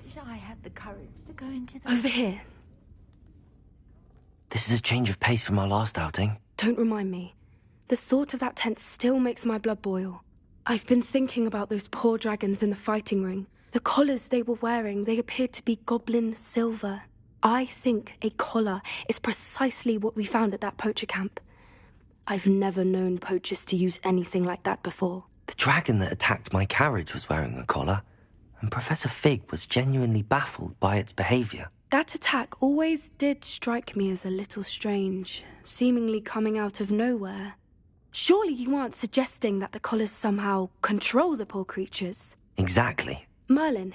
Wish I had the courage to go into the... Over here. This is a change of pace from our last outing. Don't remind me. The thought of that tent still makes my blood boil. I've been thinking about those poor dragons in the fighting ring. The collars they were wearing, they appeared to be goblin silver. I think a collar is precisely what we found at that poacher camp. I've never known poachers to use anything like that before. The dragon that attacked my carriage was wearing a collar, and Professor Fig was genuinely baffled by its behavior. That attack always did strike me as a little strange, seemingly coming out of nowhere. Surely you aren't suggesting that the collars somehow control the poor creatures? Exactly. Merlin,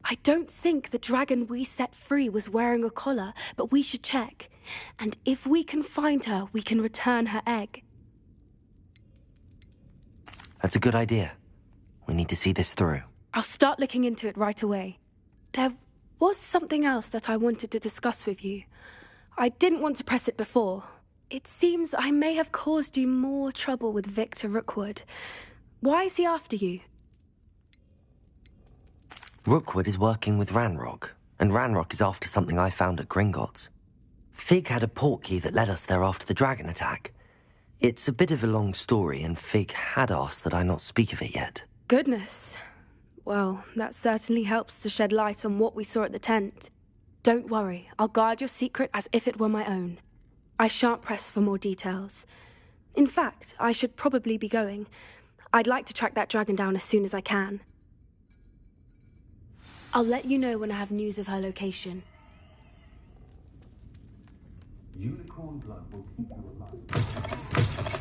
I don't think the dragon we set free was wearing a collar, but we should check. And if we can find her, we can return her egg. That's a good idea. We need to see this through. I'll start looking into it right away. There was something else that I wanted to discuss with you. I didn't want to press it before. It seems I may have caused you more trouble with Victor Rookwood. Why is he after you? Rookwood is working with Ranrock, and Ranrock is after something I found at Gringotts. Fig had a portkey that led us there after the dragon attack. It's a bit of a long story, and Fig had asked that I not speak of it yet. Goodness. Well, that certainly helps to shed light on what we saw at the tent. Don't worry, I'll guard your secret as if it were my own. I shan't press for more details. In fact, I should probably be going. I'd like to track that dragon down as soon as I can. I'll let you know when I have news of her location. Unicorn blood will keep you alive.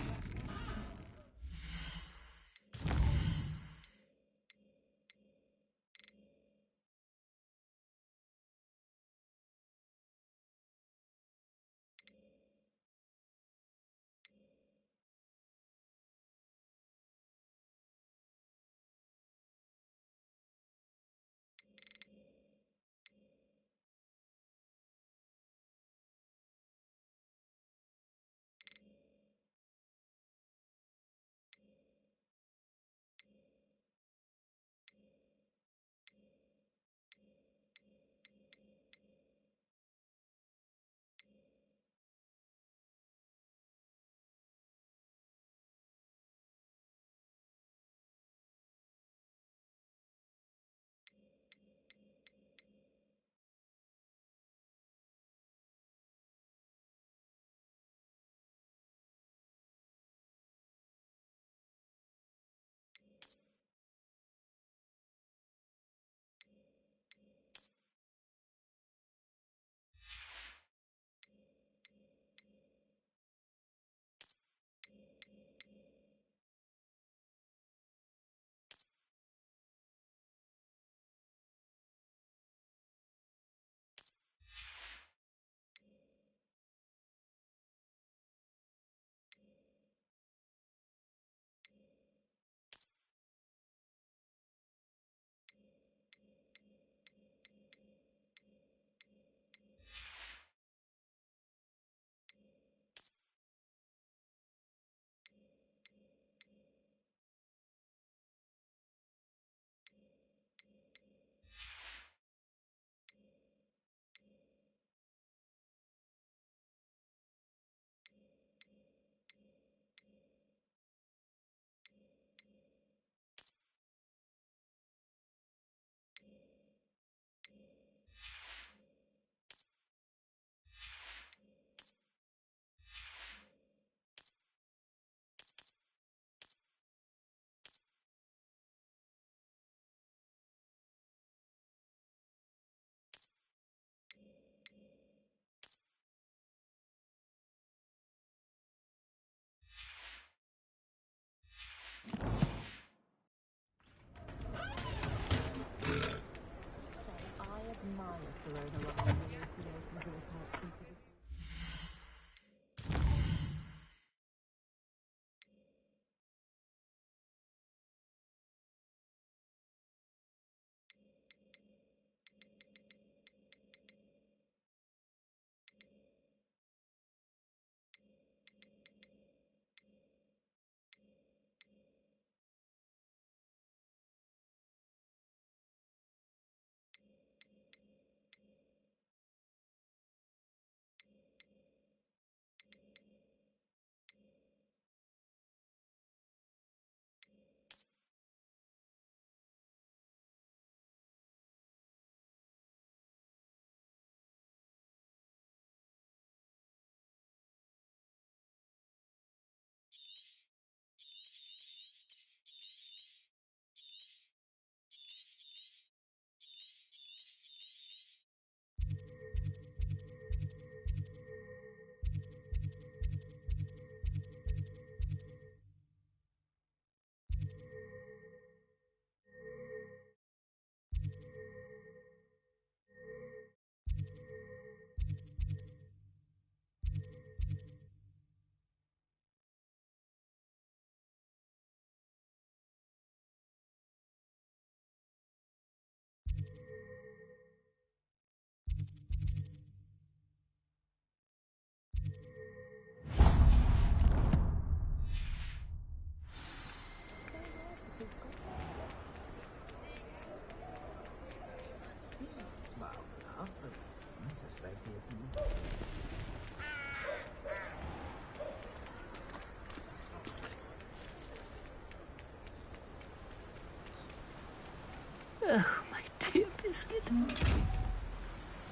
Oh, my dear Biscuit.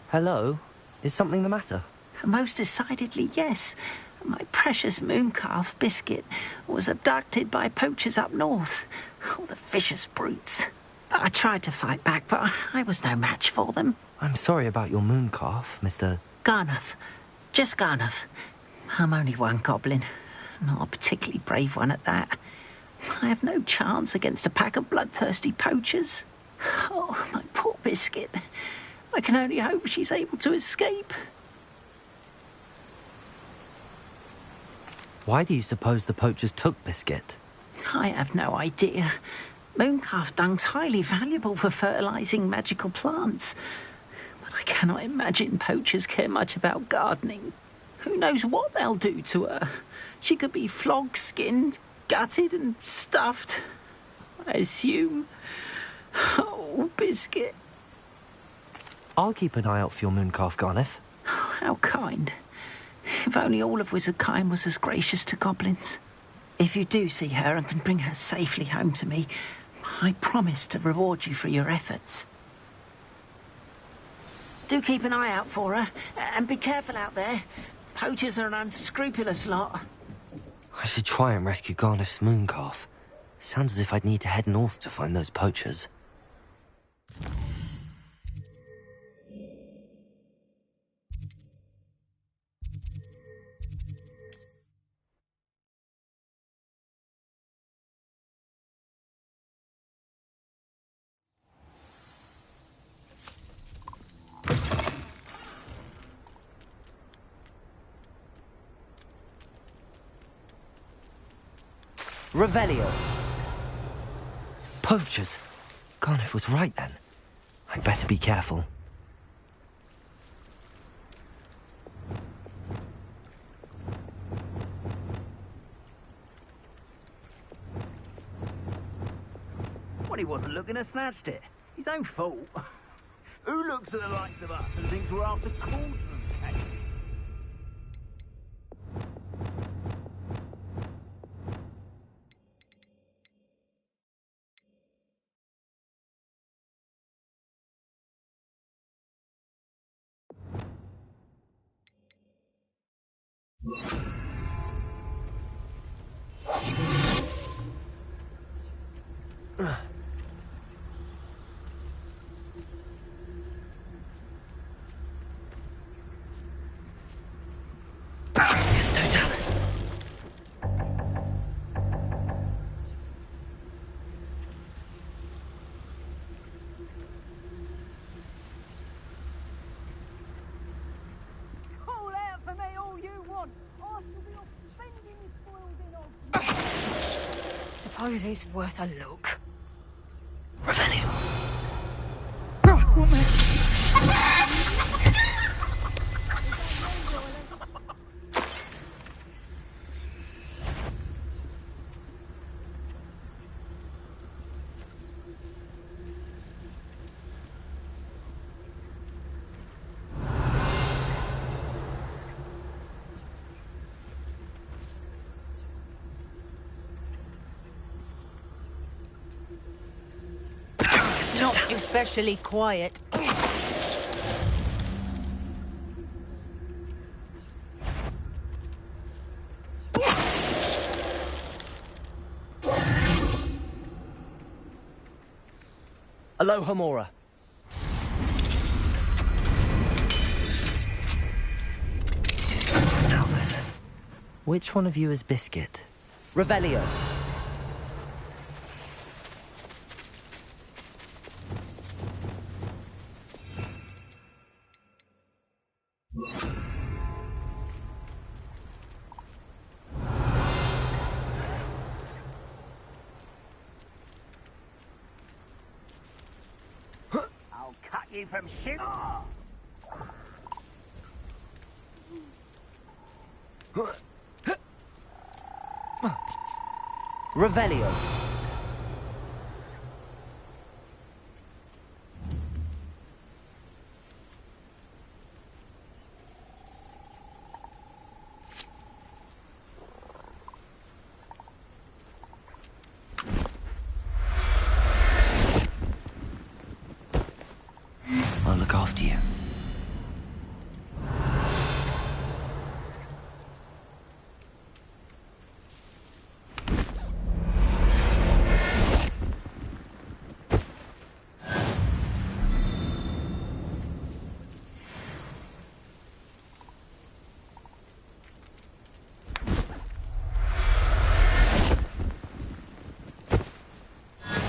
Hello? Is something the matter? Most decidedly, yes. My precious mooncalf, Biscuit, was abducted by poachers up north. Oh, the vicious brutes. I tried to fight back, but I was no match for them. I'm sorry about your mooncalf, Mr. Garnuff. Just Garnuff. I'm only one goblin. Not a particularly brave one at that. I have no chance against a pack of bloodthirsty poachers. Oh, my poor Biscuit. I can only hope she's able to escape. Why do you suppose the poachers took Biscuit? I have no idea. Mooncalf dung's highly valuable for fertilising magical plants. But I cannot imagine poachers care much about gardening. Who knows what they'll do to her? She could be flogged, skinned, gutted and stuffed. I assume. Oh, Biscuit. I'll keep an eye out for your mooncalf, Garniff. Oh, how kind. If only all of Wizardkind was as gracious to goblins. If you do see her and can bring her safely home to me, I promise to reward you for your efforts. Do keep an eye out for her, and be careful out there. Poachers are an unscrupulous lot. I should try and rescue Garniff's mooncalf. Sounds as if I'd need to head north to find those poachers. Revelio! Poachers! Garniff was right then. I'd better be careful. Well, he wasn't looking to snatched it. His own fault. Who looks at the likes of us and thinks we're after cauldrons? Yes, Totalis. suppose it's worth a look. Revelio. Not especially quiet. Aloha Mora. Now then, which one of you is Biscuit? Revelio. I'll cut you from shooting. Revelio. I'll look after you.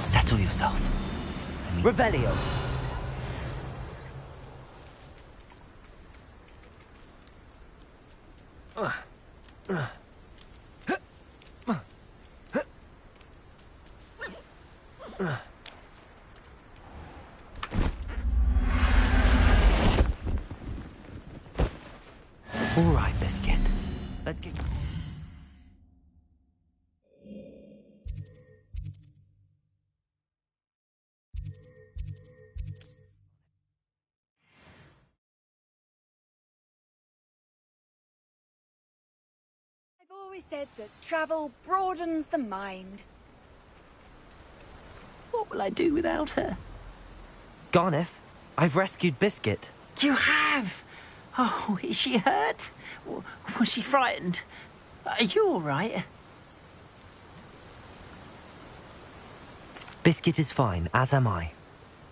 Settle yourself. Revelio. All right, Biscuit. Let's get... I've always said that travel broadens the mind. What will I do without her? Garneth, I've rescued Biscuit. You have? Oh, is she hurt? Was she frightened? Are you all right? Biscuit is fine, as am I.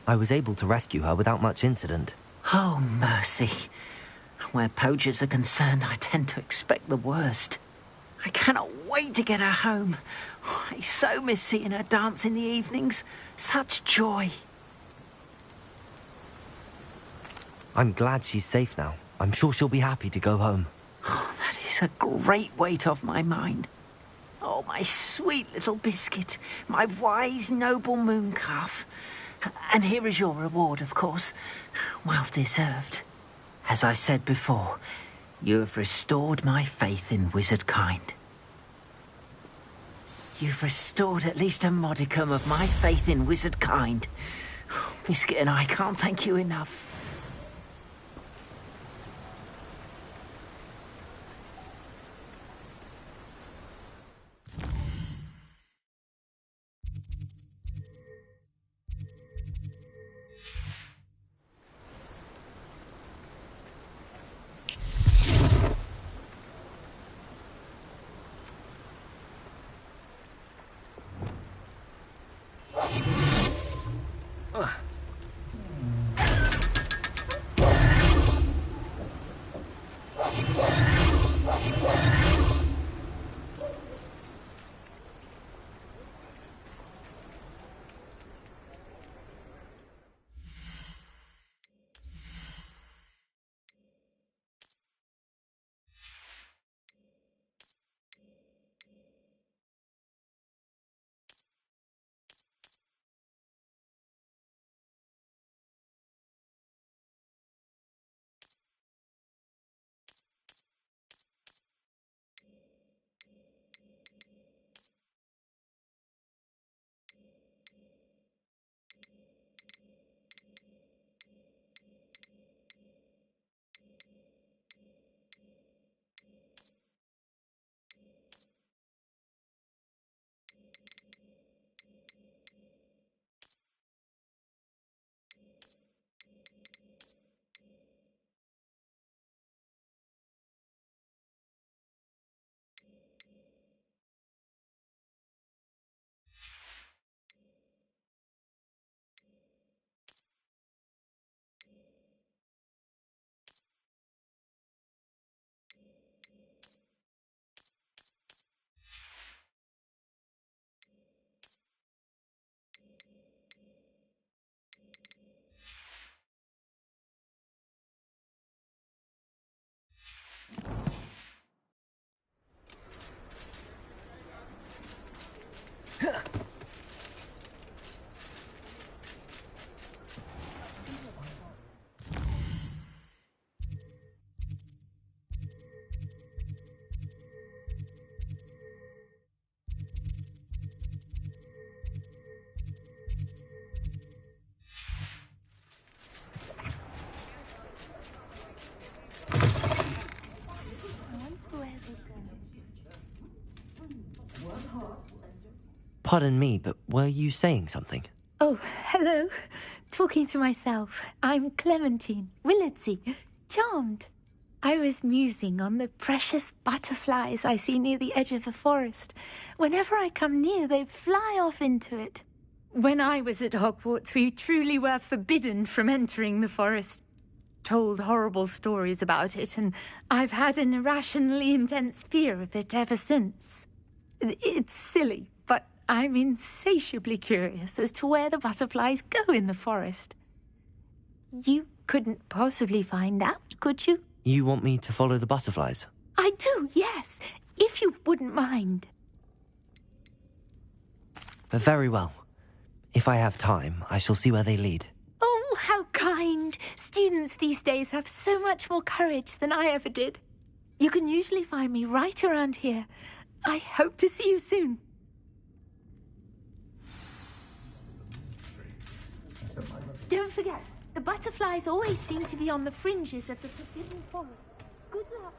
I was able to rescue her without much incident. Oh, mercy. Where poachers are concerned, I tend to expect the worst. I cannot wait to get her home. I so miss seeing her dance in the evenings. Such joy. I'm glad she's safe now. I'm sure she'll be happy to go home. Oh, that is a great weight off my mind. Oh, my sweet little Biscuit, my wise, noble moon calf. And here is your reward, of course. Well deserved. As I said before, you have restored my faith in wizard kind. You've restored at least a modicum of my faith in wizard kind. Biscuit and I can't thank you enough. Pardon me, but were you saying something? Oh, hello. Talking to myself. I'm Clementine Willardsey. Charmed. I was musing on the precious butterflies I see near the edge of the forest. Whenever I come near, they fly off into it. When I was at Hogwarts, we truly were forbidden from entering the forest. Told horrible stories about it, and I've had an irrationally intense fear of it ever since. It's silly, but I'm insatiably curious as to where the butterflies go in the forest. You couldn't possibly find out, could you? You want me to follow the butterflies? I do, yes, if you wouldn't mind. Very well. If I have time, I shall see where they lead. Oh, how kind. Students these days have so much more courage than I ever did. You can usually find me right around here. I hope to see you soon. Don't forget, the butterflies always seem to be on the fringes of the forbidden forest. Good luck.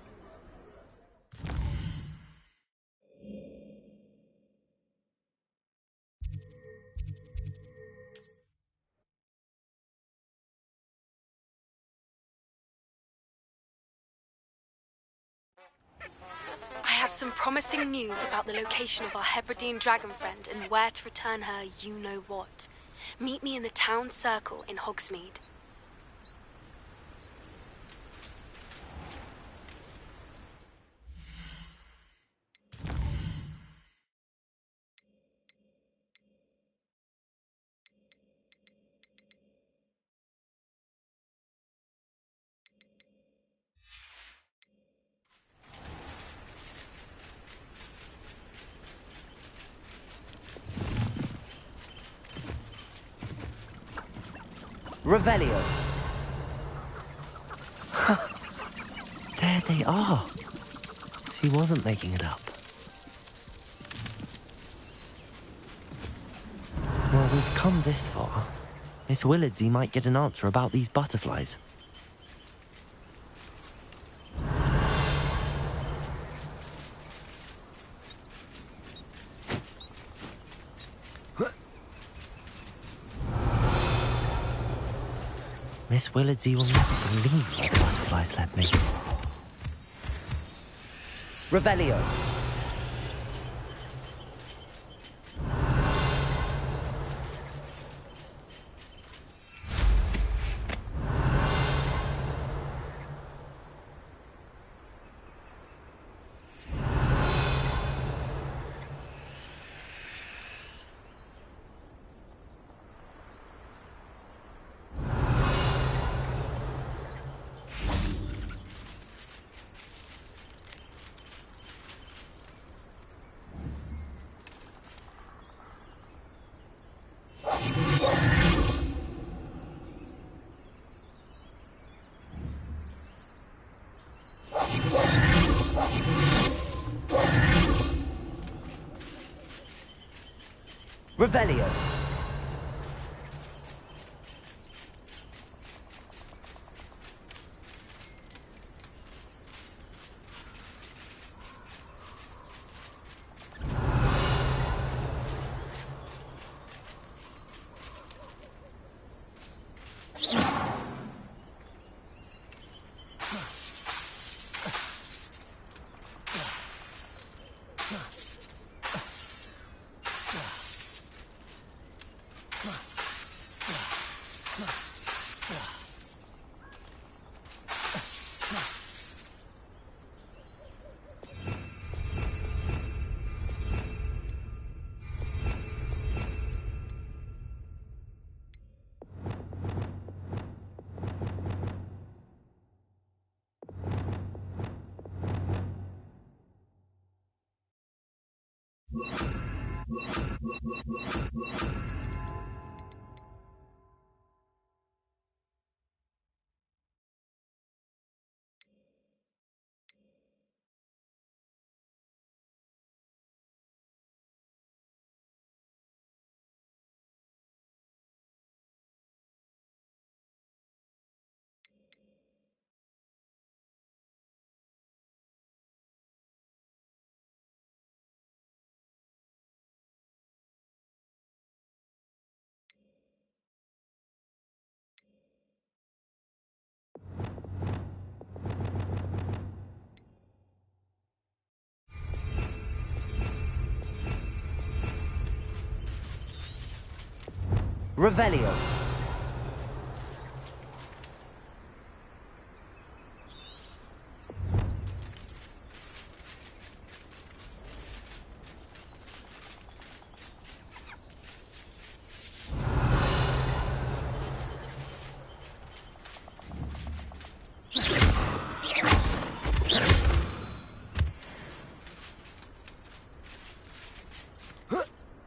I have some promising news about the location of our Hebridean dragon friend and where to return her you-know-what. Meet me in the town circle in Hogsmeade. Revelio! There they are. She wasn't making it up. Well, we've come this far. Miss Willardsey might get an answer about these butterflies. Miss Willardsey will never believe where the butterflies led me. Revelio! Revelio! Revelio.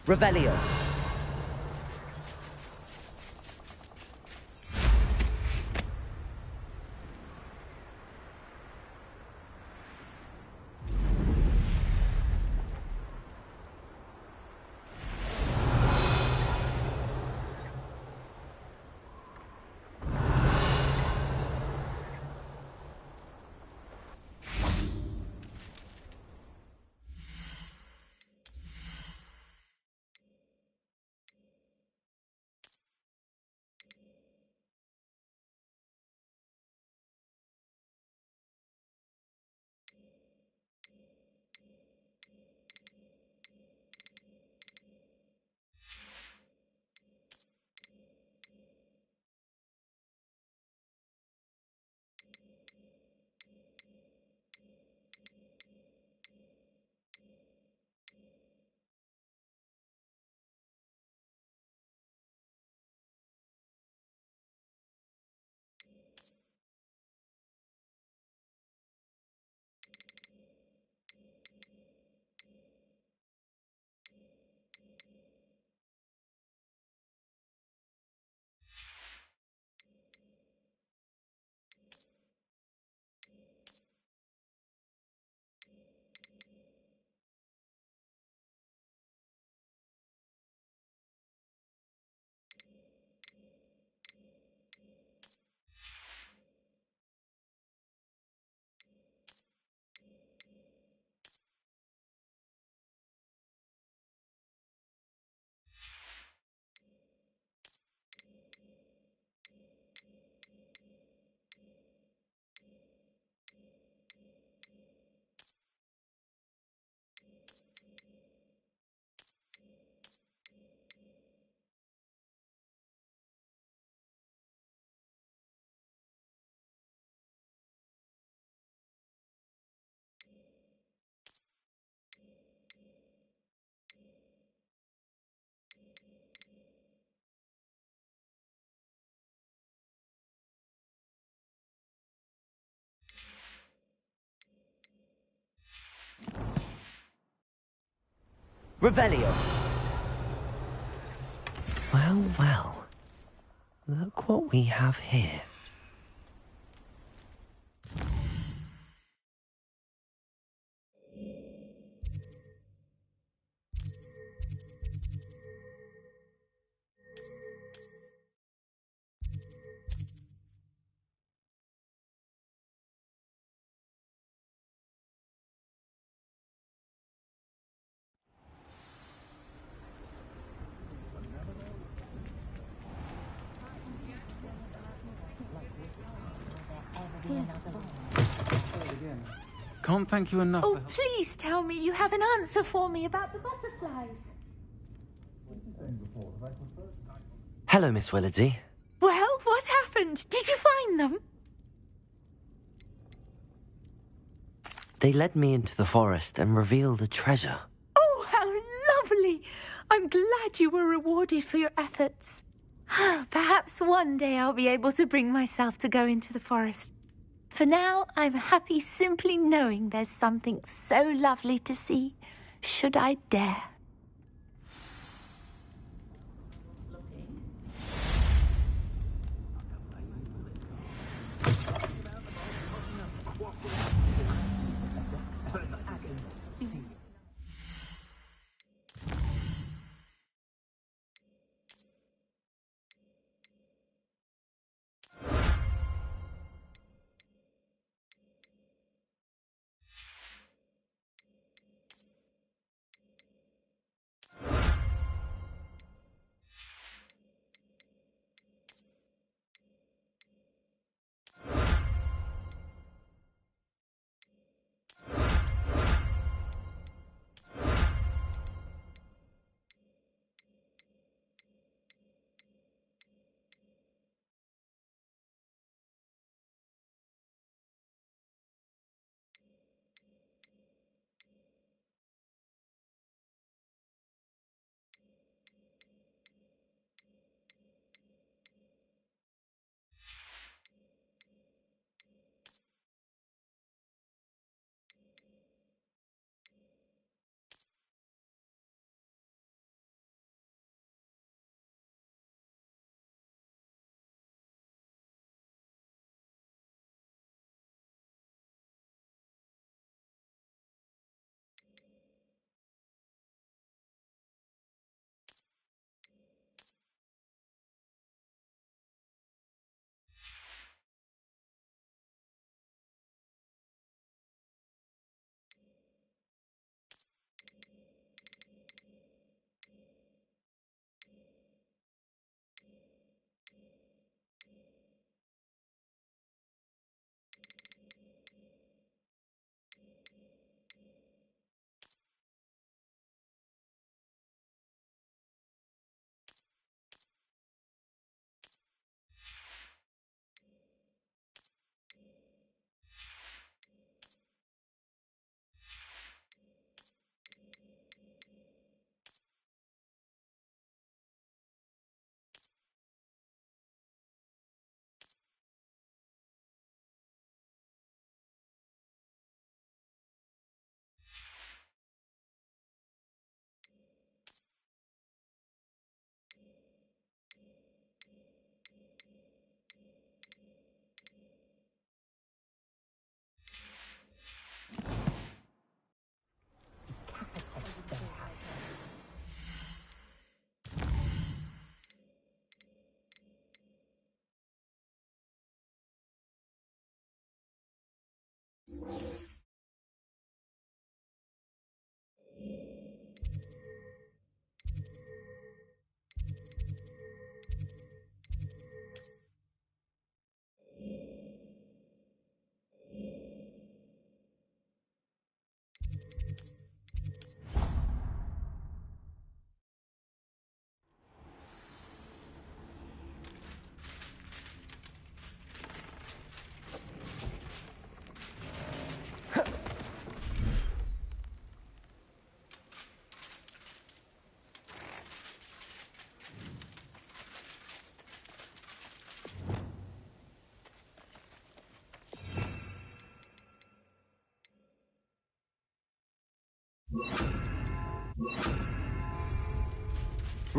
Revelio. Revelio. Well, well. Look what we have here. Can't thank you enough. Oh, please tell me you have an answer for me about the butterflies. Hello, Miss Willardsey. Well, what happened? Did you find them? They led me into the forest and revealed a treasure. Oh, how lovely! I'm glad you were rewarded for your efforts. Perhaps one day I'll be able to bring myself to go into the forest. For now, I'm happy simply knowing there's something so lovely to see, should I dare.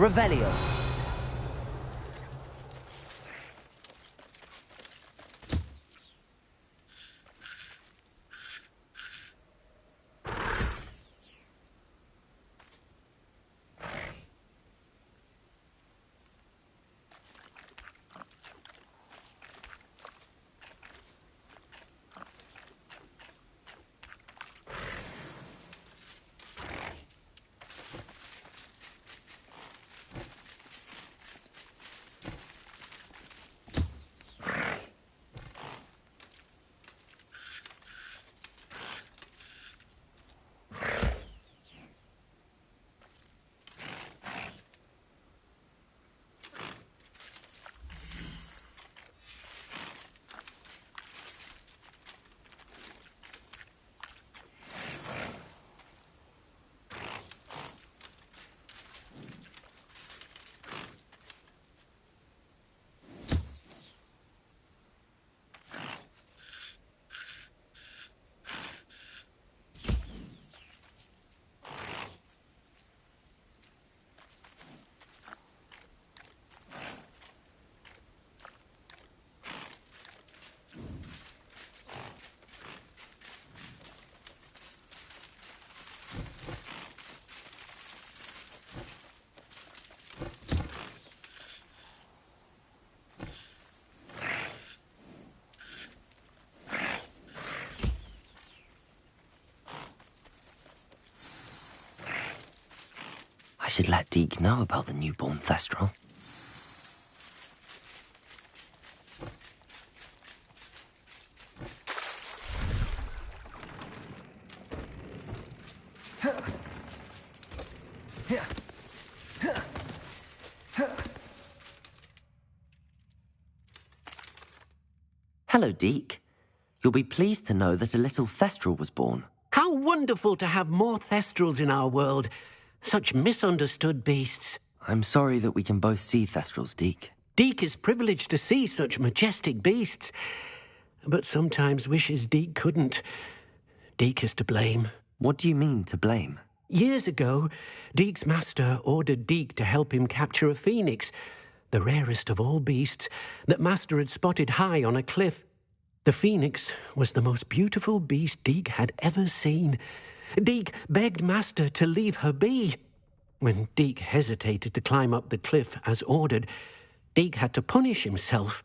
Revelio. I should let Deke know about the newborn Thestral. Hello, Deke. You'll be pleased to know that a little Thestral was born. How wonderful to have more Thestrals in our world. Such misunderstood beasts. I'm sorry that we can both see Thestrals, Deke. Deke is privileged to see such majestic beasts, but sometimes wishes Deke couldn't. Deke is to blame. What do you mean, to blame? Years ago, Deke's master ordered Deke to help him capture a phoenix, the rarest of all beasts, that master had spotted high on a cliff. The phoenix was the most beautiful beast Deke had ever seen. Deke begged master to leave her be. When Deke hesitated to climb up the cliff as ordered, Deke had to punish himself.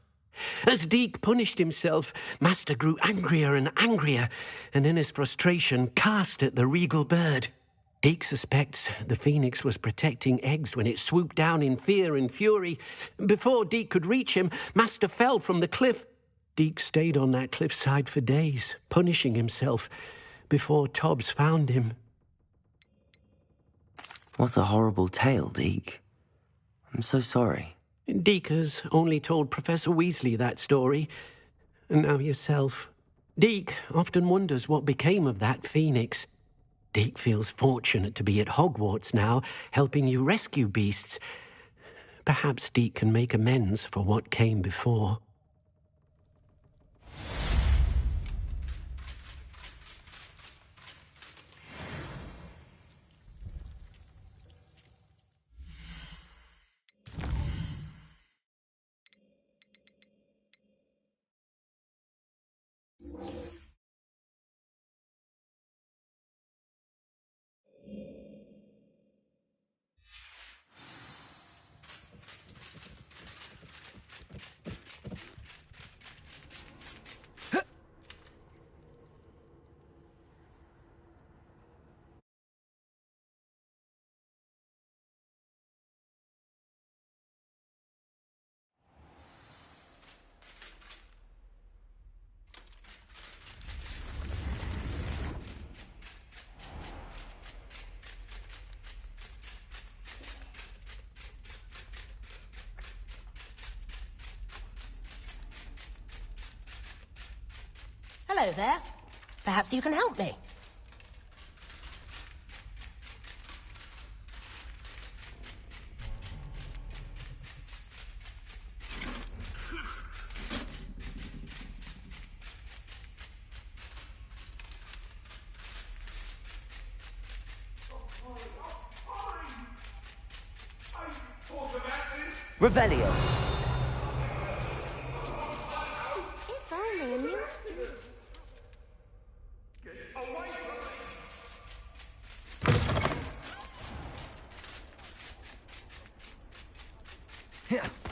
As Deke punished himself, master grew angrier and angrier, and in his frustration cast at the regal bird. Deke suspects the phoenix was protecting eggs when it swooped down in fear and fury. Before Deke could reach him, master fell from the cliff. Deke stayed on that cliffside for days, punishing himself, before Tobbs found him. What a horrible tale, Deke. I'm so sorry. Deke has only told Professor Weasley that story, and now yourself. Deke often wonders what became of that phoenix. Deke feels fortunate to be at Hogwarts now, helping you rescue beasts. Perhaps Deke can make amends for what came before. Hello there. Perhaps you can help me. Revelio. If only a new...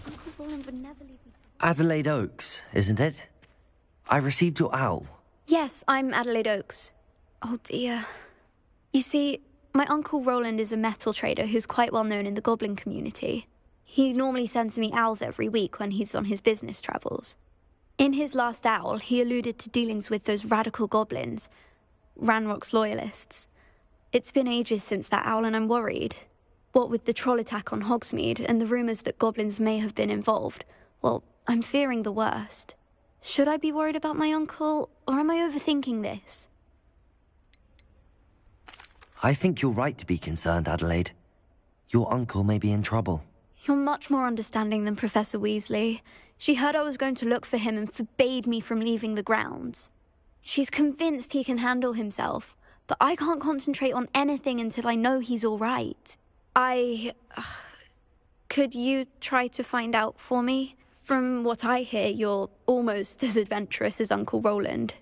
Uncle Roland would never leave me. Adelaide Oaks, isn't it? I received your owl. Yes, I'm Adelaide Oaks. Oh dear. You see, my Uncle Roland is a metal trader who's quite well known in the goblin community. He normally sends me owls every week when he's on his business travels. In his last owl, he alluded to dealings with those radical goblins, Ranrock's loyalists. It's been ages since that owl and I'm worried. What with the troll attack on Hogsmeade and the rumours that goblins may have been involved, well, I'm fearing the worst. Should I be worried about my uncle, or am I overthinking this? I think you're right to be concerned, Adelaide. Your uncle may be in trouble. You're much more understanding than Professor Weasley. She heard I was going to look for him and forbade me from leaving the grounds. She's convinced he can handle himself, but I can't concentrate on anything until I know he's all right. Could you try to find out for me? From what I hear, you're almost as adventurous as Uncle Roland.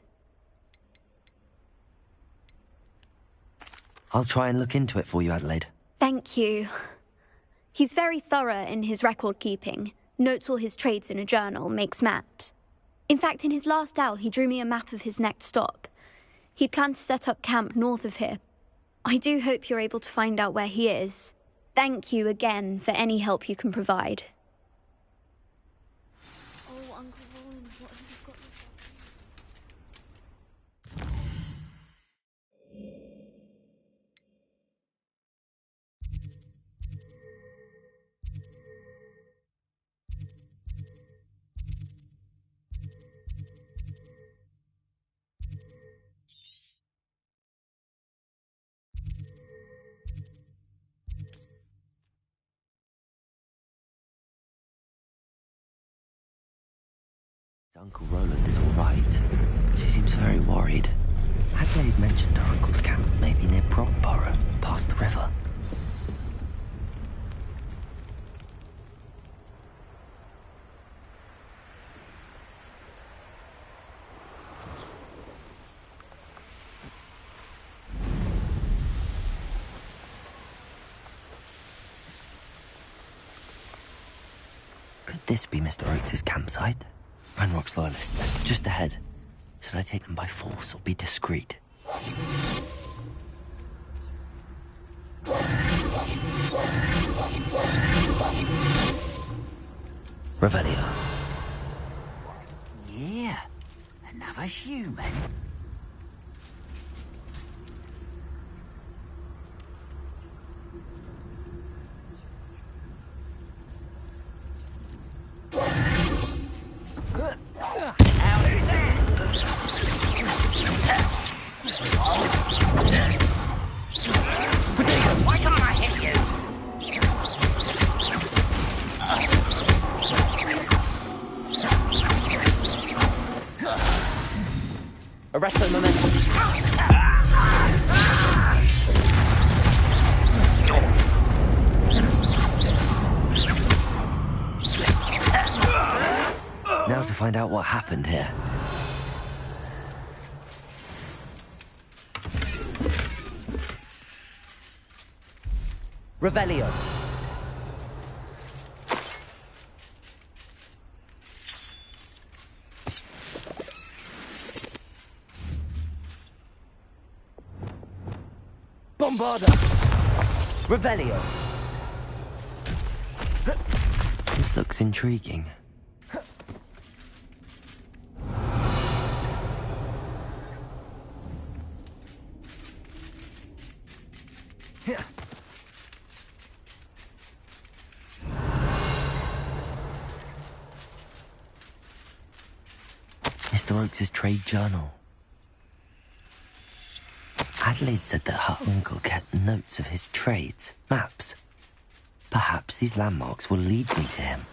I'll try and look into it for you, Adelaide. Thank you. He's very thorough in his record keeping, notes all his trades in a journal, makes maps. In fact, in his last owl, he drew me a map of his next stop. He'd planned to set up camp north of here. I do hope you're able to find out where he is. Thank you again for any help you can provide. Oh, Uncle Roland, what have you got yourself? Uncle Roland is all right. She seems very worried. Adelaide mentioned her uncle's camp may be near Brockborough, past the river. Could this be Mr. Oakes' campsite? Ranrock's loyalists, just ahead. Should I take them by force or be discreet? Revelio. Yeah, another human. Why can't I hit you? Arresto momentum. Now to find out what happened here. Revelio. Bombarda. Revelio. This looks intriguing. Mr. Oakes' trade journal. Adelaide said that her uncle kept notes of his trades, maps. Perhaps these landmarks will lead me to him.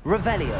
Revelio.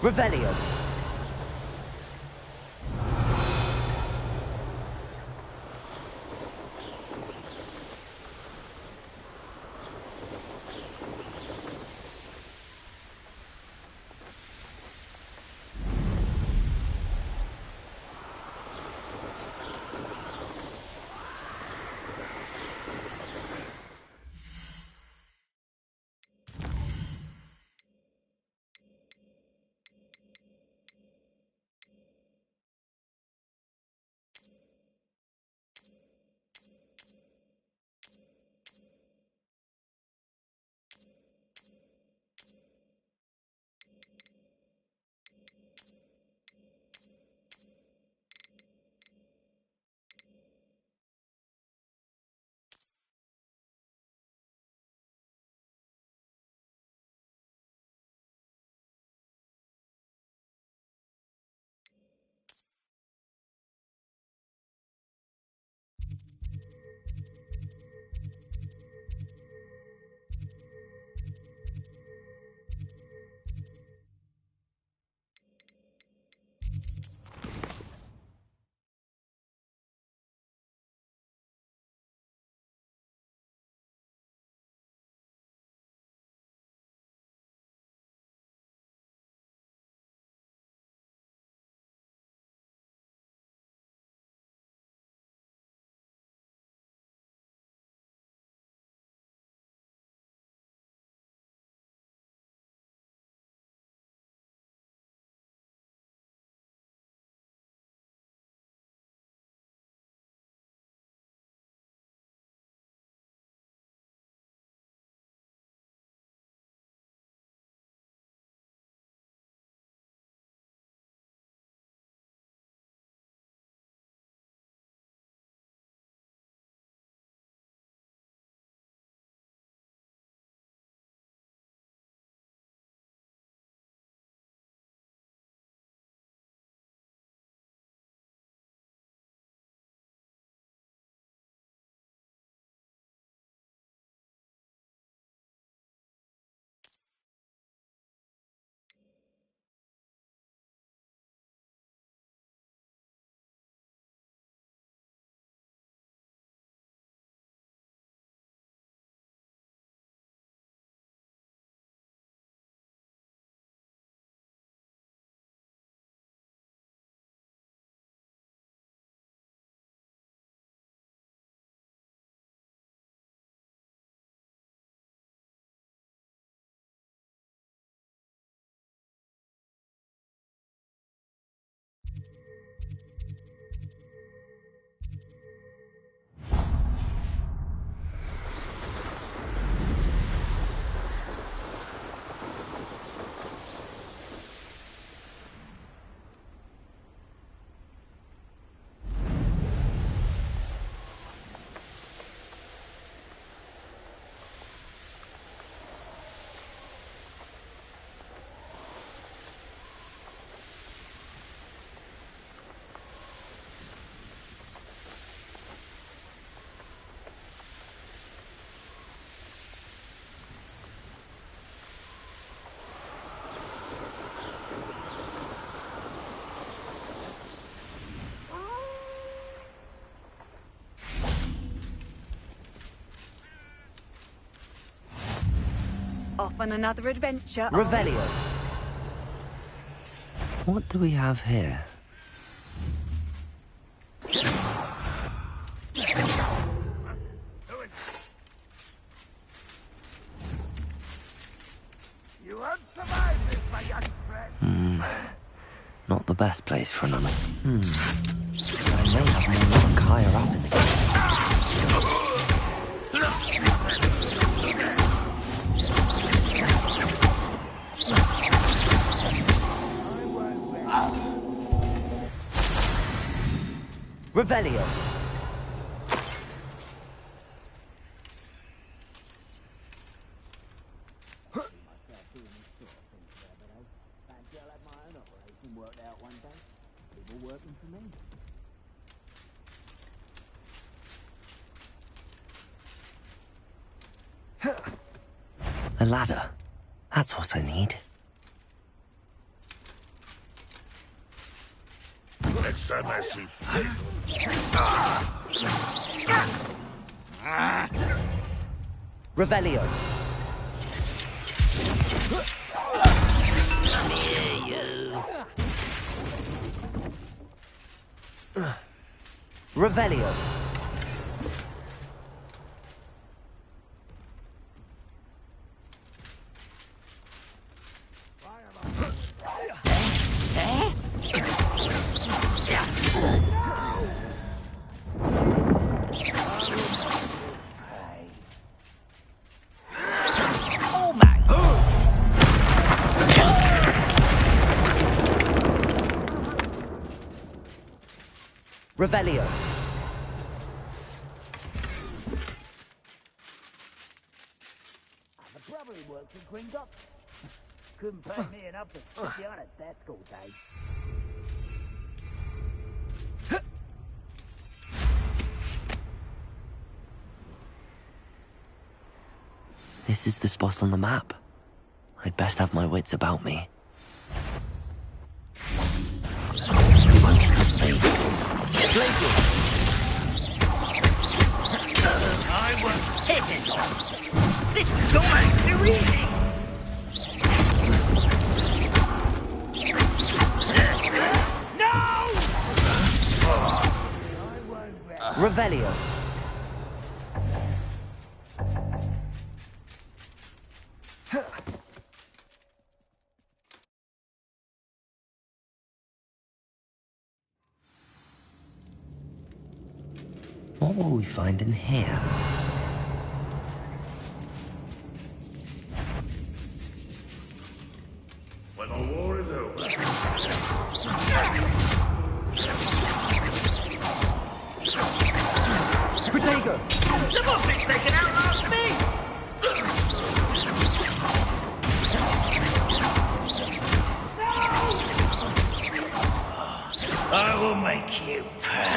Revelio. Off on another adventure. Revelio. What do we have here? You won't survive this, my young friend. Not the best place for another. I may have more luck higher up in the game. Revelio. A ladder. That's what I need. Extra mercy. Revelio. Revelio. Revelio. The brother who works in Gringotts. Couldn't pay me enough to sit behind a desk all day. This is the spot on the map. I'd best have my wits about me. You won't stop me. Blazing! I was hitting. This is almost too easy. No! Revelio. What will we find in here? When the war is over. Protego! Someone thinks they can outlast me! I will make you pay.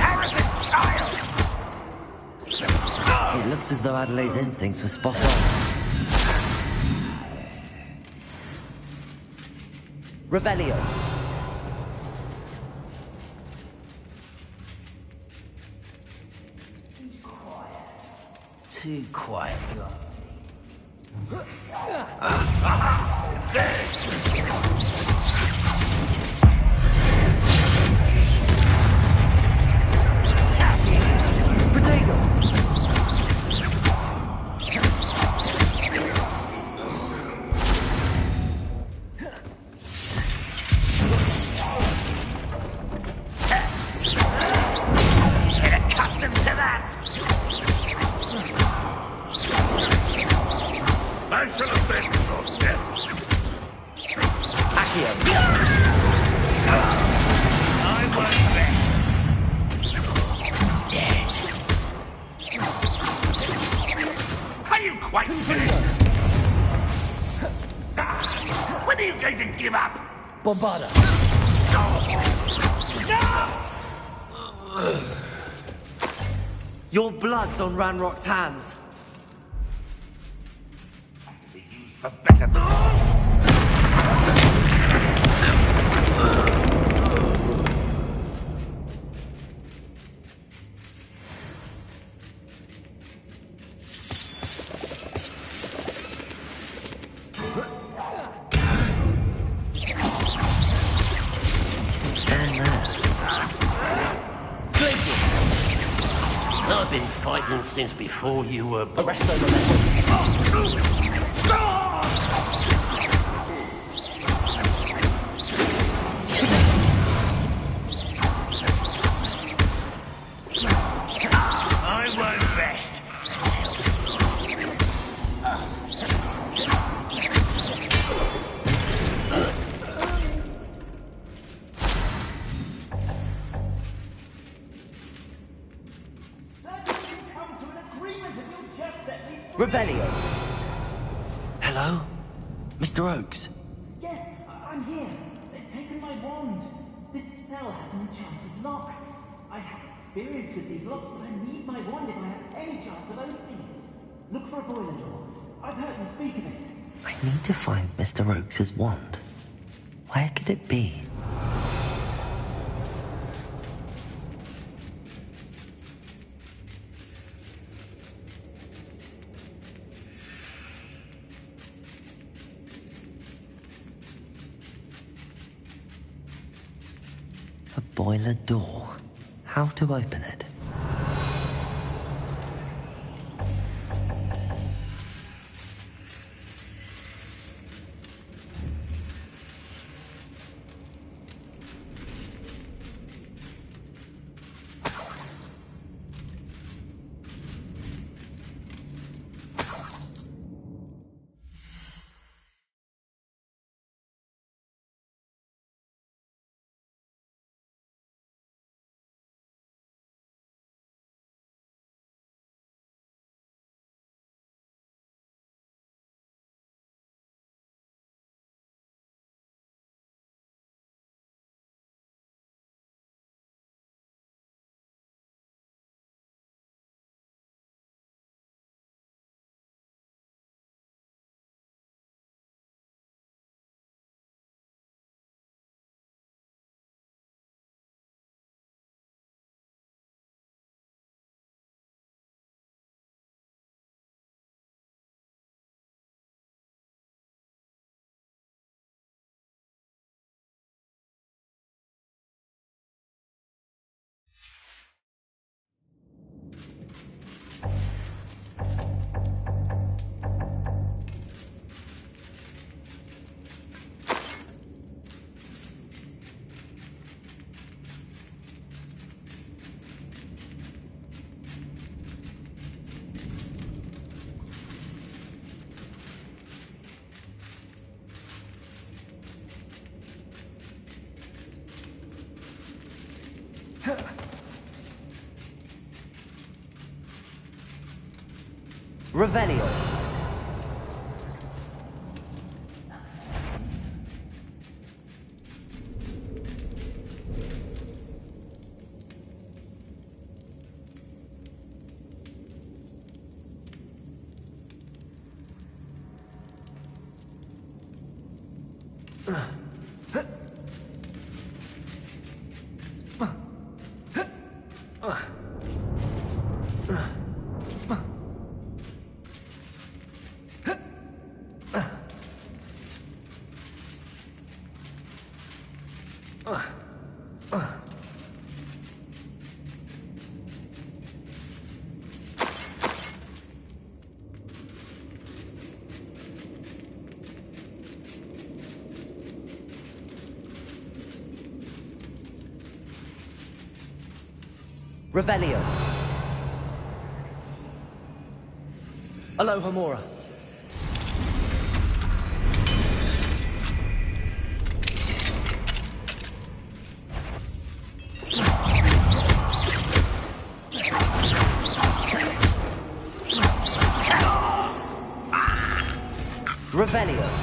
Arrogant child! It looks as though Adelaide's instincts were spot on. Revelio. Too quiet, you ask Protego! Get accustomed to that! I shall have been your death. Accio. I was there. Dead. Are you quite finished? When are you going to give up? Bombarda. Your blood's on Ranrock's hands. Be used for better than been fighting since before you were born. Arrest those men. I won't rest. Revelio. Hello? Mr. Oakes? Yes, I'm here. They've taken my wand. This cell has an enchanted lock. I have experience with these locks, but I need my wand if I have any chance of opening it. Look for a boiler door. I've heard them speak of it. I need to find Mr. Oakes' wand. Where could it be? A boiler door. How to open it? Revelio. Revelio. Aloha Mora. Revelio.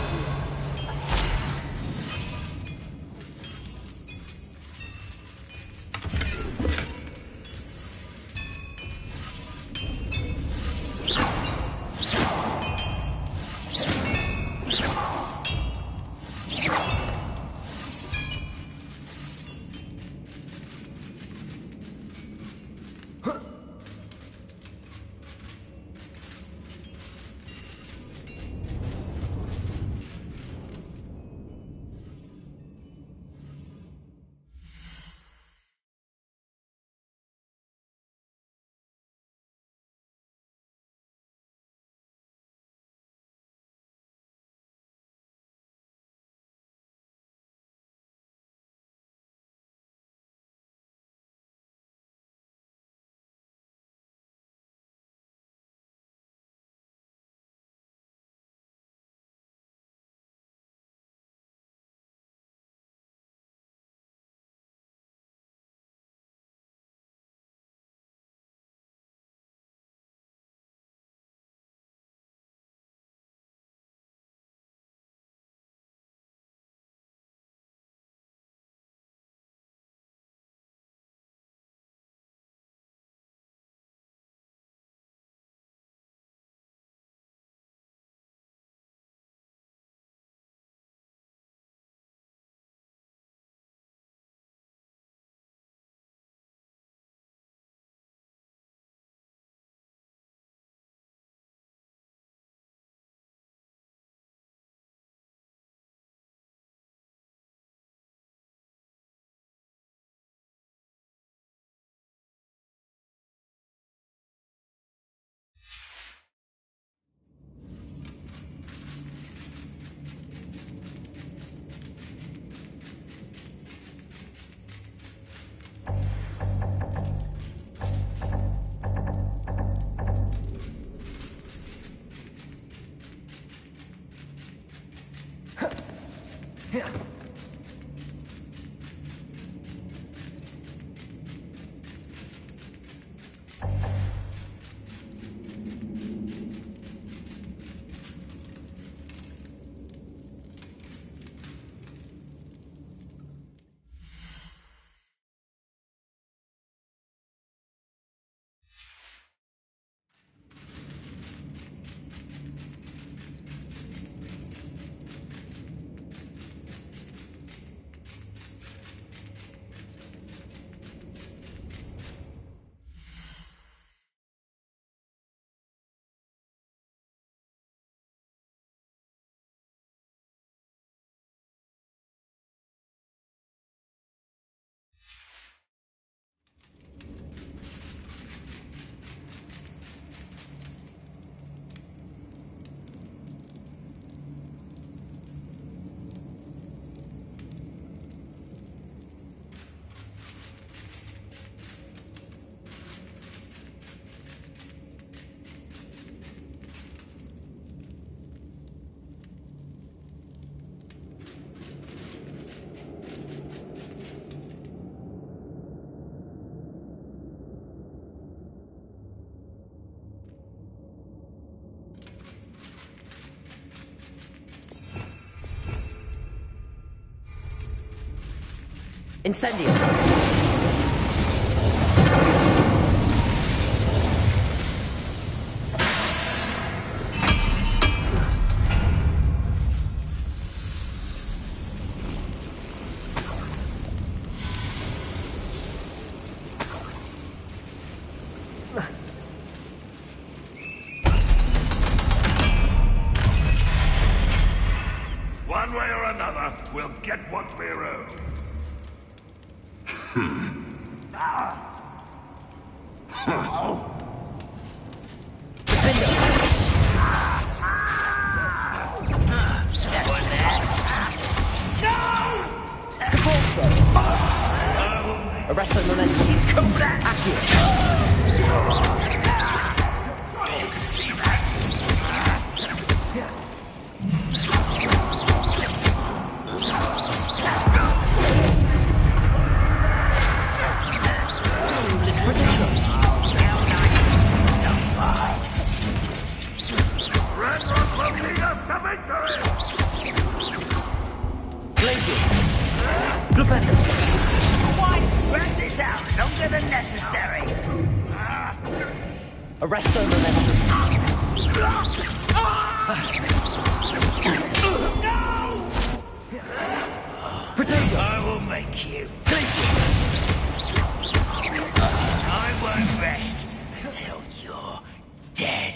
Incendio! One way or another, we'll get what we're owed. Arrest the momentum. Come back! Arrest the momentum. I will make you. I won't rest until you're dead.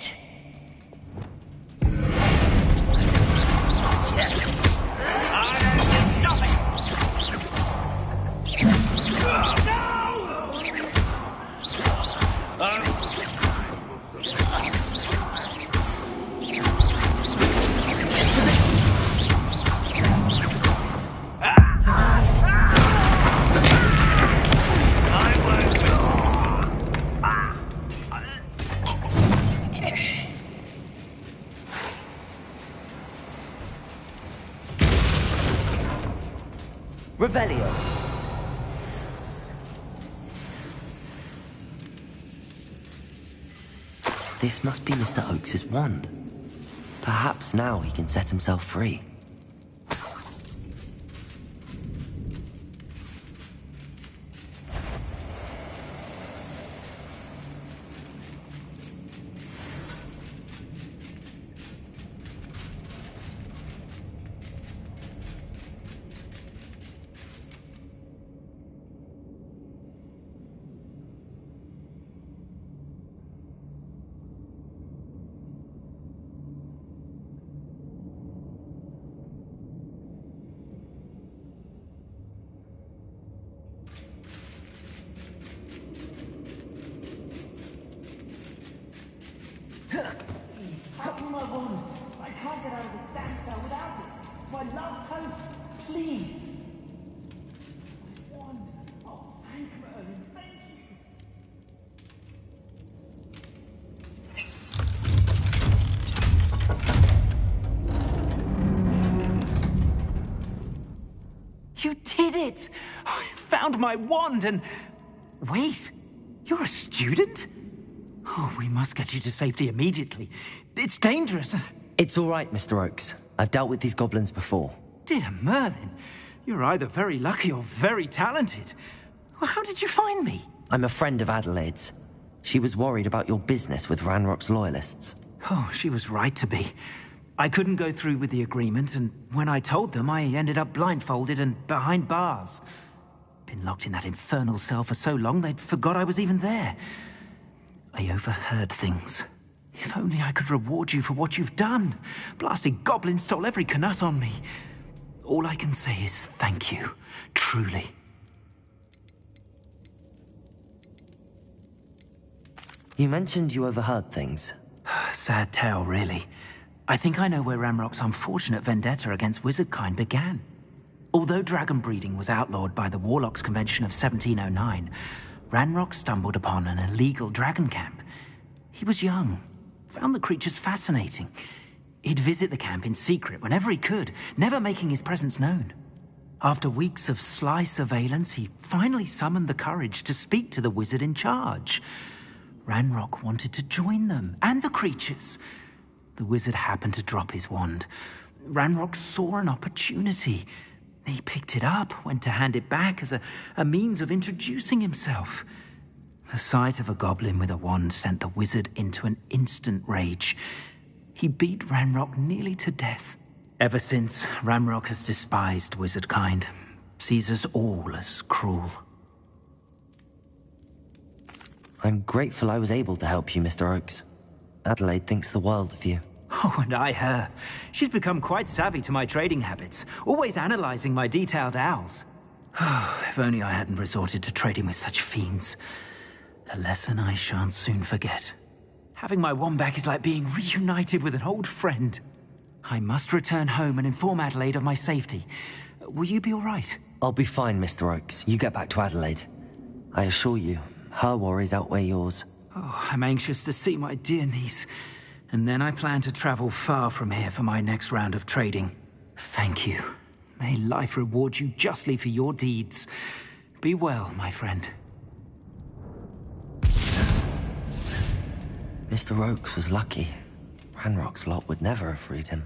Revelio. This must be Mr. Oakes's wand. Perhaps now he can set himself free. Pass me my wand. I can't get out of this damn cell without it. It's my last hope. Please. My wand. Oh, thank Merlin. Thank you. it! I found my wand and... Wait, you're a student? Oh, we must get you to safety immediately. It's dangerous. It's all right, Mr. Oakes. I've dealt with these goblins before. Dear Merlin, you're either very lucky or very talented. Well, how did you find me? I'm a friend of Adelaide's. She was worried about your business with Ranrock's loyalists. Oh, she was right to be. I couldn't go through with the agreement, and when I told them, I ended up blindfolded and behind bars. Been locked in that infernal cell for so long, they'd forgot I was even there. I overheard things. If only I could reward you for what you've done. Blasted goblins stole every knut on me. All I can say is thank you, truly. You mentioned you overheard things. Sad tale, really. I think I know where Ranrock's unfortunate vendetta against wizardkind began. Although dragon breeding was outlawed by the Warlocks Convention of 1709, Ranrock stumbled upon an illegal dragon camp. He was young, found the creatures fascinating. He'd visit the camp in secret whenever he could, never making his presence known. After weeks of sly surveillance, he finally summoned the courage to speak to the wizard in charge. Ranrock wanted to join them, and the creatures. The wizard happened to drop his wand. Ranrock saw an opportunity. He picked it up, went to hand it back as a means of introducing himself. The sight of a goblin with a wand sent the wizard into an instant rage. He beat Ranrock nearly to death. Ever since, Ranrock has despised wizardkind, sees us all as cruel. I'm grateful I was able to help you, Mr. Oakes. Adelaide thinks the world of you. Oh, and I her. She's become quite savvy to my trading habits, always analyzing my detailed owls. Oh, if only I hadn't resorted to trading with such fiends. A lesson I shan't soon forget. Having my wand back is like being reunited with an old friend. I must return home and inform Adelaide of my safety. Will you be all right? I'll be fine, Mr. Oakes. You get back to Adelaide. I assure you, her worries outweigh yours. Oh, I'm anxious to see my dear niece. And then I plan to travel far from here for my next round of trading. Thank you. May life reward you justly for your deeds. Be well, my friend. Mr. Oakes was lucky. Ranrock's lot would never have freed him.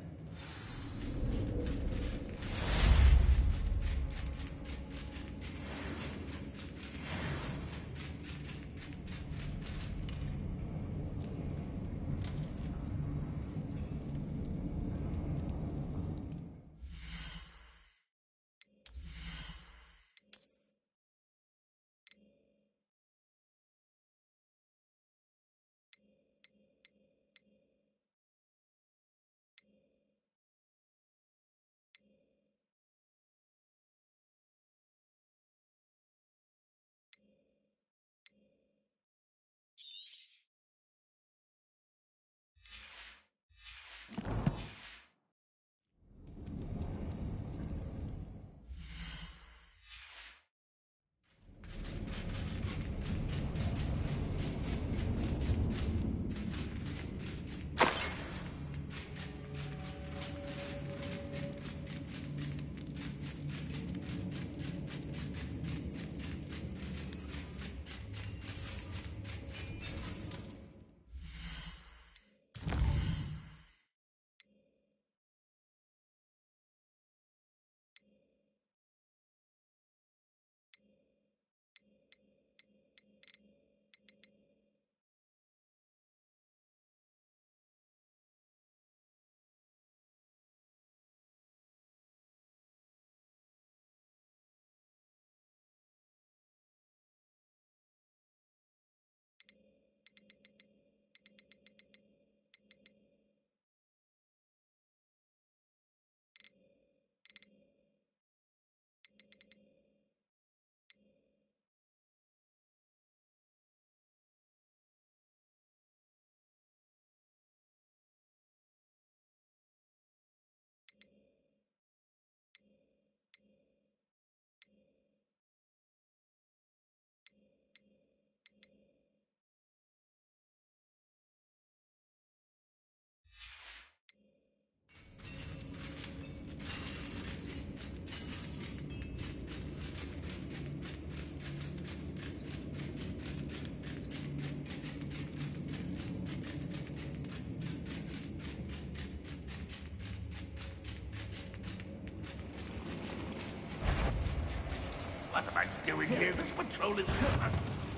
doing here? This patrol is...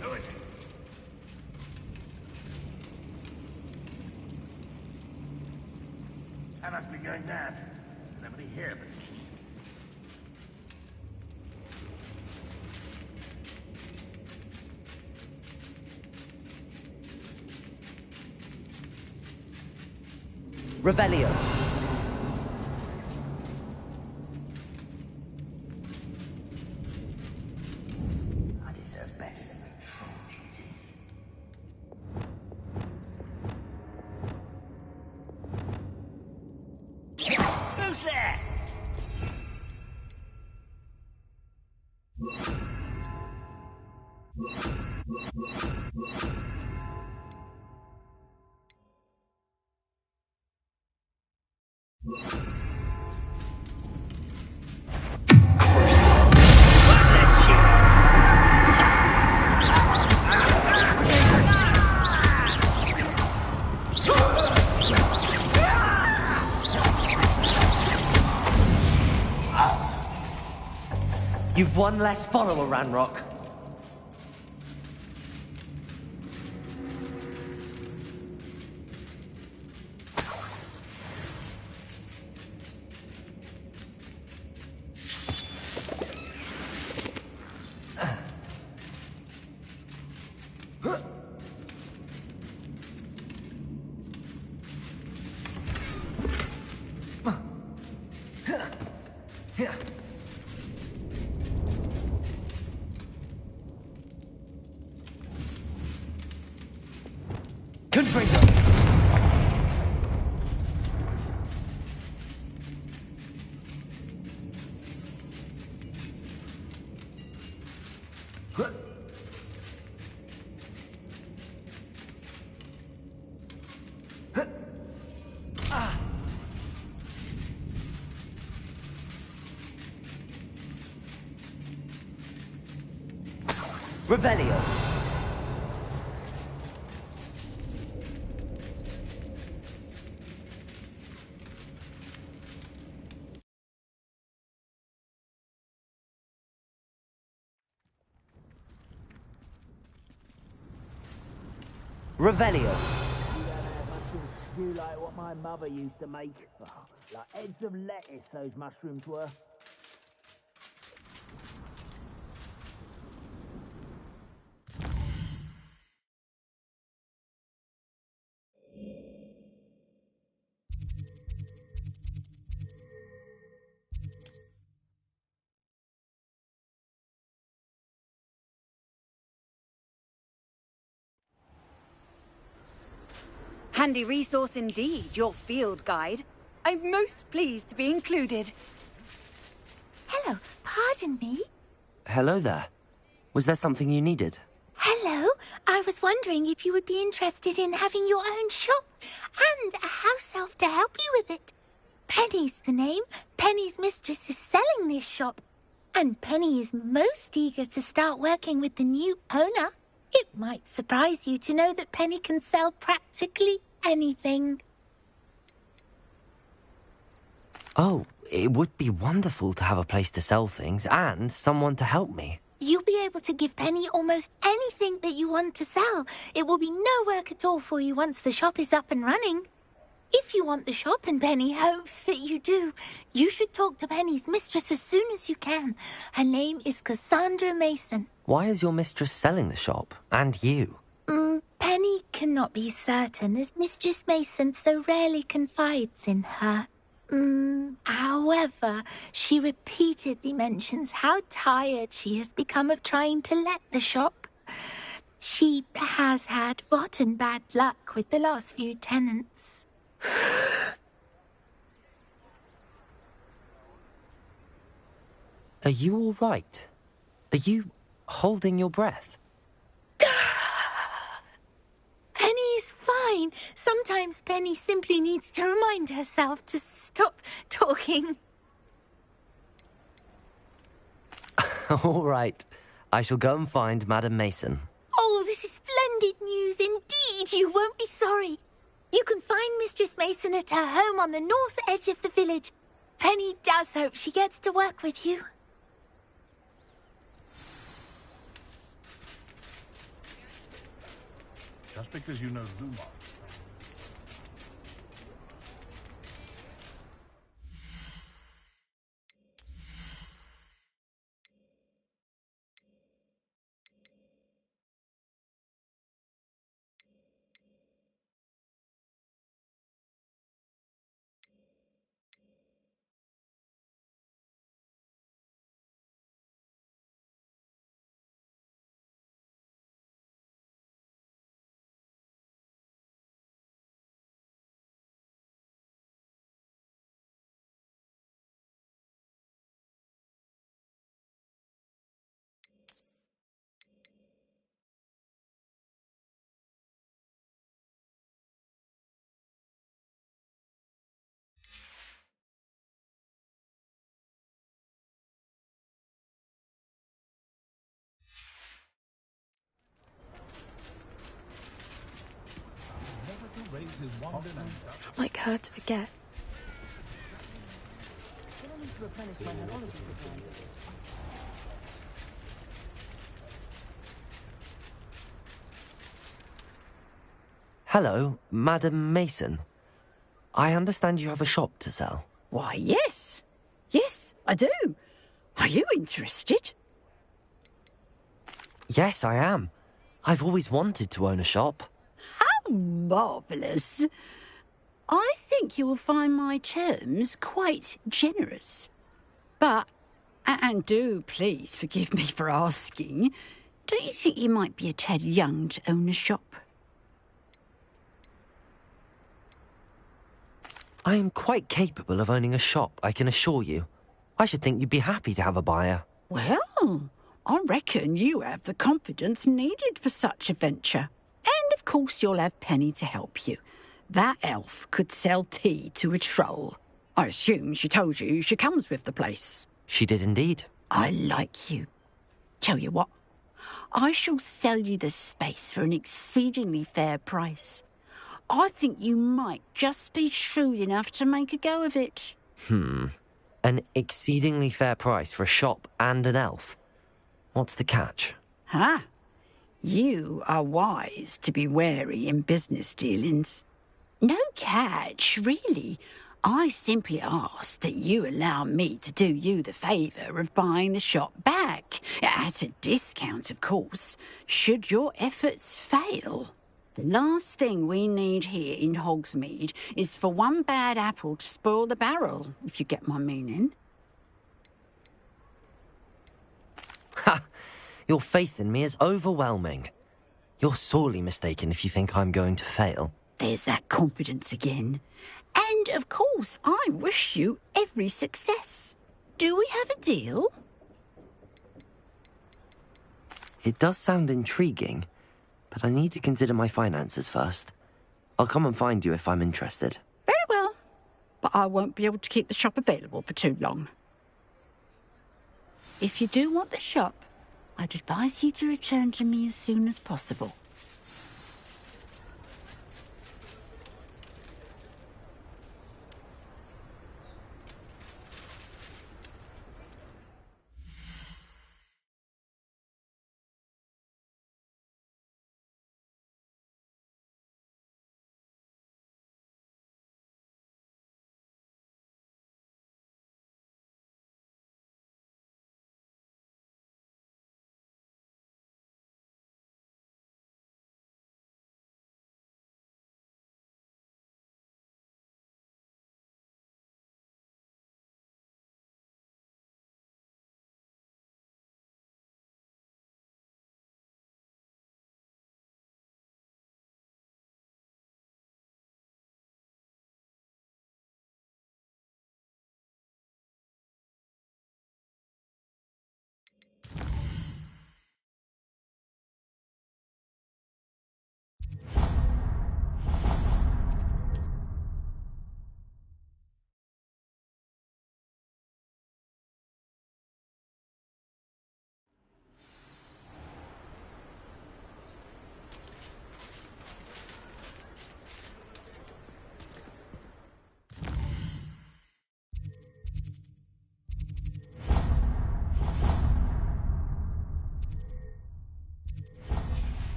Who is it? I must be going mad. There's nobody here but me. Revelio. I deserve better than patrol duty. Who's there? You've one less follower, Ranrock. Revelio. Revelio. Do like what my mother used to make. Oh, like heads of lettuce, those mushrooms were. Handy resource indeed, your field guide. I'm most pleased to be included. Hello, pardon me? Hello there. Was there something you needed? Hello, I was wondering if you would be interested in having your own shop and a house elf to help you with it. Penny's the name. Penny's mistress is selling this shop. And Penny is most eager to start working with the new owner. It might surprise you to know that Penny can sell practically anything. Oh, it would be wonderful to have a place to sell things and someone to help me. You'll be able to give Penny almost anything that you want to sell. It will be no work at all for you once the shop is up and running. If you want the shop, and Penny hopes that you do, you should talk to Penny's mistress as soon as you can. Her name is Cassandra Mason. Why is your mistress selling the shop? And you? Penny cannot be certain, as Mistress Mason so rarely confides in her. However, she repeatedly mentions how tired she has become of trying to let the shop. She has had rotten bad luck with the last few tenants. Are you all right? Are you holding your breath? Penny's fine. Sometimes Penny simply needs to remind herself to stop talking. All right. I shall go and find Madam Mason. Oh, this is splendid news indeed. You won't be sorry. You can find Mistress Mason at her home on the north edge of the village. Penny does hope she gets to work with you. Just because you know Lumar. It's not like her to forget. Hello, Madam Mason. I understand you have a shop to sell. Why, yes. Yes, I do. Are you interested? Yes, I am. I've always wanted to own a shop. How marvellous. I think you will find my terms quite generous. But, and do please forgive me for asking, don't you think you might be a tad young to own a shop? I am quite capable of owning a shop, I can assure you. I should think you'd be happy to have a buyer. Well, I reckon you have the confidence needed for such a venture. And of course you'll have Penny to help you. That elf could sell tea to a troll. I assume she told you she comes with the place. She did indeed. I like you. Tell you what, I shall sell you the space for an exceedingly fair price. I think you might just be shrewd enough to make a go of it. An exceedingly fair price for a shop and an elf. What's the catch? Huh? You are wise to be wary in business dealings. No catch, really. I simply ask that you allow me to do you the favour of buying the shop back, at a discount, of course, should your efforts fail. The last thing we need here in Hogsmeade is for one bad apple to spoil the barrel, if you get my meaning. Ha! Your faith in me is overwhelming. You're sorely mistaken if you think I'm going to fail. There's that confidence again. And, of course, I wish you every success. Do we have a deal? It does sound intriguing, but I need to consider my finances first. I'll come and find you if I'm interested. Very well. But I won't be able to keep the shop available for too long. If you do want the shop, I'd advise you to return to me as soon as possible.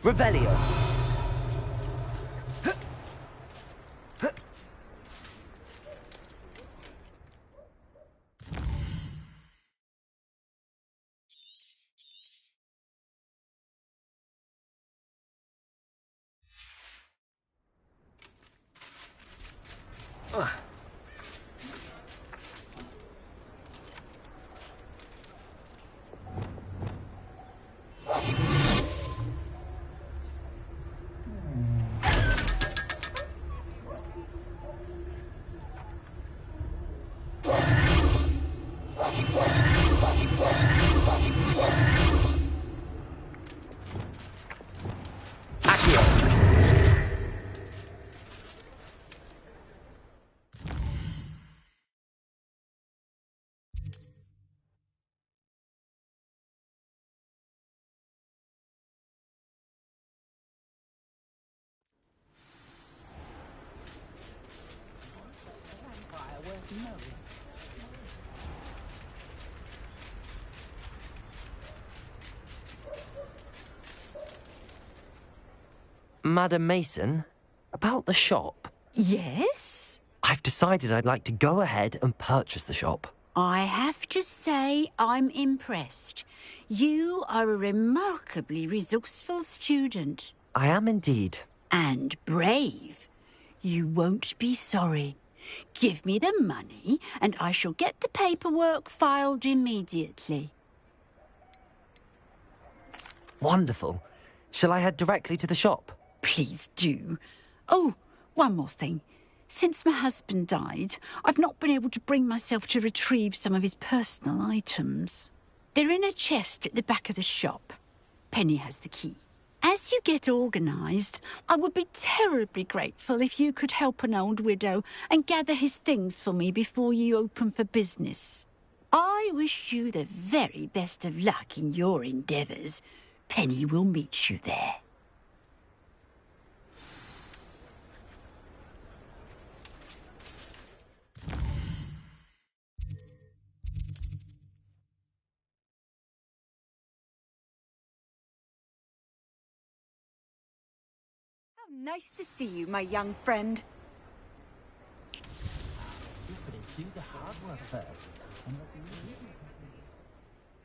Revelio. Madam Mason, about the shop. Yes? I've decided I'd like to go ahead and purchase the shop. I have to say I'm impressed. You are a remarkably resourceful student. I am indeed. And brave. You won't be sorry. Give me the money and I shall get the paperwork filed immediately. Wonderful. Shall I head directly to the shop? Please do. Oh, one more thing. Since my husband died, I've not been able to bring myself to retrieve some of his personal items. They're in a chest at the back of the shop. Penny has the key. As you get organised, I would be terribly grateful if you could help an old widow and gather his things for me before you open for business. I wish you the very best of luck in your endeavours. Penny will meet you there. Nice to see you, my young friend.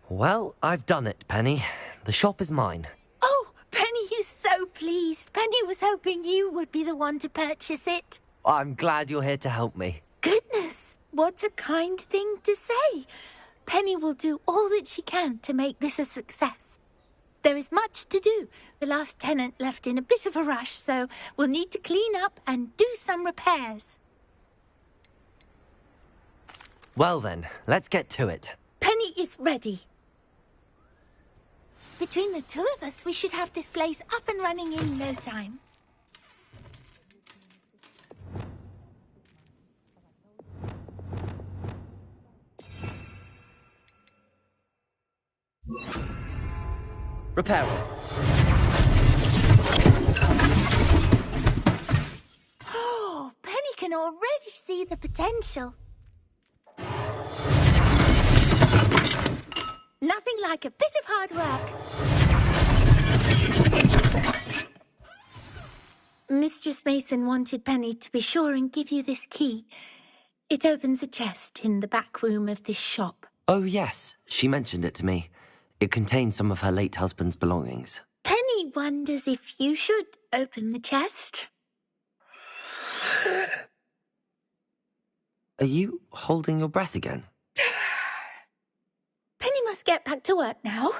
Well, I've done it, Penny. The shop is mine. Oh, Penny is so pleased. Penny was hoping you would be the one to purchase it. I'm glad you're here to help me. Goodness, what a kind thing to say. Penny will do all that she can to make this a success. There is much to do. The last tenant left in a bit of a rush, so we'll need to clean up and do some repairs. Well then, let's get to it. Penny is ready. Between the two of us, we should have this place up and running in no time. Repair it. Oh, Penny can already see the potential. Nothing like a bit of hard work. Mistress Mason wanted Penny to be sure and give you this key. It opens a chest in the back room of this shop. Oh yes, she mentioned it to me. It contains some of her late husband's belongings. Penny wonders if you should open the chest. Are you holding your breath again? Penny must get back to work now.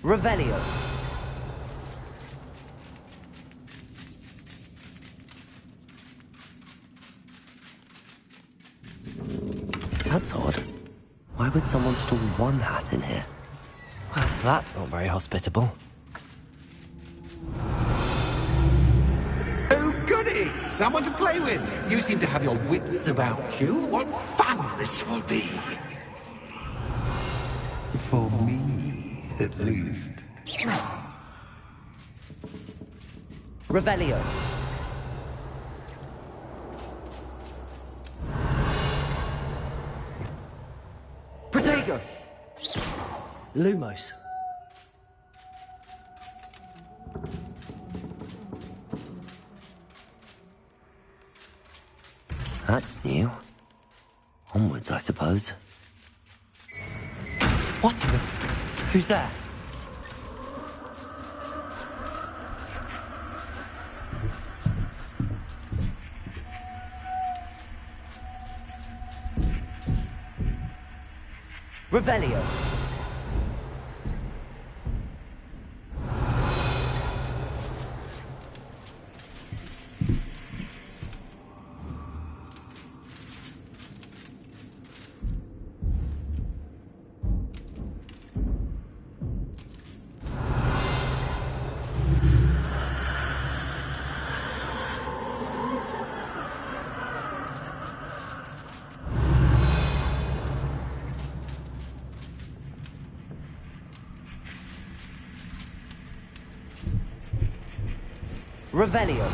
Revelio. That's odd. Why would someone store one hat in here? Well, that's not very hospitable. Oh, goody! Someone to play with. You seem to have your wits about you. What fun this will be. For me, at least. Revelio. Protego. Lumos. That's new. Onwards, I suppose. What? Who's there? Revelio. Revelio.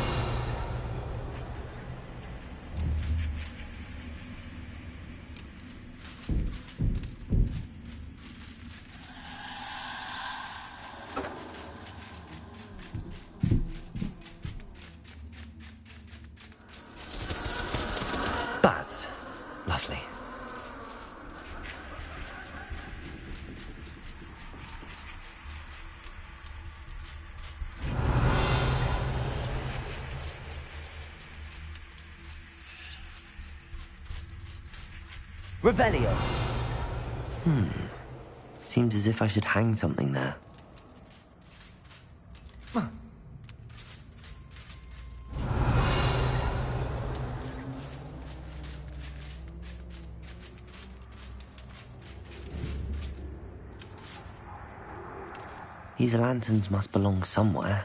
Bats. Lovely. Revelio. Seems as if I should hang something there. These lanterns must belong somewhere.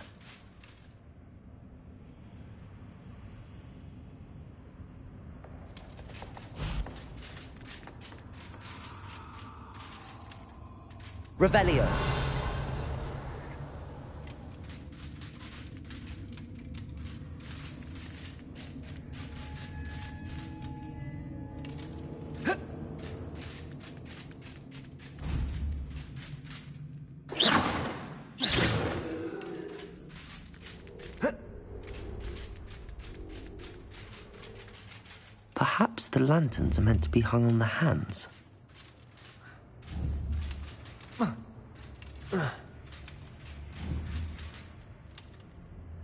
Revelio. Perhaps the lanterns are meant to be hung on the hands.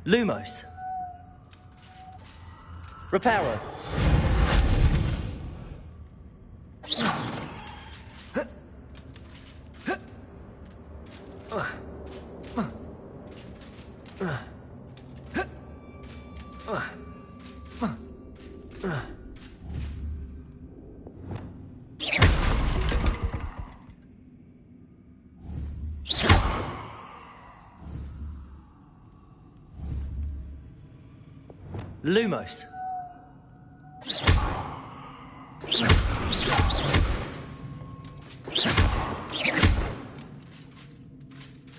Lumos. Reparo. Lumos.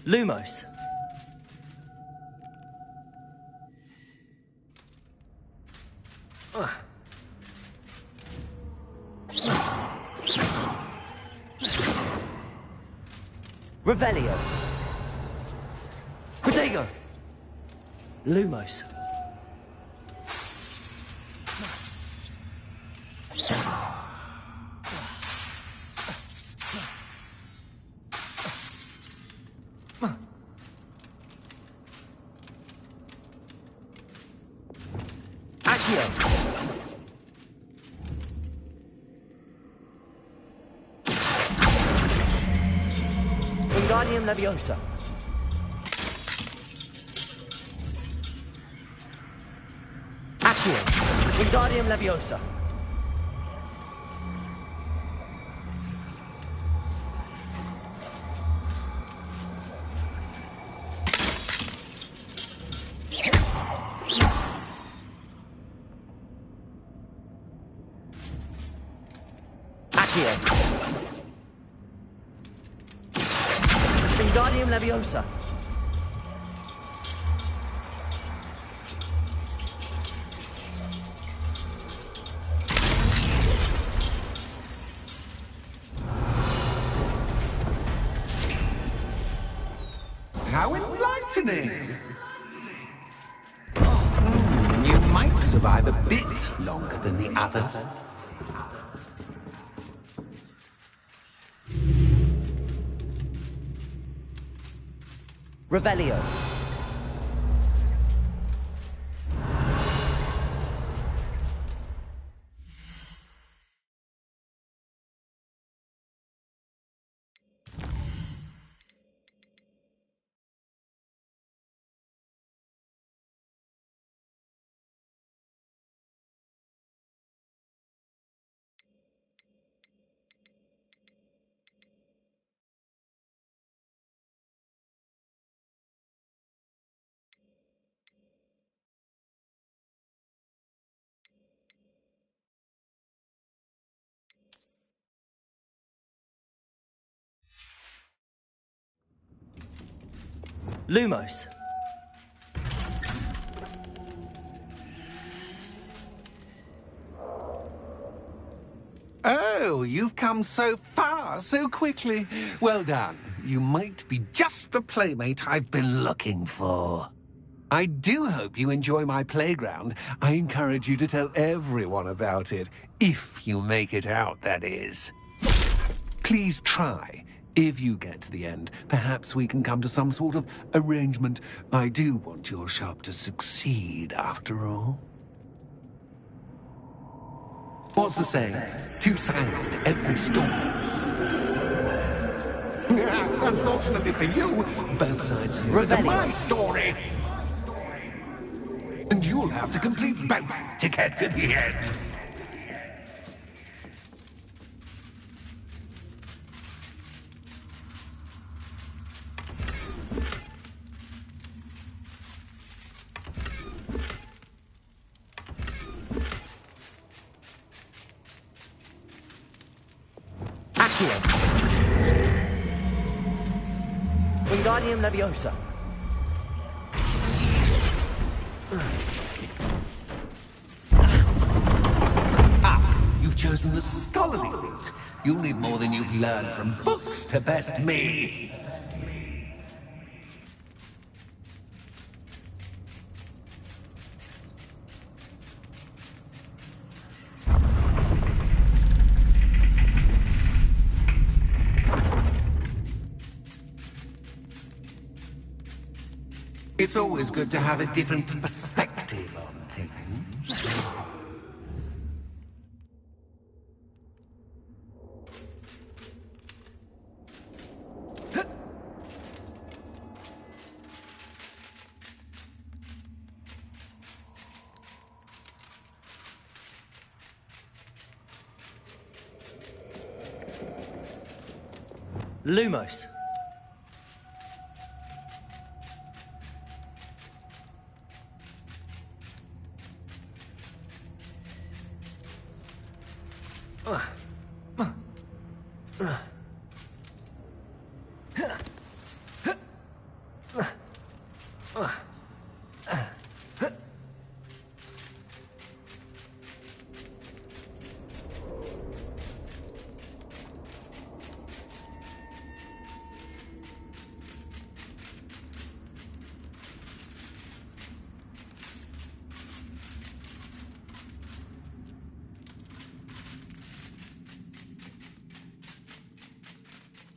Lumos. Revelio. Protego. Lumos. Wingardium Leviosa. Wingardium Leviosa. Accio. Wingardium Leviosa. How enlightening! You might survive a bit longer than the others. Revelio. Lumos. Oh, you've come so far so quickly. Well done. You might be just the playmate I've been looking for. I do hope you enjoy my playground. I encourage you to tell everyone about it. If you make it out, that is. Please try. If you get to the end, perhaps we can come to some sort of arrangement. I do want your shop to succeed, after all. What's the saying? Two sides to every story. Unfortunately for you, both sides are to my story. And you'll have to complete both to get to the end. Accio. Wingardium Leviosa. You've chosen the scholarly route. You'll need more than you've learned from books to best me. It's always good to have a different perspective on things. Lumos.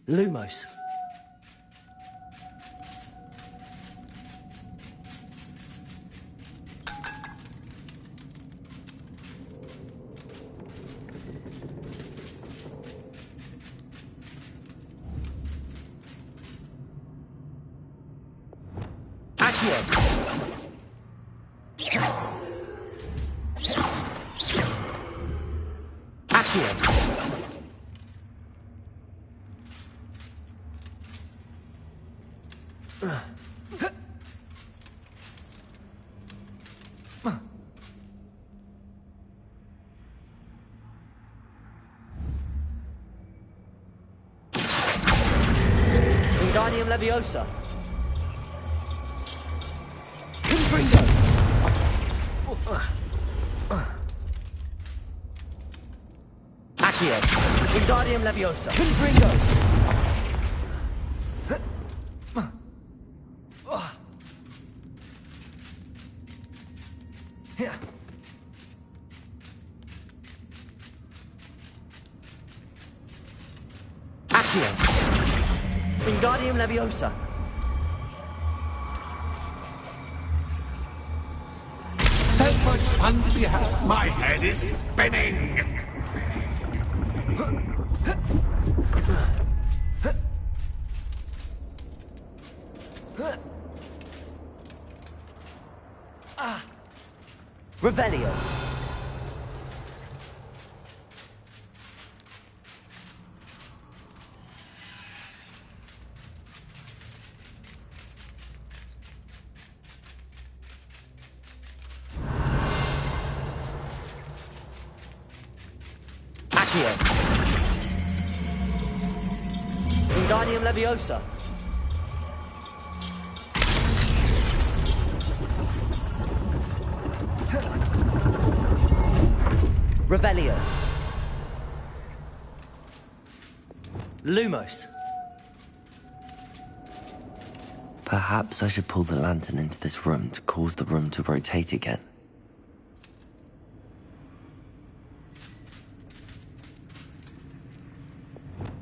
Lumos. Accio. Wingardium Leviosa. Confringo. Accio. Wingardium Leviosa. Confringo. Accio. Wingardium Leviosa. So much fun to be had. My head is spinning. Revelio. Accio. Wingardium Leviosa. Revelio. Lumos. Perhaps I should pull the lantern into this room to cause the room to rotate again.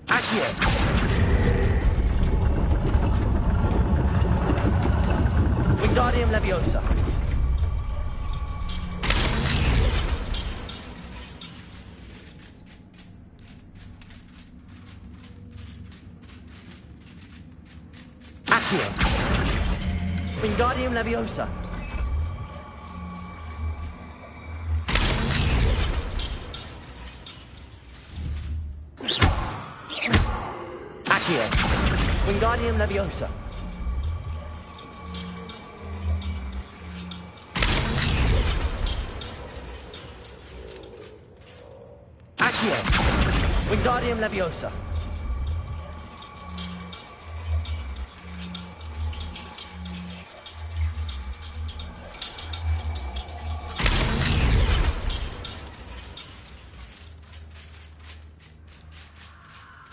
Accio. Wingardium Leviosa. Accio. Wingardium Leviosa. Accio. Wingardium Leviosa. Accio. Wingardium Leviosa.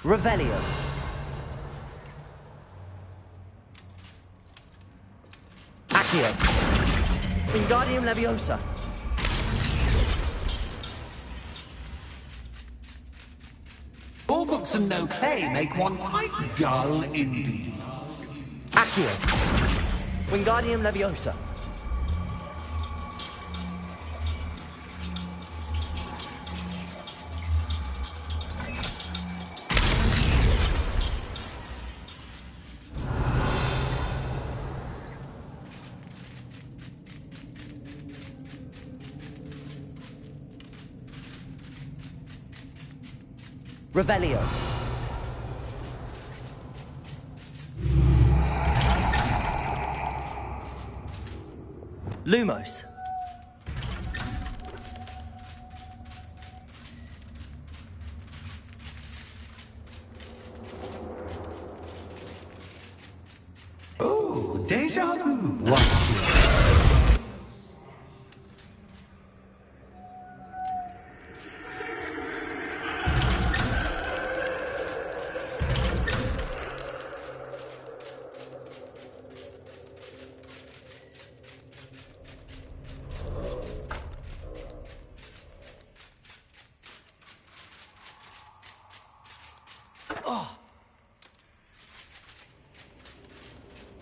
Revelio. Accio. Wingardium Leviosa. All books and no play make one quite dull indeed. Accio. Wingardium Leviosa. Revelio. Lumos. Oh, déjà vu. What?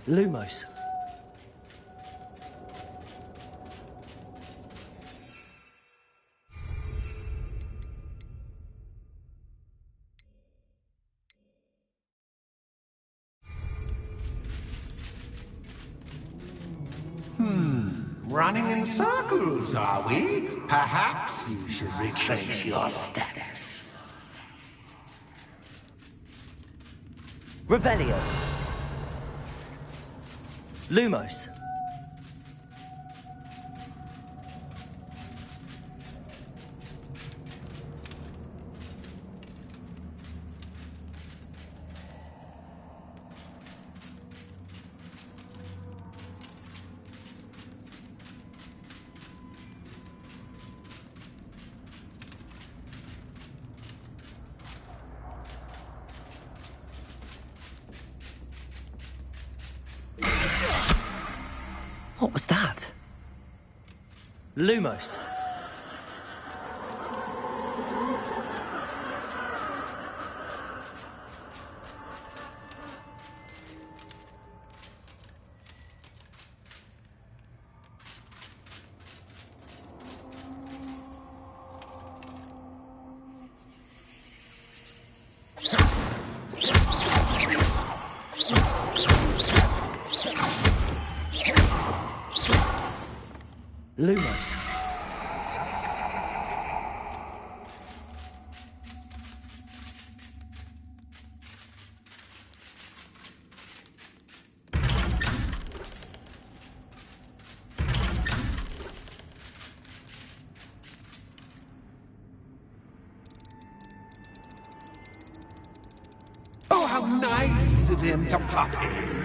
Lumos. Running in circles, are we? Perhaps you should retrace your steps. Revelio. Lumos. What was that? Lumos. Lumos. Oh, how nice of him to pop in.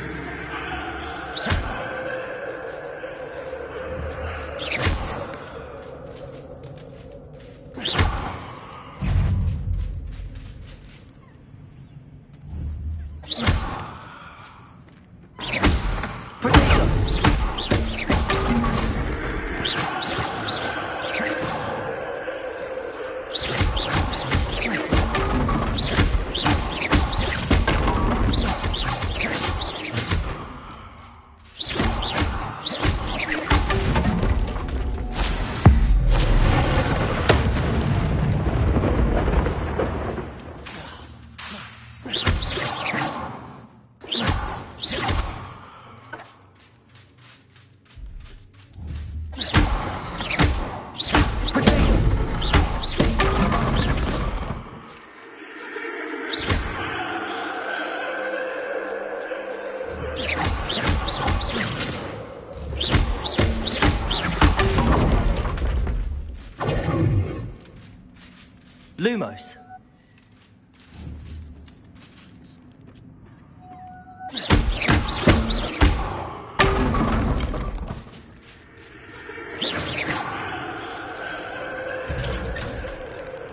Lumos.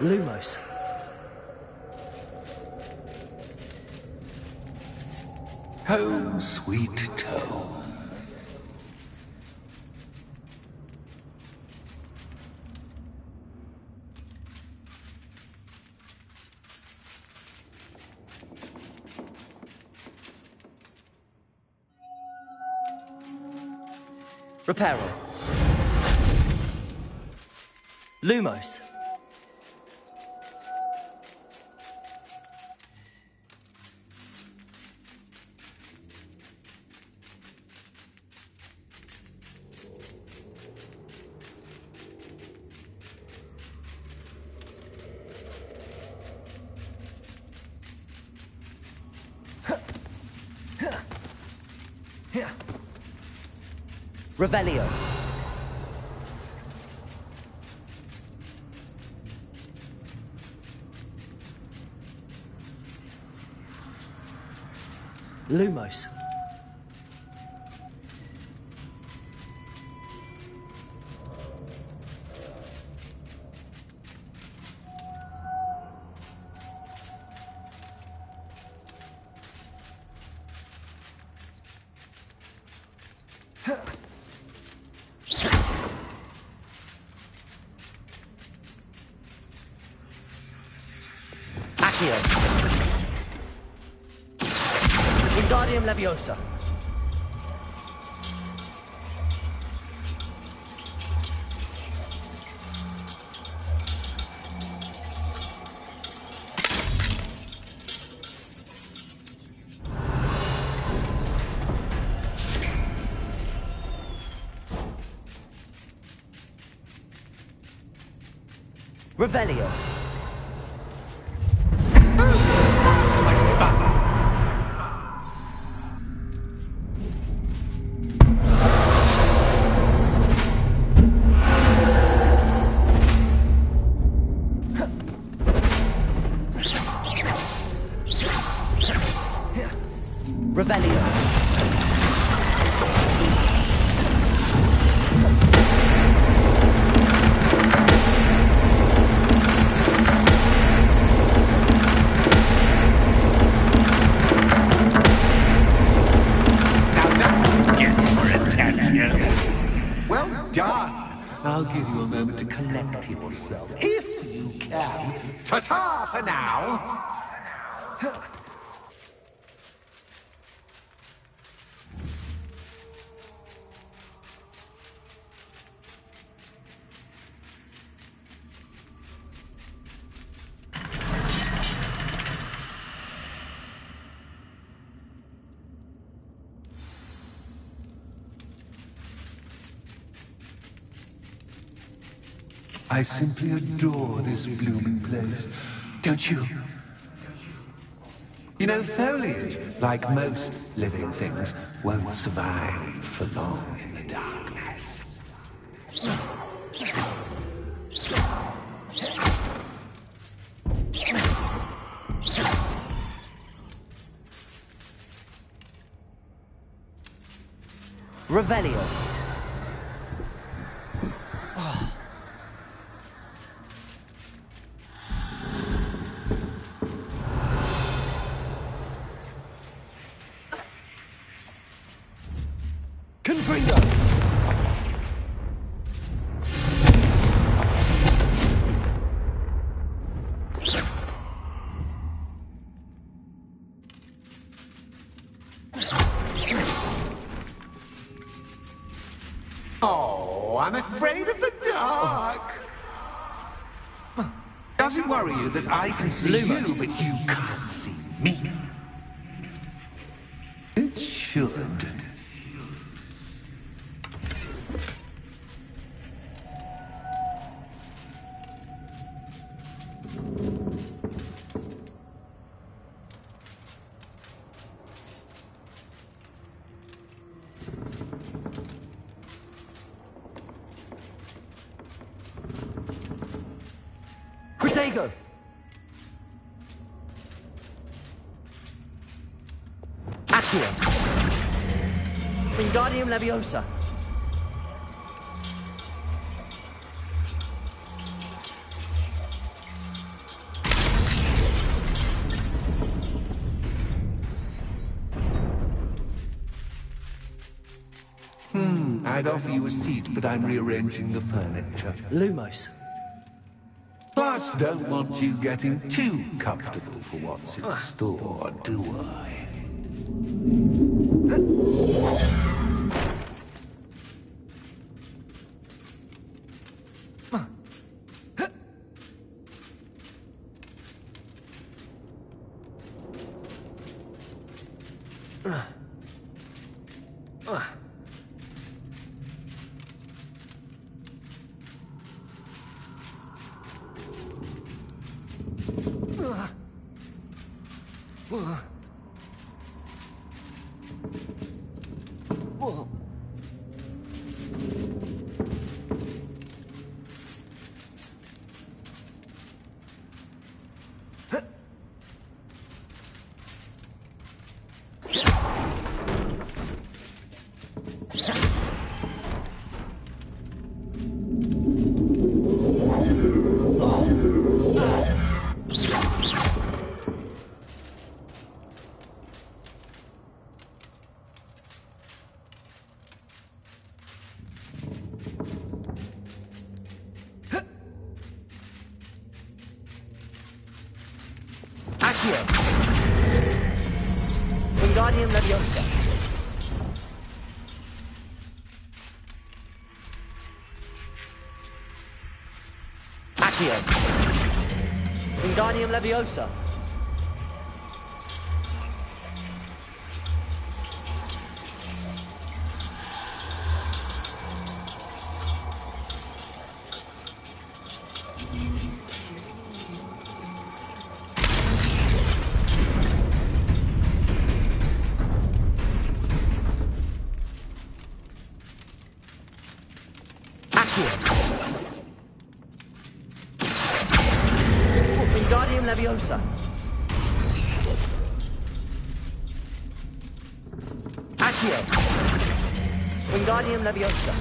Lumos. Home, sweet home. Reparo. Lumos. Revelio. Lumos. Accio. Wingardium Leviosa. Revelio. Well done. I'll give you a moment to collect yourself, if you can. Ta-ta for now. I simply adore this blooming place, don't you? You know, foliage, like most living things, won't survive for long in the darkness. Revelio. Confringo! Oh, I'm afraid of the dark. Does it worry you that I can see you, but you can't see me? It should. Protego! Accio! Wingardium Leviosa! I'd offer you a seat, but I'm rearranging the furniture. Lumos. Plus, don't want you getting too comfortable for what's in store, do I? Wingardium Leviosa. Accio. Wingardium Leviosa. Wingardium Leviosa. Accio. Wingardium Leviosa.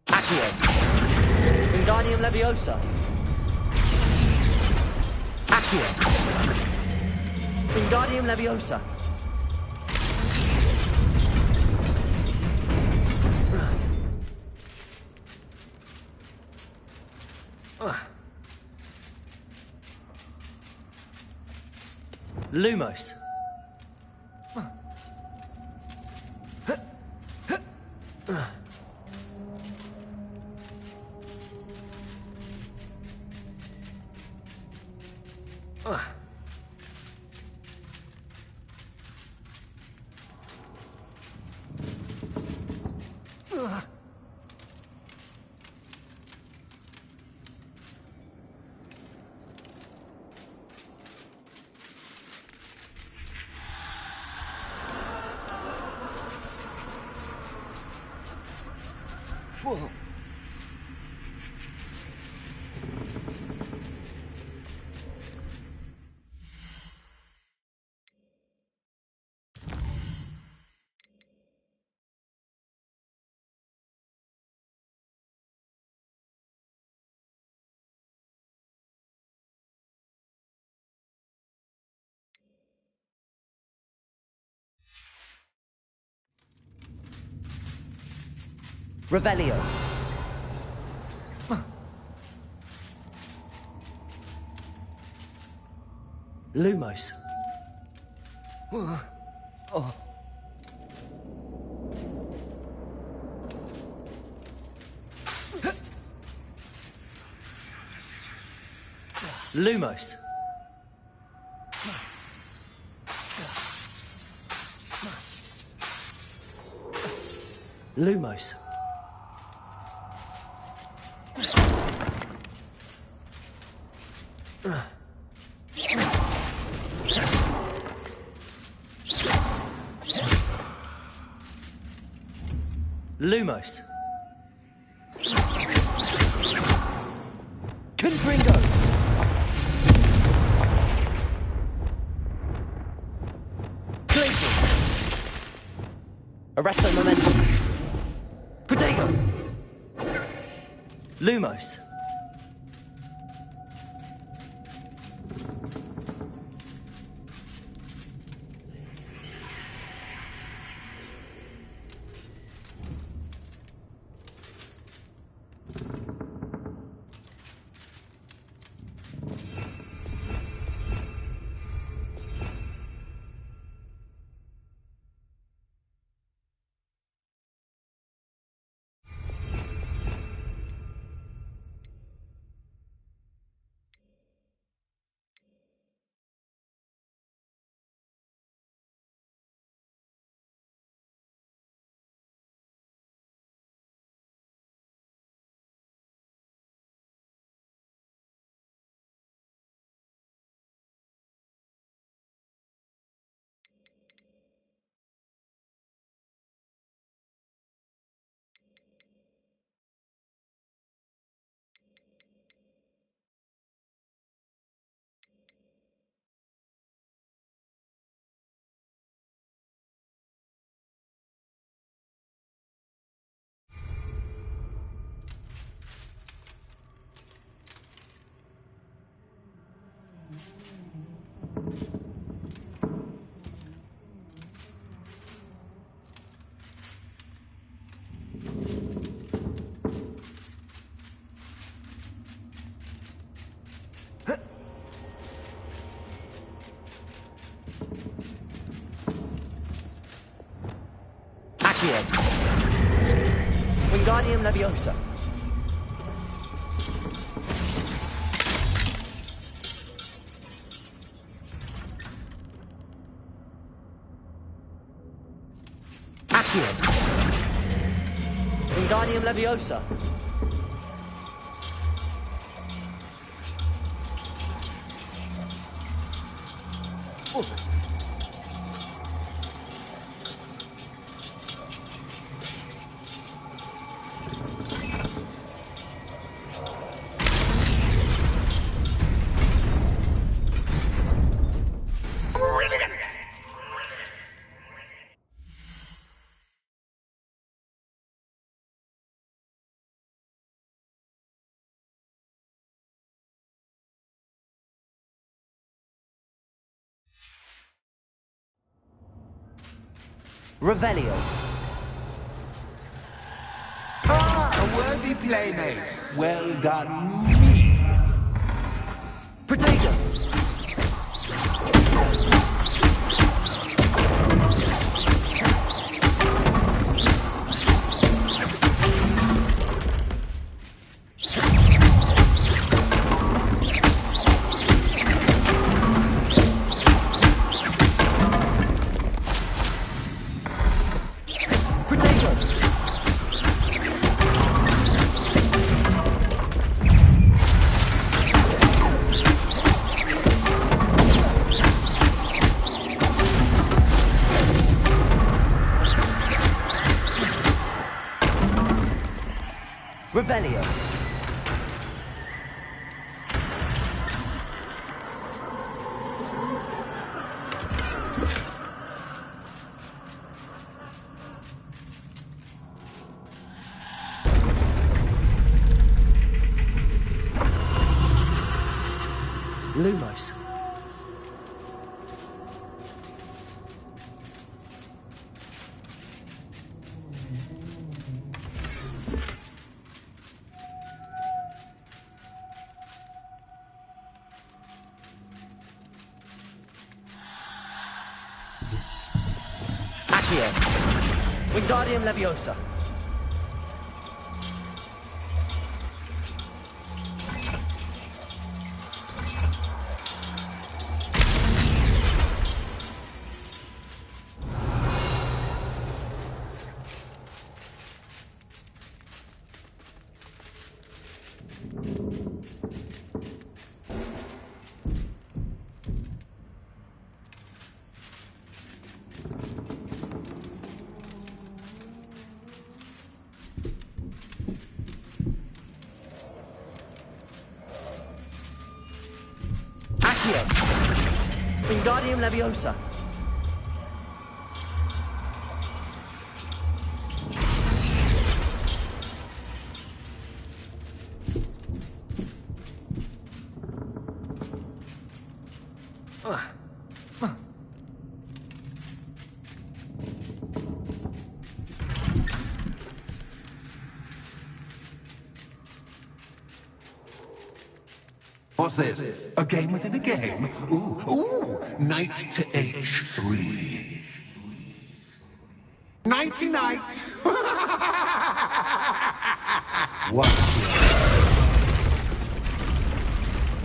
Accio. Wingardium Wingardium Leviosa. Accio. Wingardium Leviosa. Lumos. Whoa. Revelio. Lumos. Oh. Lumos. Lumos. Lumos. Confringo. Glacial. Arresto Momentum. Protego. Lumos. Accio. Wingardium Leviosa. Accio. Wingardium Leviosa. Oh. Revelio. Ah, a worthy playmate. Well done, me. Protego. Revelio. Lumos. Accio. Wingardium Leviosa. Wingardium Leviosa. What's this? A game within a game? Ooh, knight to H3. Nighty-night! What?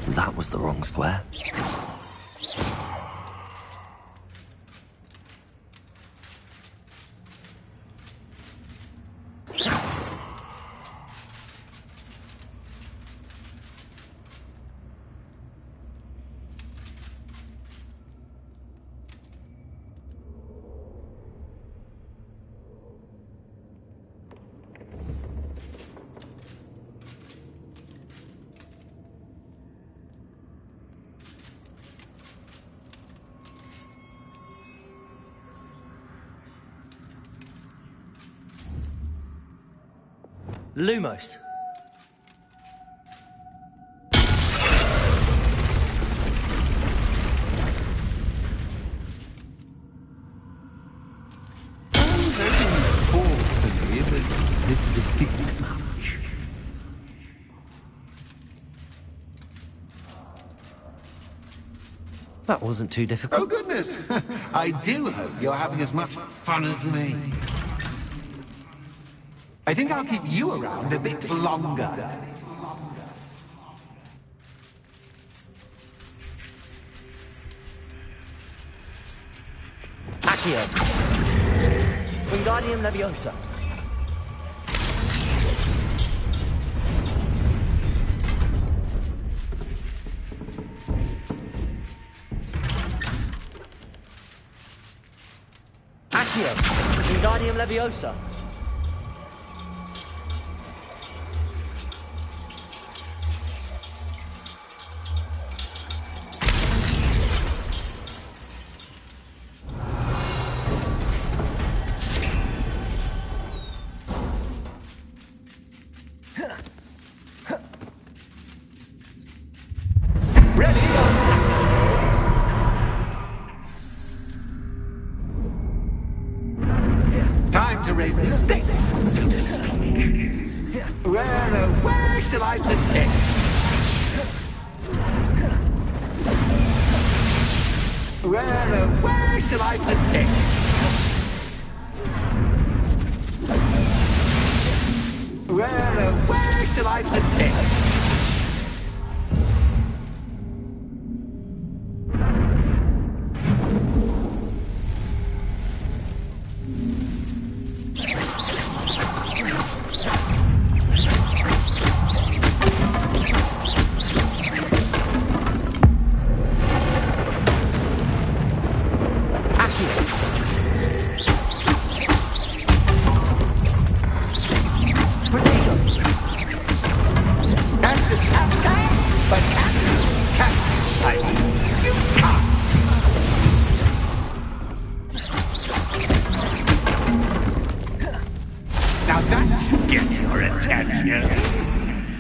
That was the wrong square. Lumos. This is a bit much. That wasn't too difficult. Oh, goodness! I do hope you're having as much fun as me. I think I'll keep you around a bit longer. Accio. Wingardium Leviosa. Accio. Wingardium Leviosa. shall I put this? Where shall I put this? Where shall I put this?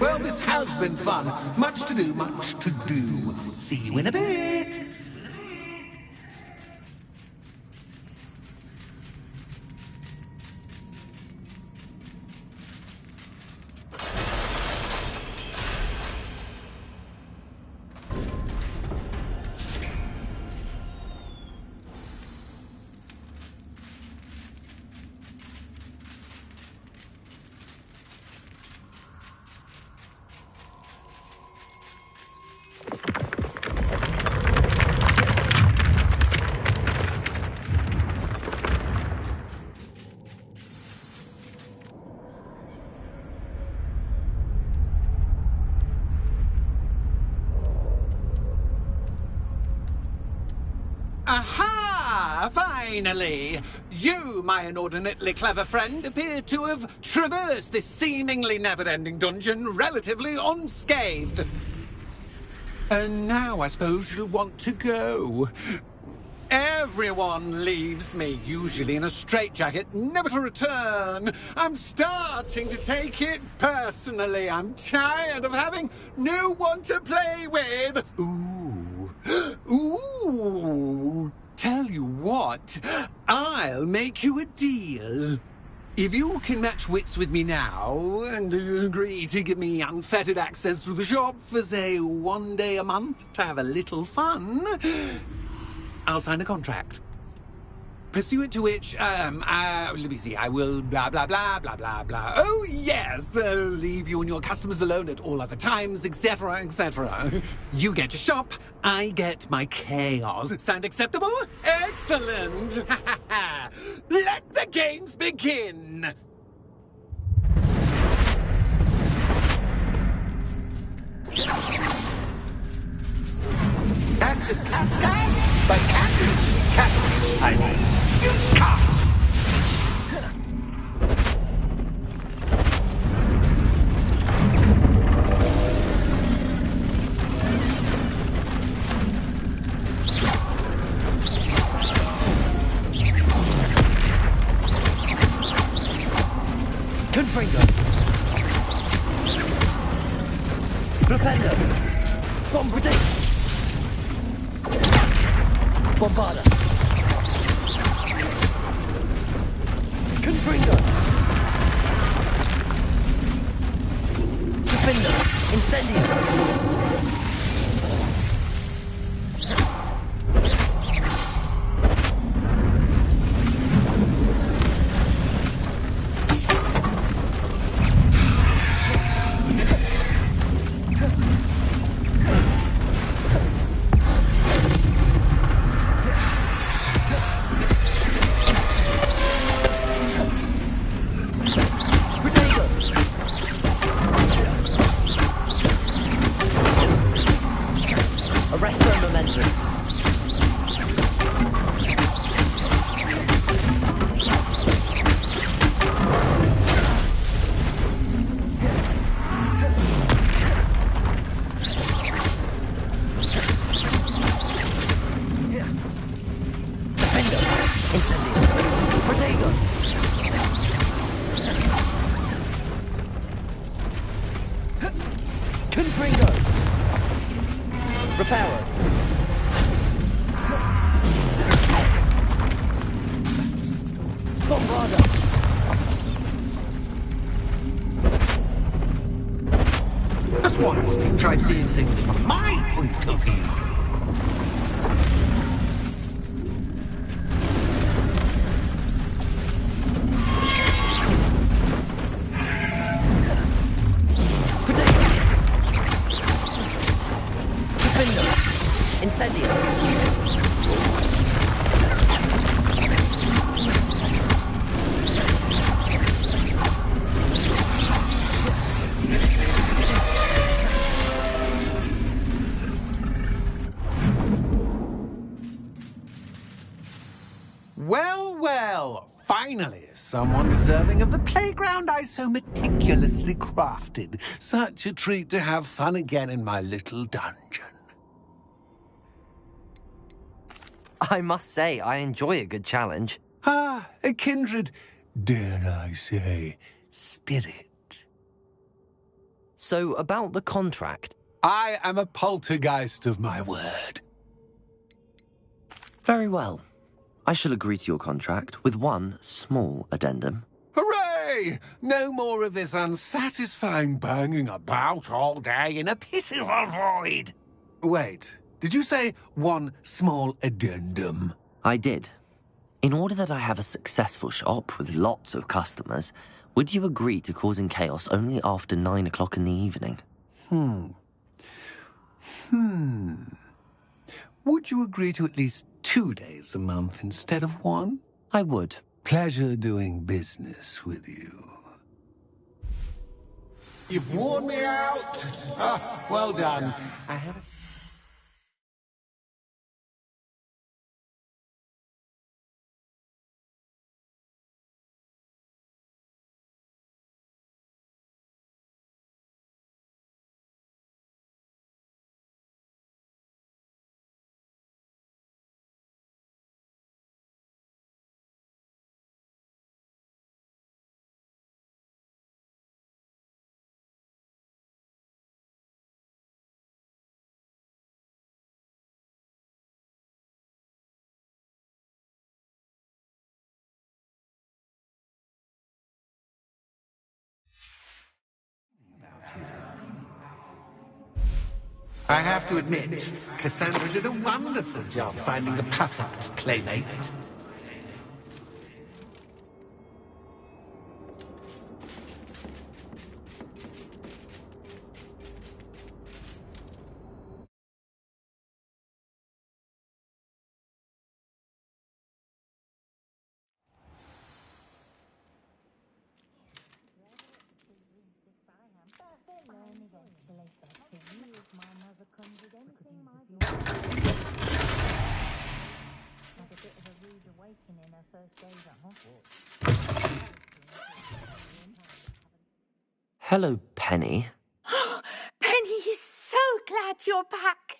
Well, this has been fun. Much to do, much to do. See you in a bit. Aha! Finally! You, my inordinately clever friend, appear to have traversed this seemingly never-ending dungeon relatively unscathed. And now I suppose you'll want to go. Everyone leaves me, usually in a straitjacket, never to return. I'm starting to take it personally. I'm tired of having no one to play with. Ooh, tell you what, I'll make you a deal. If you can match wits with me now, and agree to give me unfettered access to the shop for, say, 1 day a month to have a little fun, I'll sign a contract. Pursuant to which, let me see, I will blah, blah, blah, blah, blah, blah. Oh, yes, leave you and your customers alone at all other times, etc., etc. You get to shop, I get my chaos. Sound acceptable? Excellent! Let the games begin! Catch is catch guy, but catch is catch. I mean, you cat. Confringo. Flipendo. Bombardate. Bombarda. Confringo. Defender. Incendio. Arrest their momentum. Defender. Incendio. Protego. Confringo. Reparo. Bombarda. Just once, try seeing things from my point of view. Incendio! Well, well, finally, someone deserving of the playground I so meticulously crafted. Such a treat to have fun again in my little dungeon. I must say, I enjoy a good challenge. Ah, a kindred, dare I say, spirit. So, about the contract. I am a poltergeist of my word. Very well. I shall agree to your contract with one small addendum. Hooray! No more of this unsatisfying banging about all day in a pitiful void. Wait, did you say one small addendum? I did. In order that I have a successful shop with lots of customers, would you agree to causing chaos only after 9 o'clock in the evening? Would you agree to at least 2 days a month instead of one? I would. Pleasure doing business with you. You've worn me out. Ah, well done. I have... I have to admit, Cassandra did a wonderful job finding the perfect playmate. Hello, Penny. Penny is so glad you're back.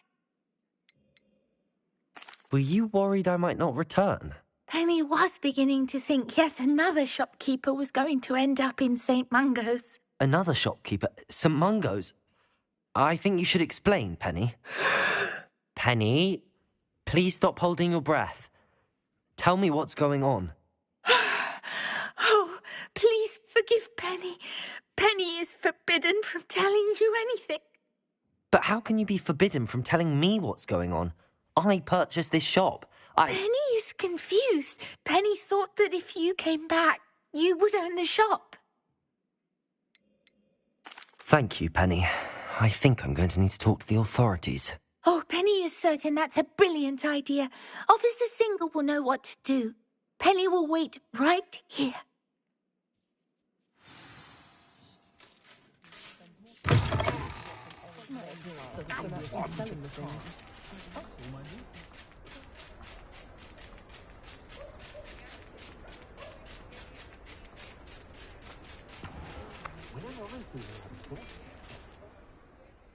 Were you worried I might not return? Penny was beginning to think yet another shopkeeper was going to end up in St. Mungo's. Another shopkeeper? St. Mungo's? I think you should explain, Penny. Penny, please stop holding your breath. Tell me what's going on. Oh, please forgive Penny. Penny is forbidden from telling you anything. But how can you be forbidden from telling me what's going on? I purchased this shop. Penny is confused. Penny thought that if you came back, you would own the shop. Thank you, Penny. I think I'm going to need to talk to the authorities. Oh, Penny is certain that's a brilliant idea. Officer Single will know what to do. Penny will wait right here.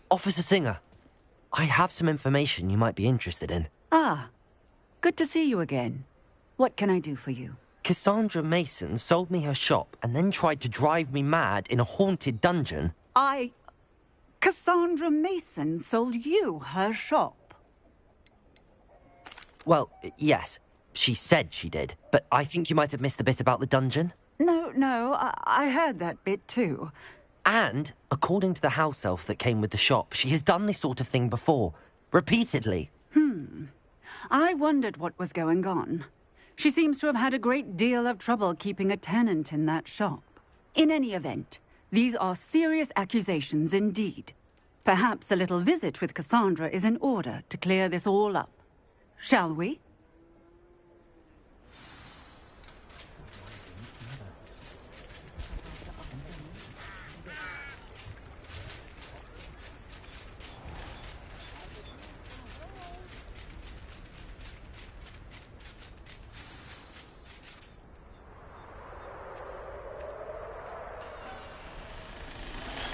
Officer Singer, I have some information you might be interested in. Ah, good to see you again. What can I do for you? Cassandra Mason sold me her shop and then tried to drive me mad in a haunted dungeon. Cassandra Mason sold you her shop? Well, yes, she said she did, but I think you might have missed the bit about the dungeon. No, I heard that bit too. And, according to the house elf that came with the shop, she has done this sort of thing before. Repeatedly. I wondered what was going on. She seems to have had a great deal of trouble keeping a tenant in that shop. In any event, these are serious accusations indeed. Perhaps a little visit with Cassandra is in order to clear this all up. Shall we?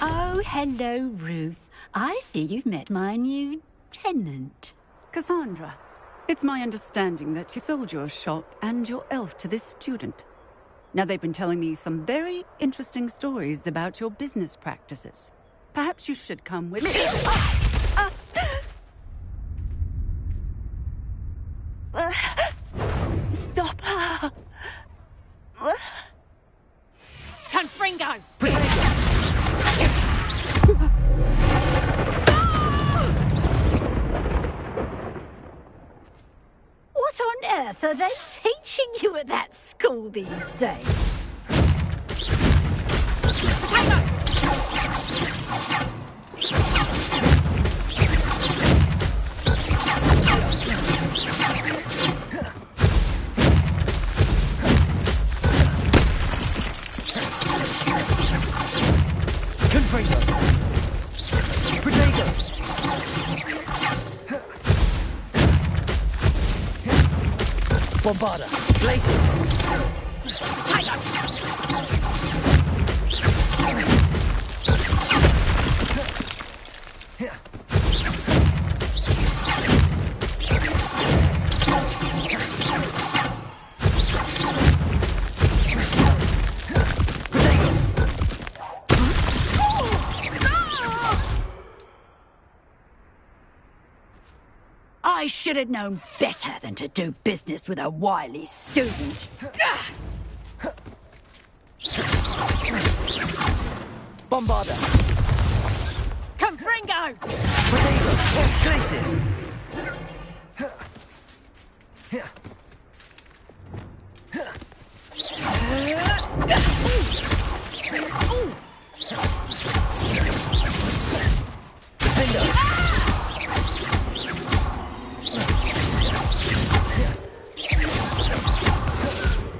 Oh, hello, Ruth. I see you've met my new tenant. Cassandra, it's my understanding that you sold your shop and your elf to this student. Now, they've been telling me some very interesting stories about your business practices. Perhaps you should come with me. Stop her! Confringo! What on earth are they teaching you at that school these days? Confringo. Protego. Bombarda. Glaciers. I should have known better than to do business with a wily student. Bombarda. Confringo! Protego. Glaciers. Defender.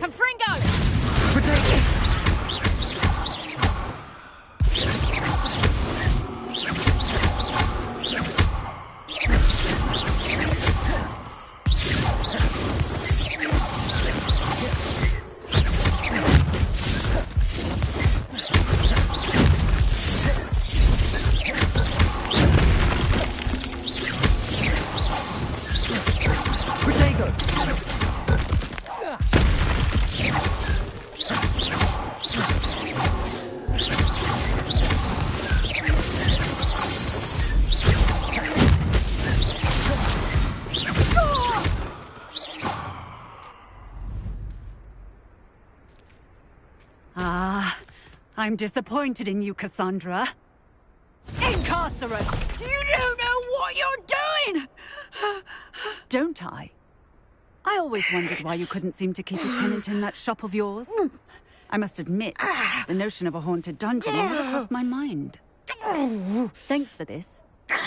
Confringo! Protego. I'm disappointed in you, Cassandra. Incarcerate! You don't know what you're doing! Don't I? I always wondered why you couldn't seem to keep a tenant in that shop of yours. I must admit, the notion of a haunted dungeon never crossed my mind. Thanks for this.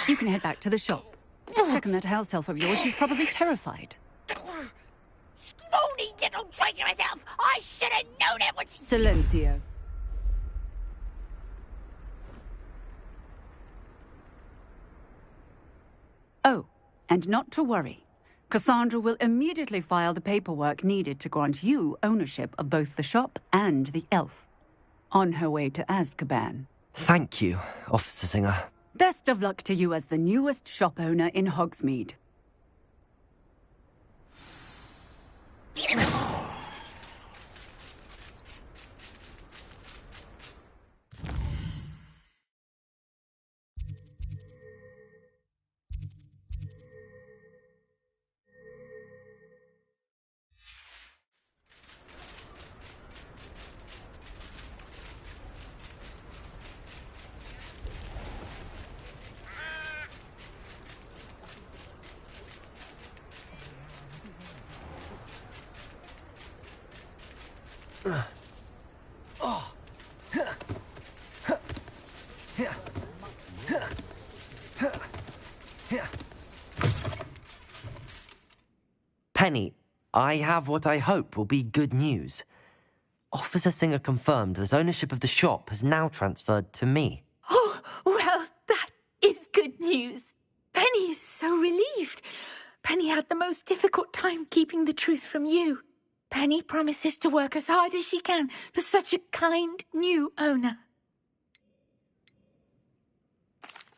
You can head back to the shop. Check on that house elf of yours. She's probably terrified. Scrawny little traitorous elf! I should have known it was... Silencio. Oh, and not to worry. Cassandra will immediately file the paperwork needed to grant you ownership of both the shop and the elf. On her way to Azkaban. Thank you, Officer Singer. Best of luck to you as the newest shop owner in Hogsmeade. Penny, I have what I hope will be good news. Officer Singer confirmed that ownership of the shop has now transferred to me. Oh, well, that is good news. Penny is so relieved. Penny had the most difficult time keeping the truth from you. Penny promises to work as hard as she can for such a kind new owner.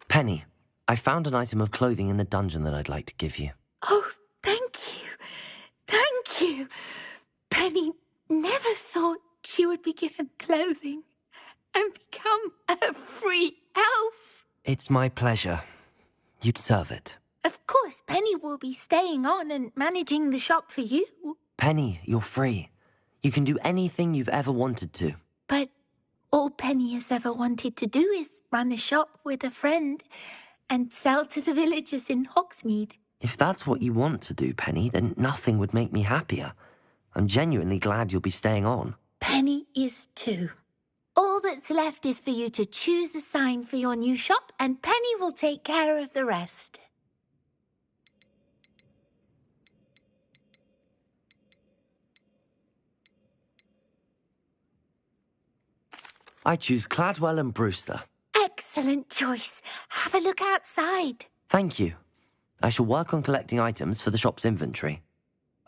Penny, I found an item of clothing in the dungeon that I'd like to give you. Oh, thank you. Thank you. Penny never thought she would be given clothing and become a free elf. It's my pleasure. You deserve it. Of course, Penny will be staying on and managing the shop for you. Penny, you're free. You can do anything you've ever wanted to. But all Penny has ever wanted to do is run a shop with a friend and sell to the villagers in Hogsmeade. If that's what you want to do, Penny, then nothing would make me happier. I'm genuinely glad you'll be staying on. Penny is too. All that's left is for you to choose a sign for your new shop, and Penny will take care of the rest. I choose Cladwell and Brewster. Excellent choice. Have a look outside. Thank you. I shall work on collecting items for the shop's inventory.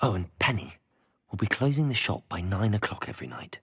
Oh, and Penny, we'll be closing the shop by 9 o'clock every night.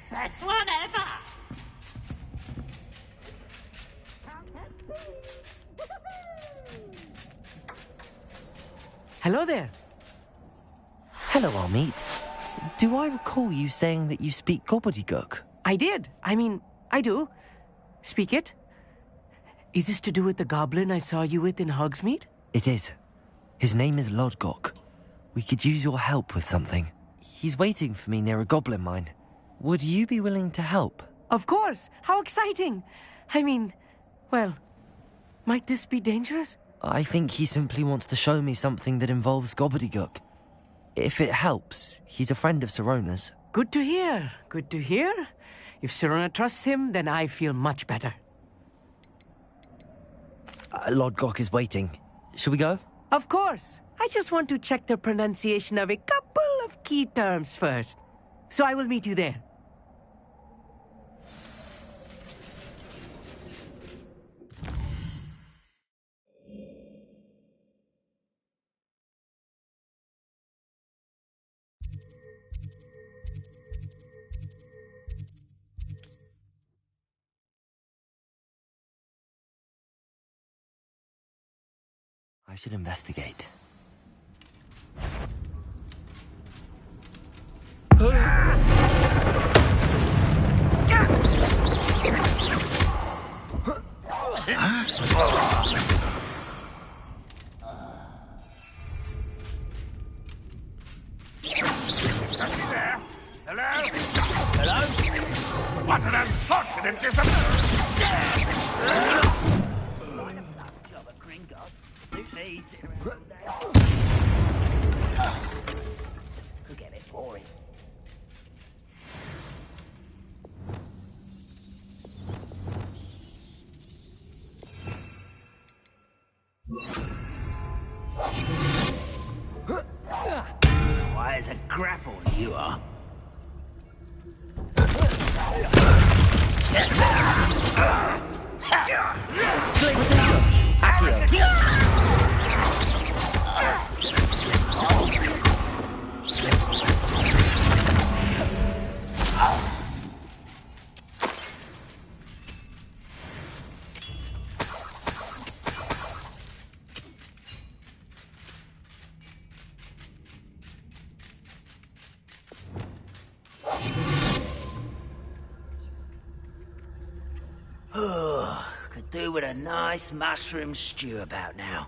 Best one ever! Hello there. Hello, Armeet. Do I recall you saying that you speak gobbledygook? I did. I do. Speak it. Is this to do with the goblin I saw you with in Hogsmeade? It is. His name is Lodgok. We could use your help with something. He's waiting for me near a goblin mine. Would you be willing to help? Of course! How exciting! Well, might this be dangerous? I think he simply wants to show me something that involves gobbledygook. If it helps, he's a friend of Sirona's. Good to hear. Good to hear. If Sirona trusts him, then I feel much better. Lodgok is waiting. Shall we go? Of course. I just want to check the pronunciation of a couple of key terms first. So I will meet you there. should investigate. Hello? Hello? What an unfortunate Could get a bit boring. Why, it's a grapple, you are. Could do with a nice mushroom stew about now.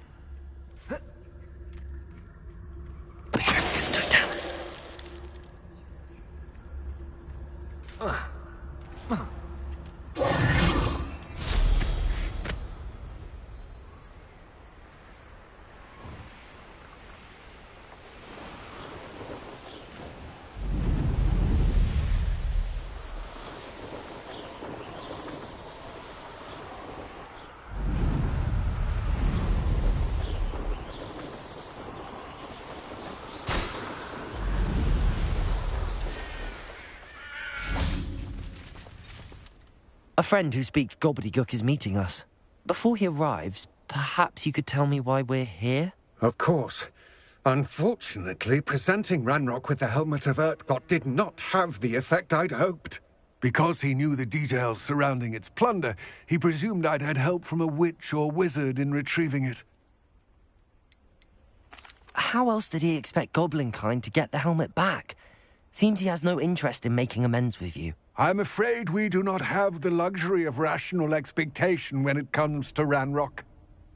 A friend who speaks gobbledygook is meeting us. Before he arrives, perhaps you could tell me why we're here? Of course. Unfortunately, presenting Ranrock with the Helmet of Urtkot did not have the effect I'd hoped. Because he knew the details surrounding its plunder, he presumed I'd had help from a witch or wizard in retrieving it. How else did he expect Goblinkind to get the helmet back? Seems he has no interest in making amends with you. I'm afraid we do not have the luxury of rational expectation when it comes to Ranrock.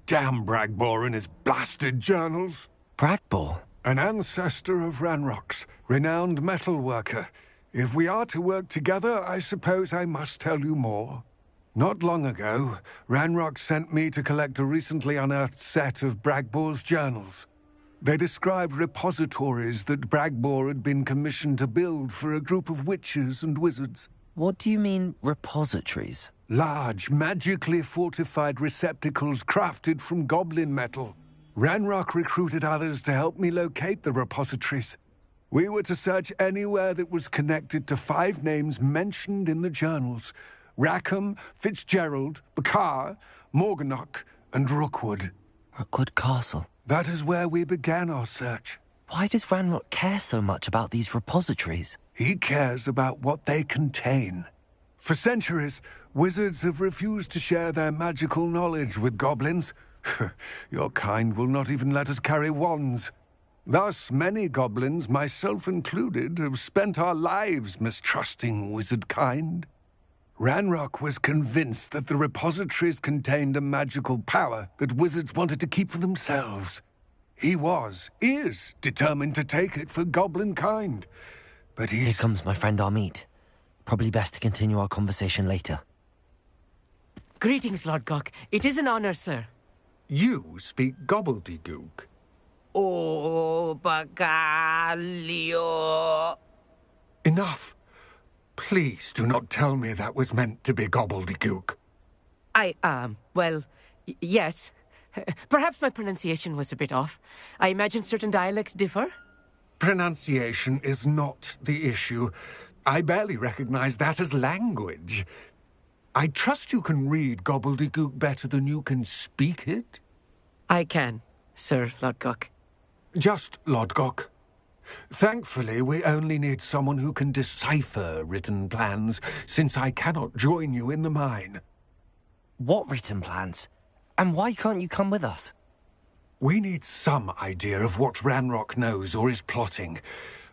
Damn Bragbor and his blasted journals. Bragbor? An ancestor of Ranrock's, renowned metalworker. If we are to work together, I suppose I must tell you more. Not long ago, Ranrock sent me to collect a recently unearthed set of Bragbor's journals. They described repositories that Bragbor had been commissioned to build for a group of witches and wizards. What do you mean, repositories? Large, magically fortified receptacles crafted from goblin metal. Ranrock recruited others to help me locate the repositories. We were to search anywhere that was connected to 5 names mentioned in the journals. Rackham, Fitzgerald, Bakar, Morganach, and Rookwood. Rookwood Castle. That is where we began our search. Why does Ranrock care so much about these repositories? He cares about what they contain. For centuries, wizards have refused to share their magical knowledge with goblins. Your kind will not even let us carry wands. Thus, many goblins, myself included, have spent our lives mistrusting wizard kind. Ranrock was convinced that the repositories contained a magical power that wizards wanted to keep for themselves. He is determined to take it for goblin kind. But he's... Here comes my friend Amit. Probably best to continue our conversation later. Greetings, Lord Gok. It is an honor, sir. You speak gobbledygook. Oh, Bagalio. Enough. Please do not tell me that was meant to be gobbledygook. Yes. Perhaps my pronunciation was a bit off. I imagine certain dialects differ. Pronunciation is not the issue. I barely recognize that as language. I trust you can read gobbledygook better than you can speak it? I can, Sir Lodgok. Just Lodgok. Thankfully, we only need someone who can decipher written plans, since I cannot join you in the mine. What written plans? And why can't you come with us? We need some idea of what Ranrock knows or is plotting.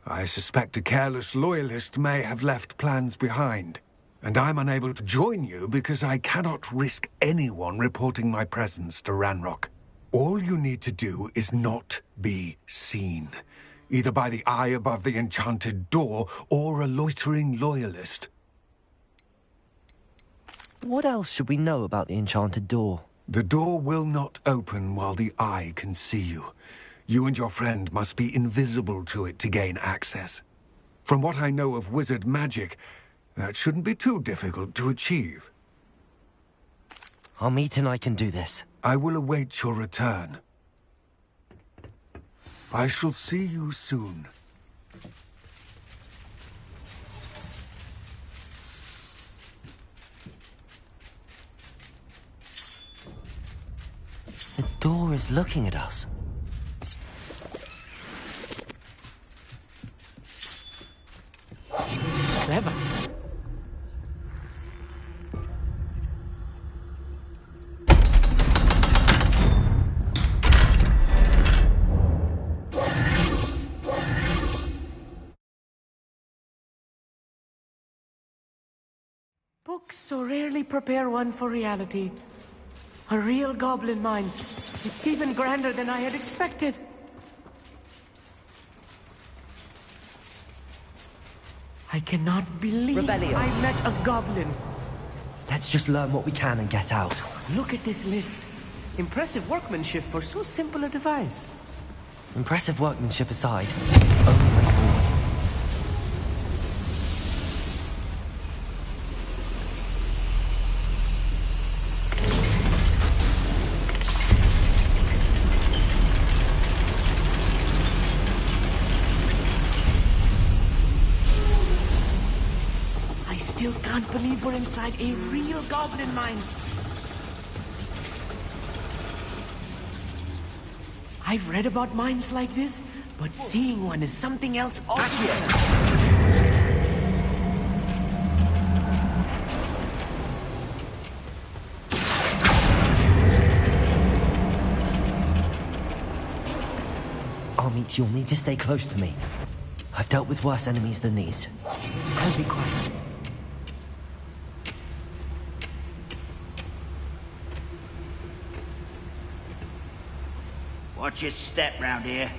I suspect a careless loyalist may have left plans behind. And I'm unable to join you because I cannot risk anyone reporting my presence to Ranrock. All you need to do is not be seen, either by the eye above the enchanted door or a loitering loyalist. What else should we know about the enchanted door? The door will not open while the eye can see you. You and your friend must be invisible to it to gain access. From what I know of wizard magic, that shouldn't be too difficult to achieve. Amit and I can do this. I will await your return. I shall see you soon. The door is looking at us. Clever. Books so rarely prepare one for reality. A real goblin mine. It's even grander than I had expected. I cannot believe Rebellion. I met a goblin. Let's just learn what we can and get out. Look at this lift. Impressive workmanship for so simple a device. Impressive workmanship aside, it's the only way forward. I still can't believe we're inside a real goblin mine. I've read about mines like this, but seeing one is something else altogether. Amit, you'll need to stay close to me. I've dealt with worse enemies than these. I'll be quiet. Watch your step round here.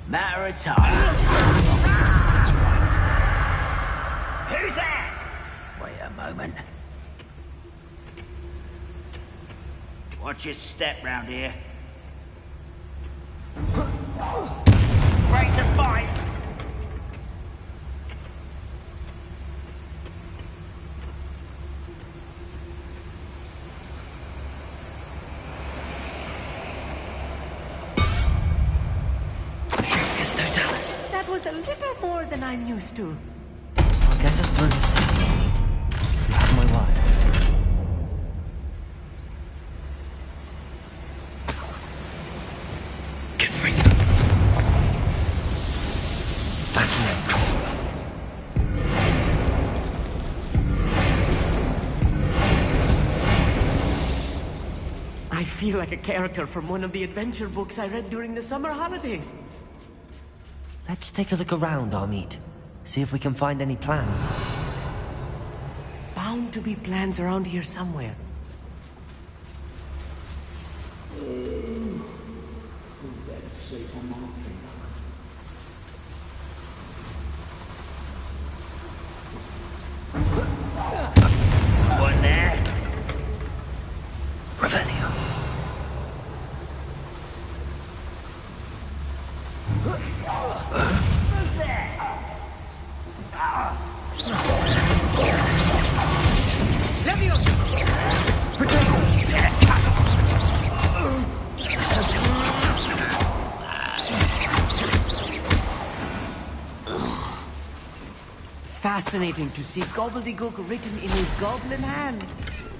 Matter of time. Who's that? Wait a moment. Watch your step round here. Afraid to fight? That was a little more than I'm used to. I'll get us through this safely, Amit. You have my word. Get free. Backing up. I feel like a character from one of the adventure books I read during the summer holidays. Let's take a look around, Amit. See if we can find any plans. Bound to be plans around here somewhere. That's safe on my finger. One there. Revelio. Who's there? Leviosa! Fascinating to see gobbledygook written in a goblin hand.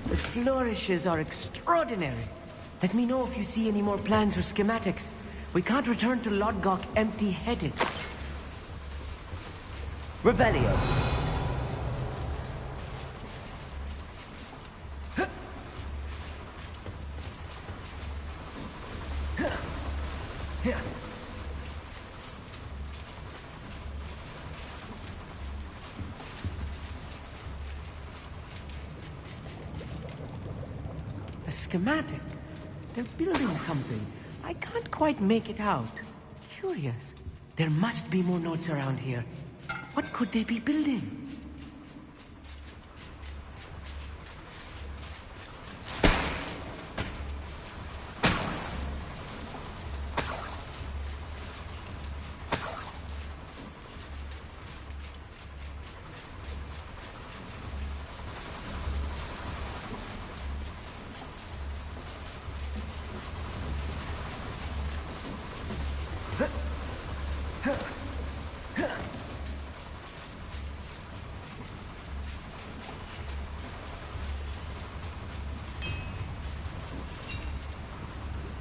The flourishes are extraordinary. Let me know if you see any more plans or schematics. We can't return to Lodgok empty-headed. Revelio. A schematic. They're building something. I can't quite make it out. Curious. There must be more notes around here. What could they be building?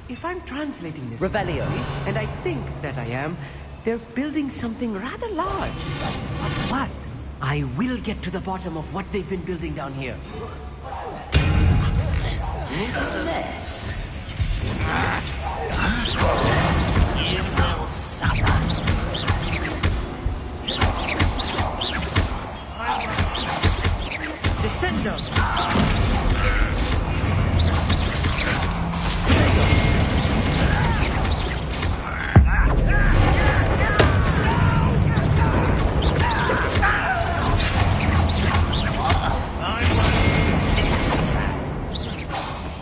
If I'm translating this Revelio. correctly, and I think that I am, they're building something rather large. But what? I will get to the bottom of what they've been building down here. You will suffer. Descendo!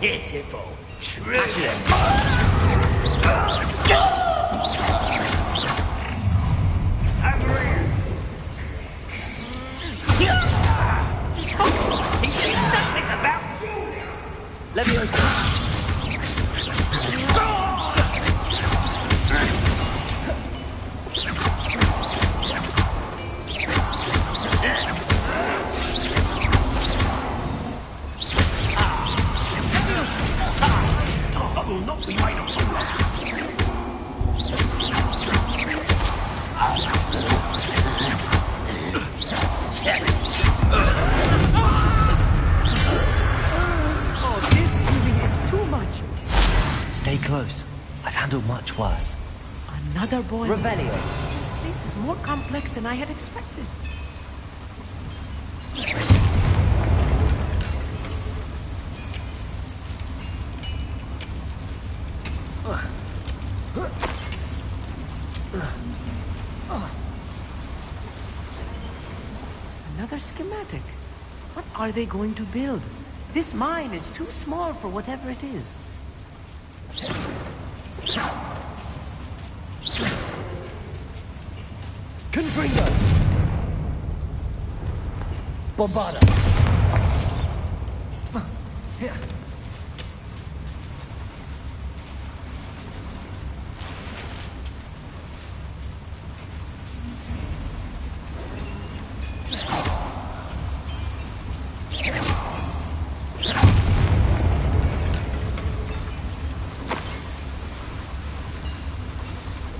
Pitiful. Stay close. I've handled much worse. Another boy. Revelio. This place is more complex than I had expected. Another schematic. What are they going to build? This mine is too small for whatever it is. Confringo! Bombarda!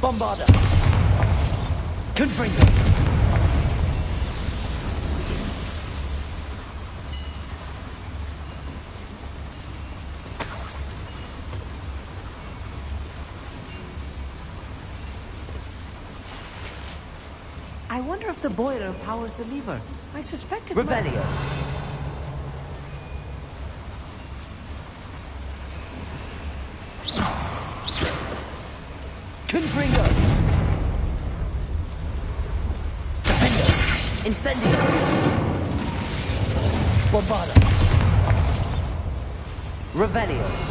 Bombarda! Confringo! I wonder if the boiler powers the lever. I suspect it Revelio. Confringo. Defendo. Incendio. Bombarda. Revelio.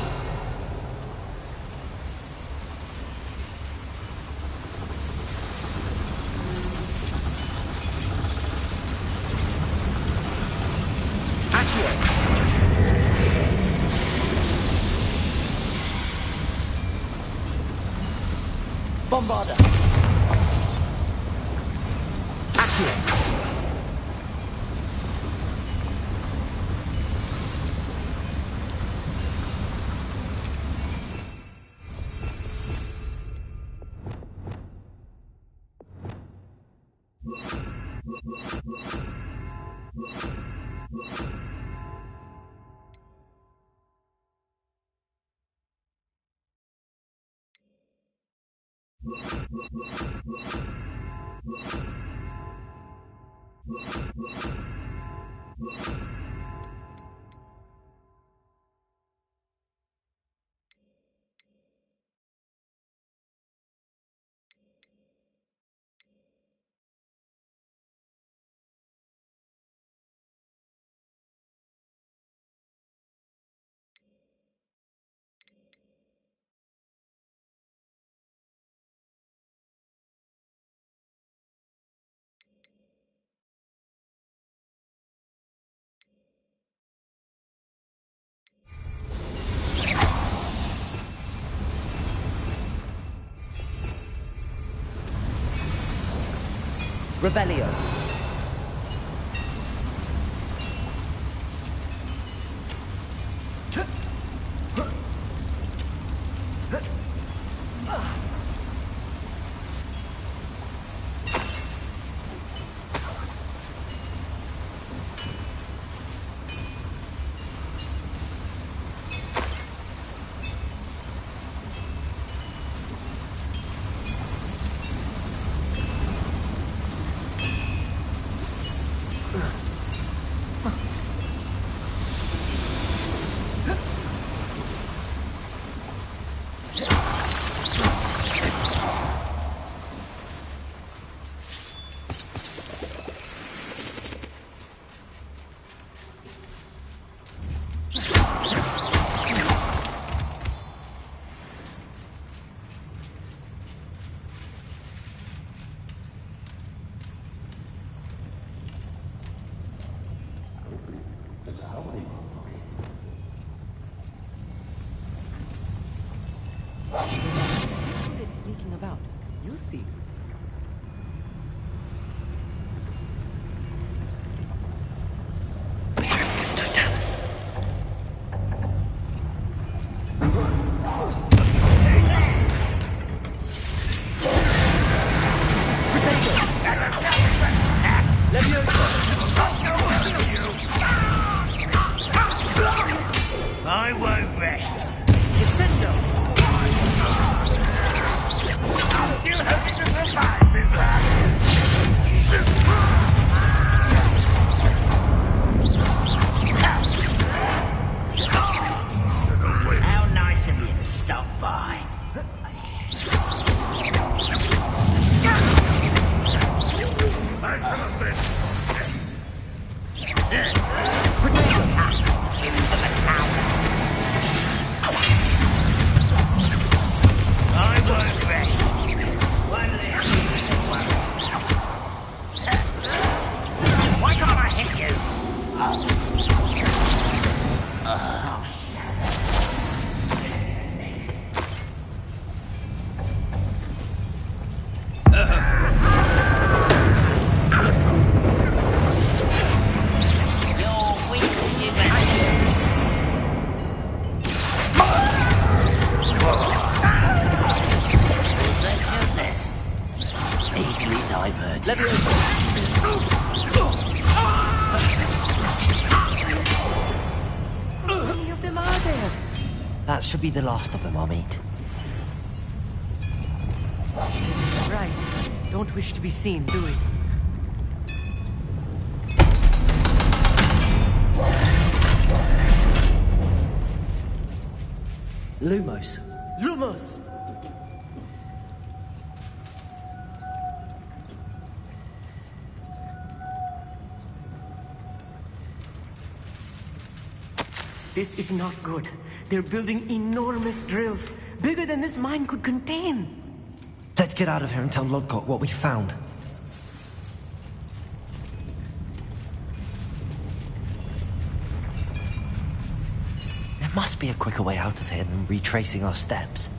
Bombarda. Accio. Revelio. What it's sneaking about. You'll see. I won't rest. I'm still hoping to survive this How nice of you to stop by. I won't rest. One less. Why can't I hit you? Easily diverted. How many of them are there? That should be the last of them I'll meet. Right. Don't wish to be seen, do we? Lumos. Lumos! This is not good. They're building enormous drills, bigger than this mine could contain. Let's get out of here and tell Lodgok what we found. There must be a quicker way out of here than retracing our steps.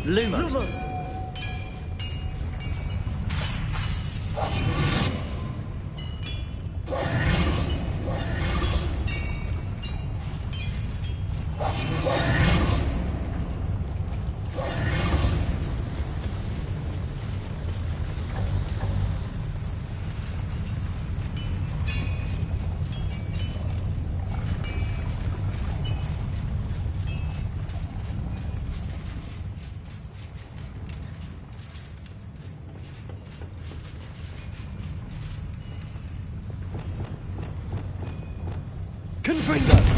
Lumos. Confringo!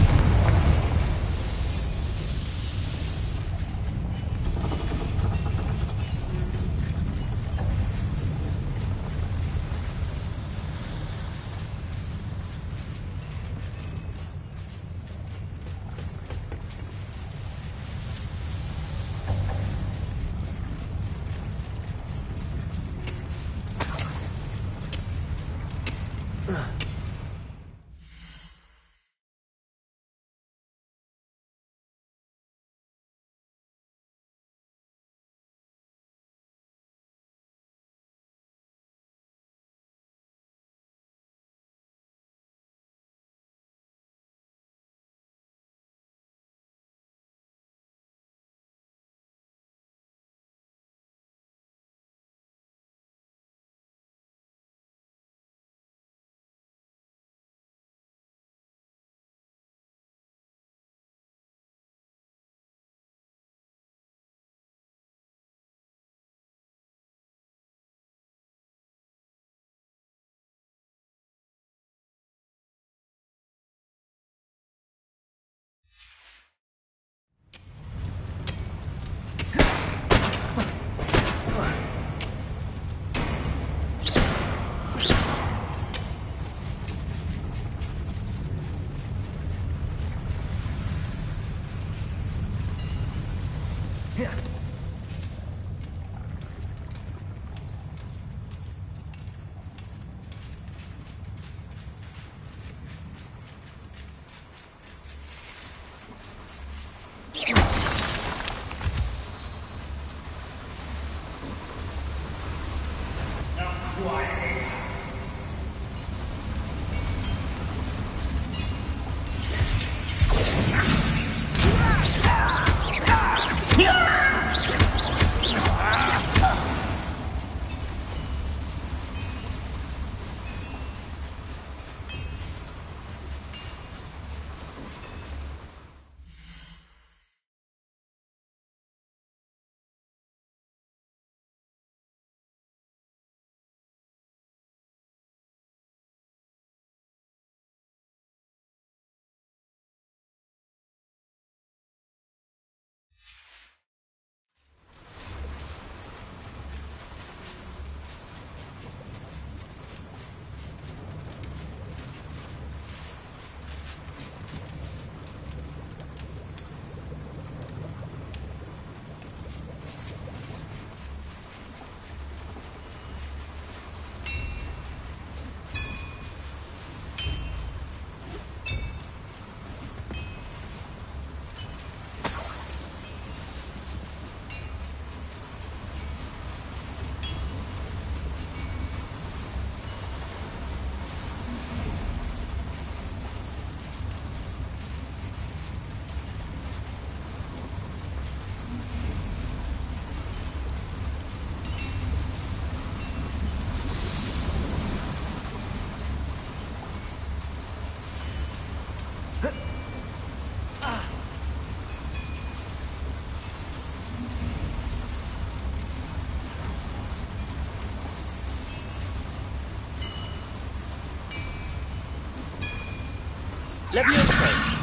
Leviosa!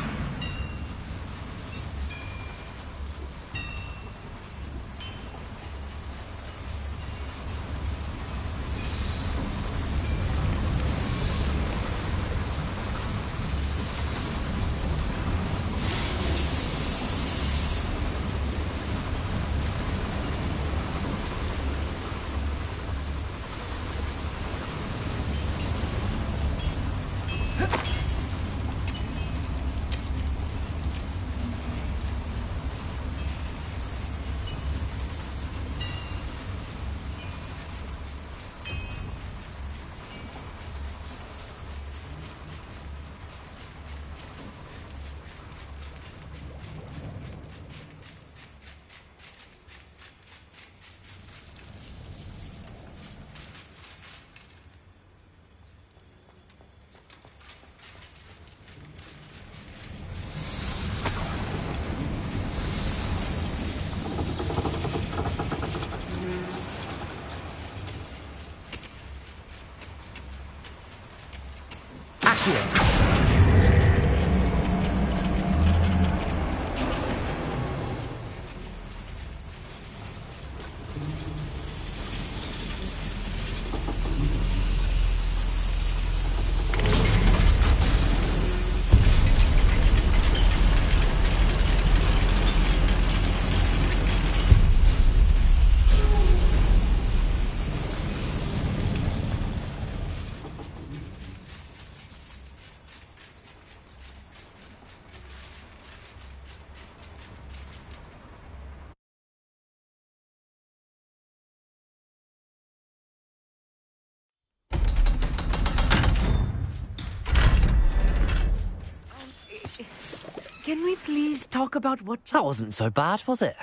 Can we please talk about what... That wasn't so bad, was it?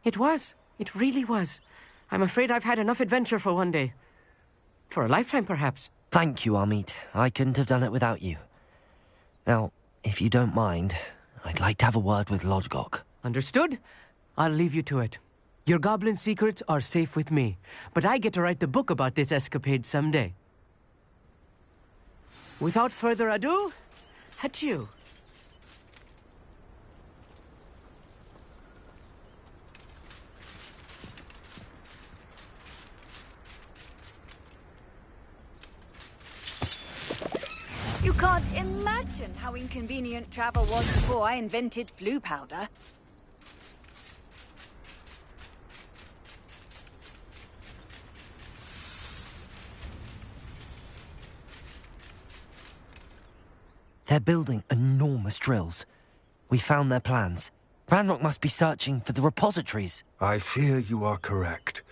It was. It really was. I'm afraid I've had enough adventure for one day. For a lifetime, perhaps. Thank you, Amit. I couldn't have done it without you. Now, if you don't mind, I'd like to have a word with Lodgok. Understood? I'll leave you to it. Your goblin secrets are safe with me, but I get to write the book about this escapade someday. Without further ado, adieu. You can't imagine how inconvenient travel was before I invented flu powder. They're building enormous drills. We found their plans. Ranrock must be searching for the repositories. I fear you are correct.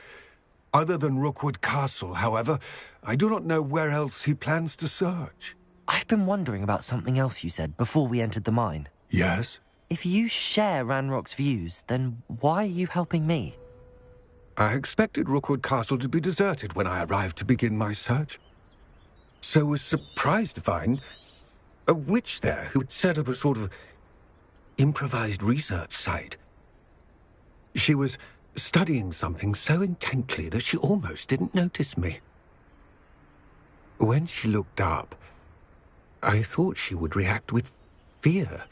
Other than Rookwood Castle, however, I do not know where else he plans to search. I've been wondering about something else you said before we entered the mine. Yes? If you share Ranrock's views, then why are you helping me? I expected Rookwood Castle to be deserted when I arrived to begin my search. So was surprised to find a witch there who had set up a sort of improvised research site. She was studying something so intently that she almost didn't notice me. When she looked up, I thought she would react with fear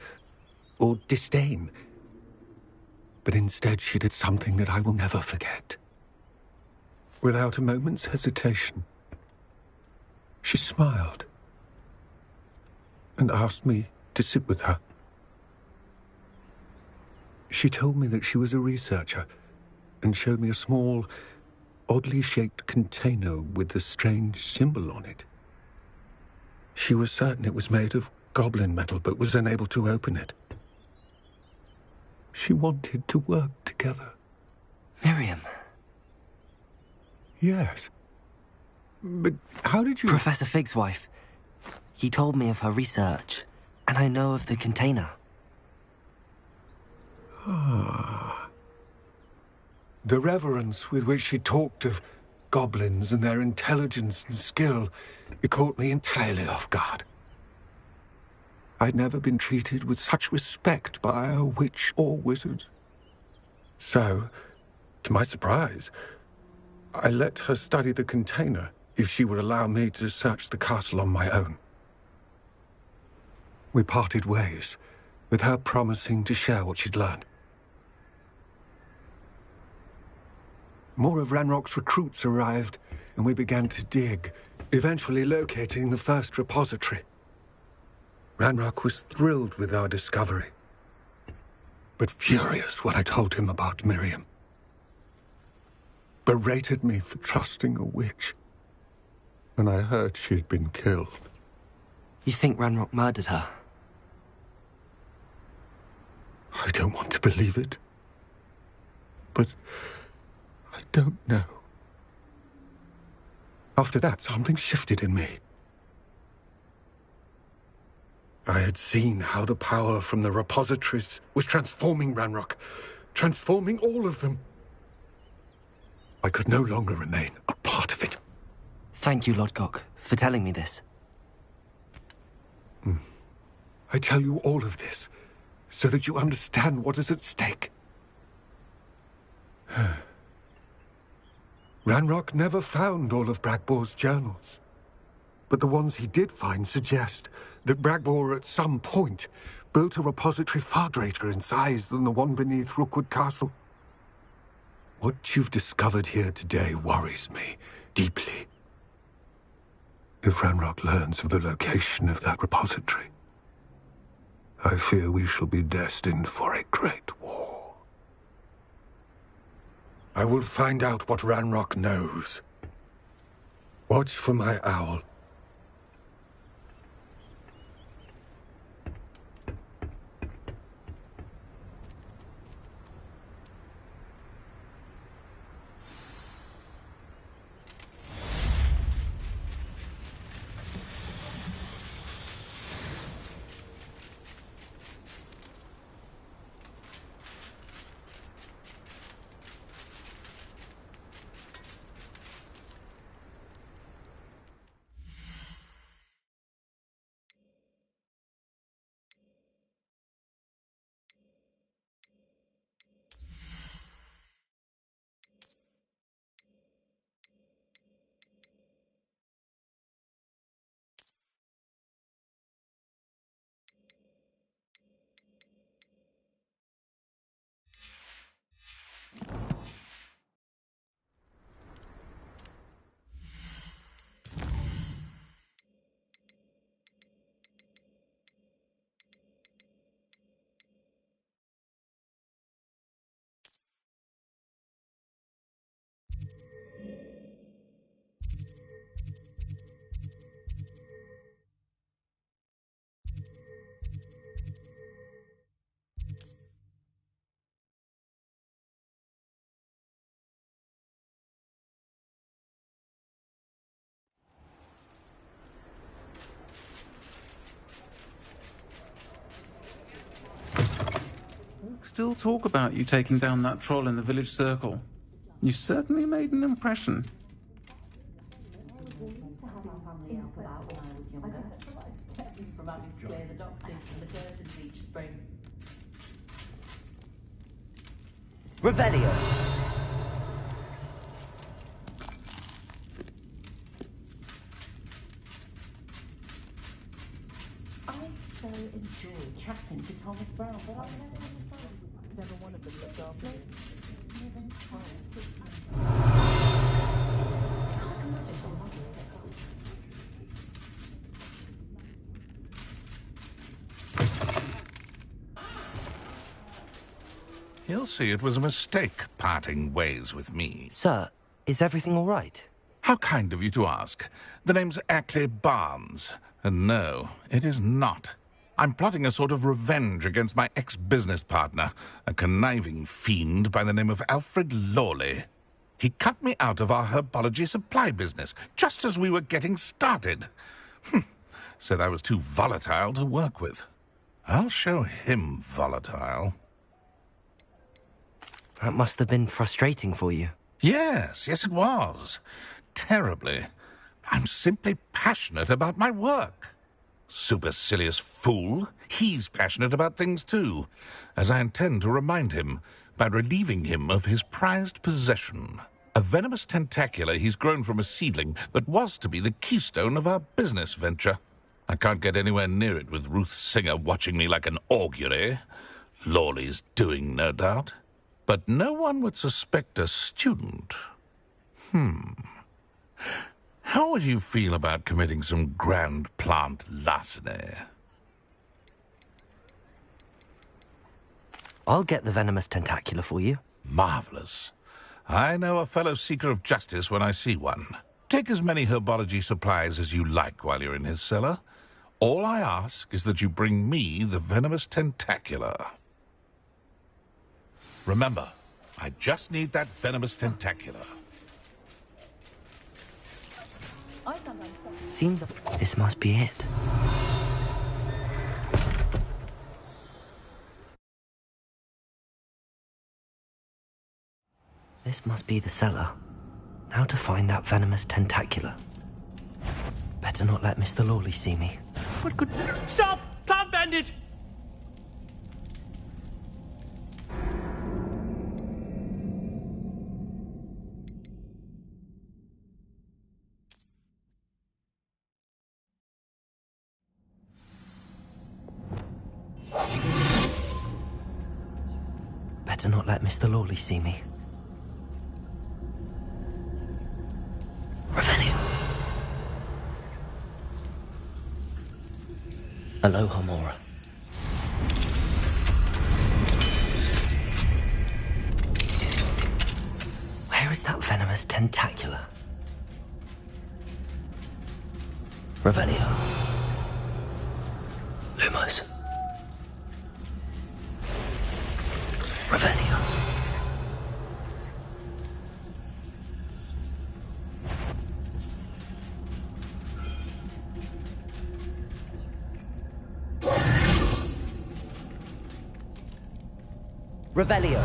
or disdain. But instead she did something that I will never forget. Without a moment's hesitation, she smiled and asked me to sit with her. She told me that she was a researcher and showed me a small, oddly shaped container with a strange symbol on it. She was certain it was made of goblin metal, but was unable to open it. She wanted to work together. Miriam. Yes. But how did you... Professor Fig's wife. He told me of her research, and I know of the container. Ah. The reverence with which she talked of goblins and their intelligence and skill, it caught me entirely off guard. I'd never been treated with such respect by a witch or wizard. So, to my surprise, I let her study the container if she would allow me to search the castle on my own. We parted ways, with her promising to share what she'd learned. More of Ranrock's recruits arrived, and we began to dig, eventually locating the first repository. Ranrock was thrilled with our discovery, but furious when I told him about Miriam. Berated me for trusting a witch when I heard she had been killed. You think Ranrock murdered her? I don't want to believe it, but I don't know. After that, something shifted in me. I had seen how the power from the repositories was transforming Ranrock, transforming all of them. I could no longer remain a part of it. Thank you, Lodgok, for telling me this. I tell you all of this so that you understand what is at stake. Ranrock never found all of Bragbor's journals, but the ones he did find suggest that Bragbor at some point built a repository far greater in size than the one beneath Rookwood Castle. What you've discovered here today worries me deeply. If Ranrock learns of the location of that repository, I fear we shall be destined for a great war. I will find out what Ranrock knows. Watch for my owl. still talk about you taking down that troll in the village circle. You certainly made an impression. Revelio. So enjoy chatting to Thomas Brown, but I've never wanted to look after him. He'll see it was a mistake parting ways with me. Sir, is everything all right? How kind of you to ask. The name's Ackley Barnes, and no, it is not. I'm plotting a sort of revenge against my ex-business partner, a conniving fiend by the name of Alfred Lawley. He cut me out of our herbology supply business, just as we were getting started. Said I was too volatile to work with. I'll show him volatile. That must have been frustrating for you. Yes, it was. Terribly. I'm simply passionate about my work. Supercilious fool. He's passionate about things too, as I intend to remind him by relieving him of his prized possession. A venomous tentacula he's grown from a seedling that was to be the keystone of our business venture. I can't get anywhere near it with Ruth Singer watching me like an augury. Lawley's doing, no doubt. But no one would suspect a student. How would you feel about committing some grand plant larceny? I'll get the venomous tentacula for you. Marvelous. I know a fellow seeker of justice when I see one. Take as many herbology supplies as you like while you're in his cellar. All I ask is that you bring me the venomous tentacula. Remember, I just need that venomous tentacula. Seems this must be it. This must be the cellar. Now to find that venomous tentacula. Better not let Mr. Lawley see me. What could... Stop! Plant bandit! Better not let Mr. Lawley see me. Revenue. Aloha, Mora. Where is that venomous tentacula? Revelio. Lumos. Revelio. Revelio.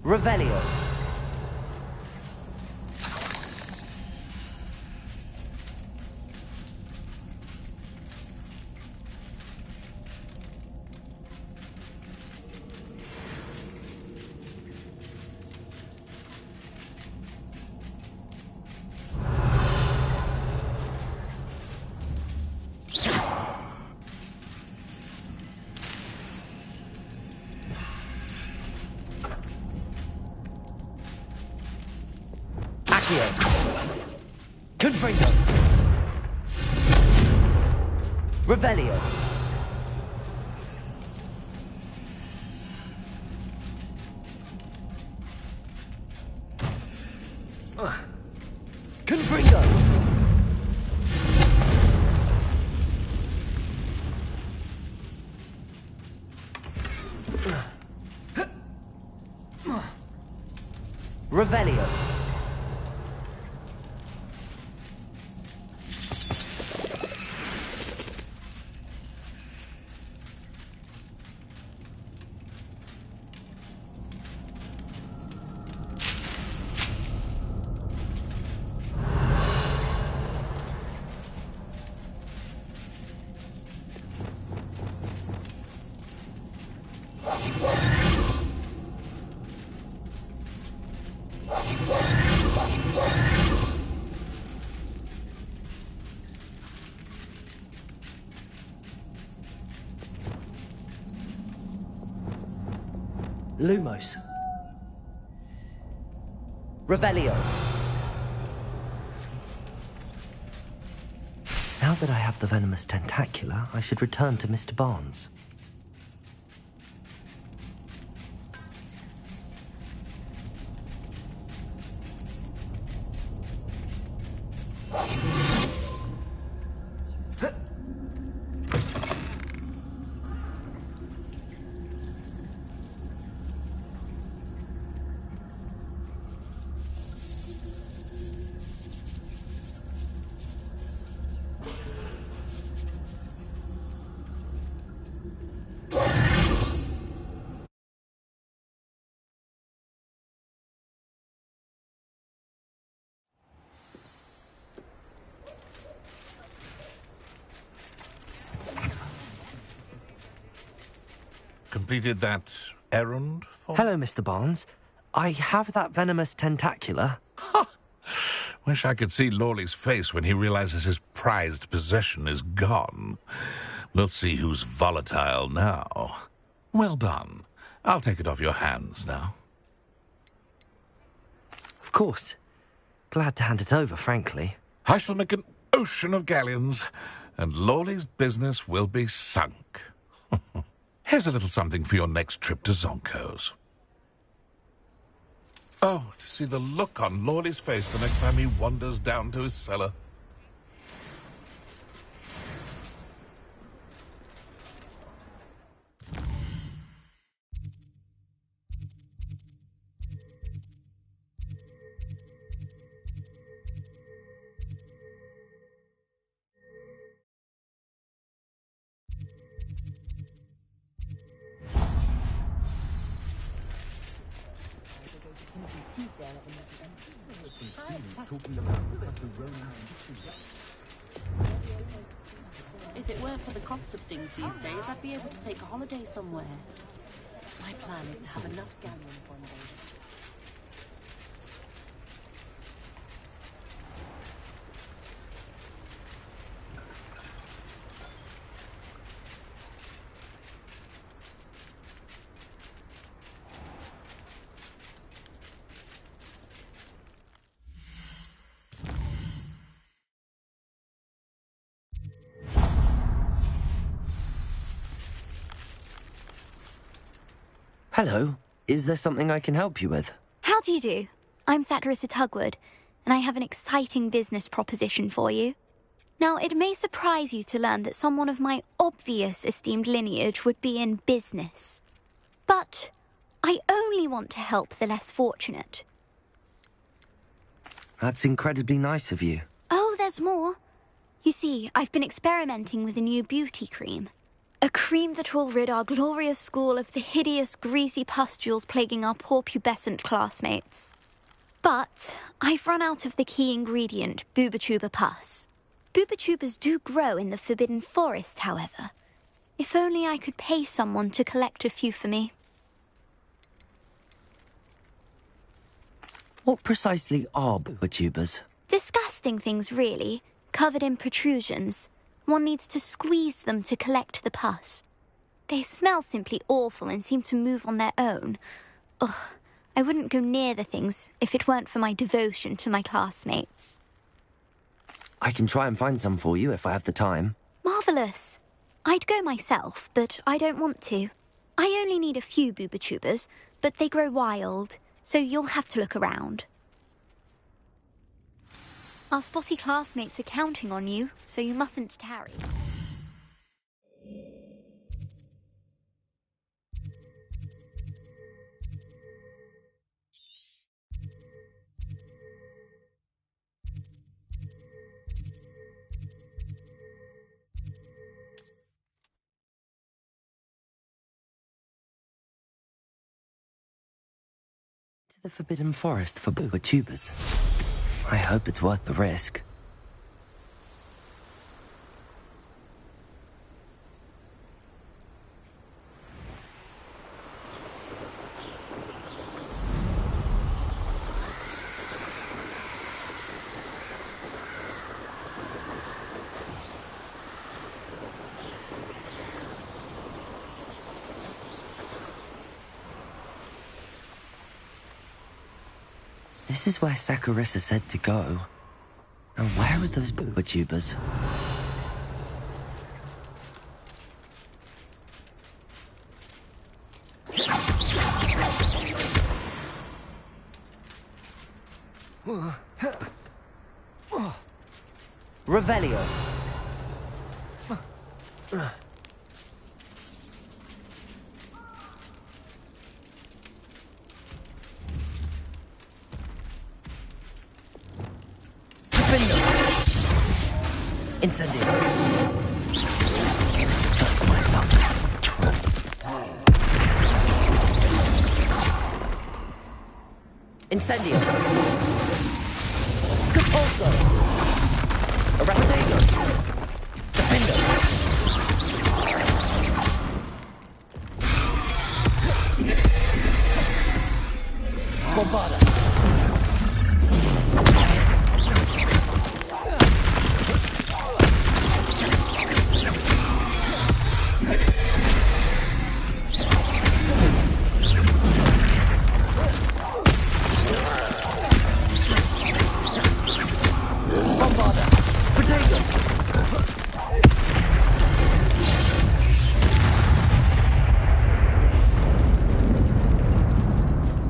Revelio. Confringo. Revelio. Confringo. Revelio. Lumos. Revelio. Now that I have the venomous tentacula, I should return to Mr. Barnes. Completed that errand for... Hello, Mr. Barnes. I have that venomous tentacula. Wish I could see Lawley's face when he realizes his prized possession is gone. We'll see who's volatile now. Well done. I'll take it off your hands now. Of course. Glad to hand it over, frankly. I shall make an ocean of galleons, and Lawley's business will be sunk. Here's a little something for your next trip to Zonko's. Oh, to see the look on Lawley's face the next time he wanders down to his cellar. If it weren't for the cost of things these days, I'd be able to take a holiday somewhere. My plan is to have enough galleons one day. Hello. Is there something I can help you with? How do you do? I'm Saccharissa Tugwood, and I have an exciting business proposition for you. Now, it may surprise you to learn that someone of my obvious esteemed lineage would be in business. But I only want to help the less fortunate. That's incredibly nice of you. Oh, there's more. You see, I've been experimenting with a new beauty cream. A cream that will rid our glorious school of the hideous, greasy pustules plaguing our poor pubescent classmates. But I've run out of the key ingredient, booba-tuber pus. Booba-tubers do grow in the Forbidden Forest, however. If only I could pay someone to collect a few for me. What precisely are booba-tubers? Disgusting things, really, covered in protrusions. One needs to squeeze them to collect the pus. They smell simply awful and seem to move on their own. Ugh, I wouldn't go near the things if it weren't for my devotion to my classmates. I can try and find some for you if I have the time. Marvellous. I'd go myself, but I don't want to. I only need a few booba-tubers, but they grow wild, so you'll have to look around. Our spotty classmates are counting on you, so you mustn't tarry. To the Forbidden Forest for booba-tubers. I hope it's worth the risk. This is where Saccharissa said to go. Now where are those booba-tubers? Revelio. Incendio. Just my luck. Troll. Incendio. Capulso. Arrestego. Defendo. Bombarda.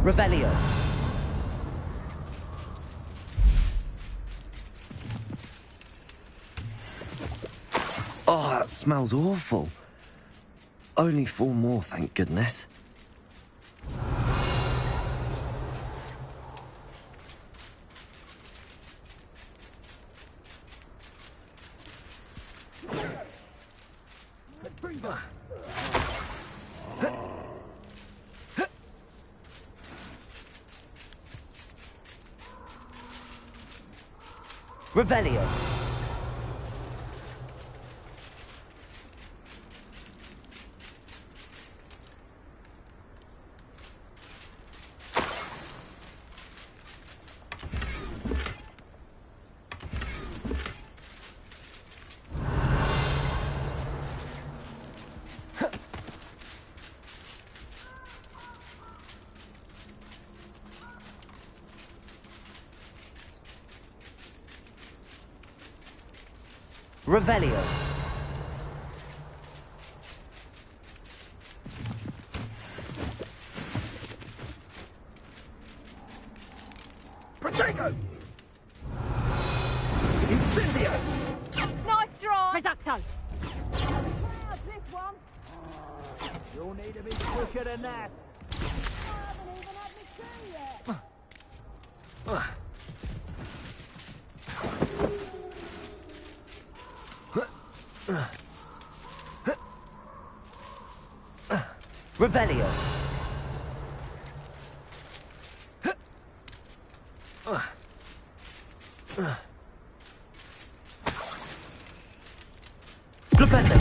Revelio. Oh, that smells awful. Only 4 more, thank goodness. Revelio. Revelio. Protego! Incendio! Nice draw! Reducto! This one! You'll need to be quicker than that. I haven't even had me tea yet. Revelio. Flipendo.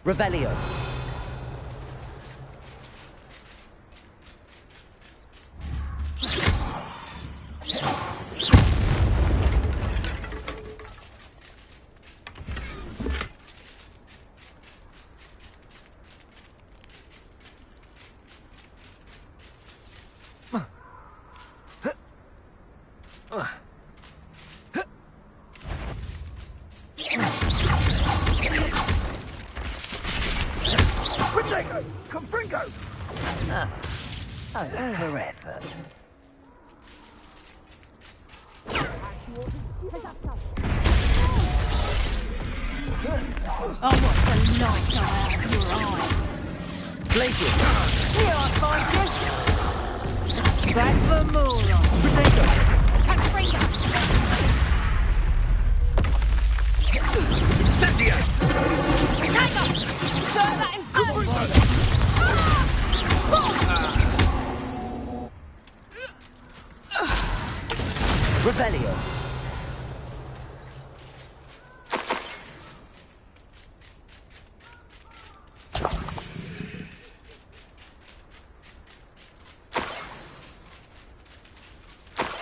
Revelio. Confringo! Ah, over effort. I want the light come out of your eyes. Glacier. Here I find you. Back for more. Potato. Confringo. Incendio. Potato. Throw that in Revelio.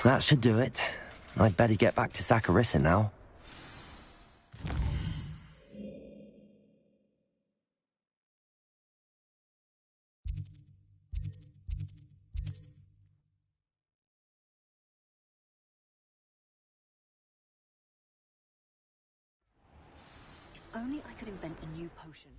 That should do it. I'd better get back to Saccharissa now. If only I could invent a new potion.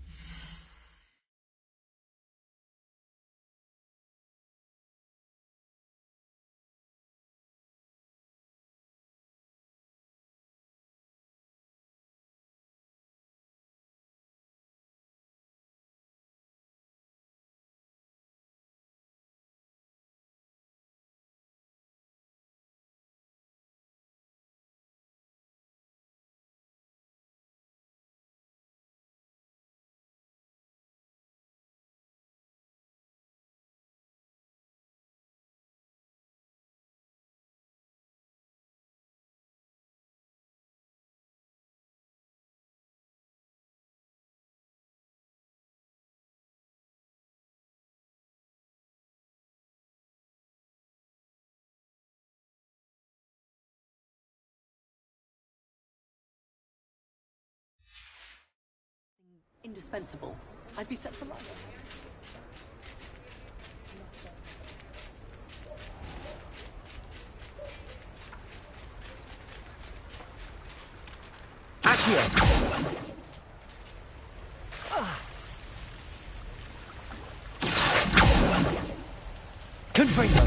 Indispensable. I'd be set for life. Accio. Confringo.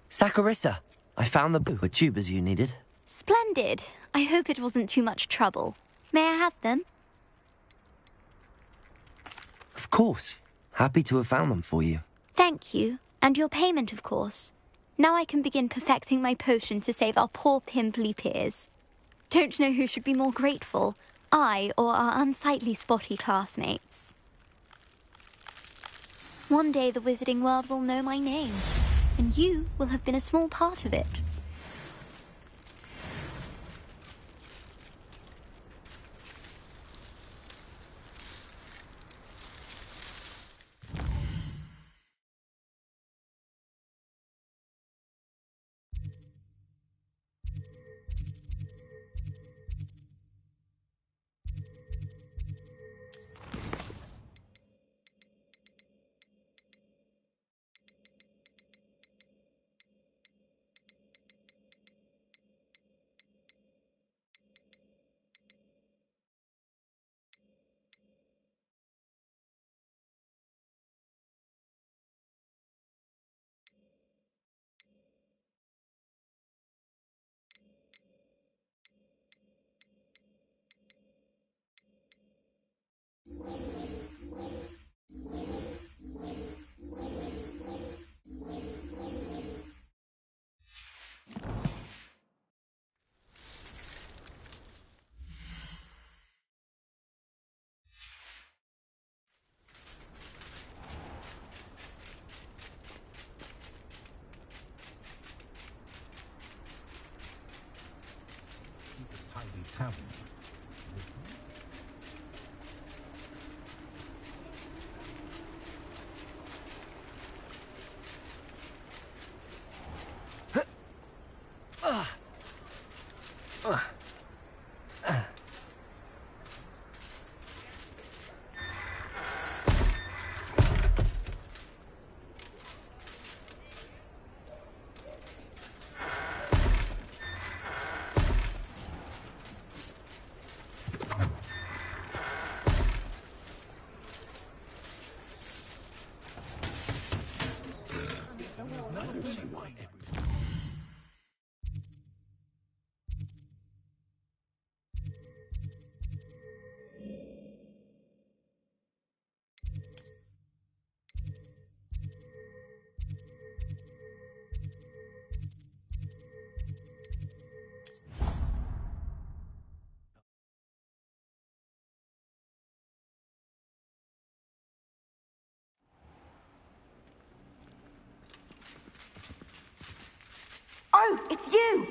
Saccharissa, I found the tubers you needed. Splendid. I hope it wasn't too much trouble. May I have them? Of course. Happy to have found them for you. Thank you. And your payment, of course. Now I can begin perfecting my potion to save our poor pimply peers. Don't know who should be more grateful, I or our unsightly spotty classmates. One day the wizarding world will know my name, and you will have been a small part of it. Oh, it's you!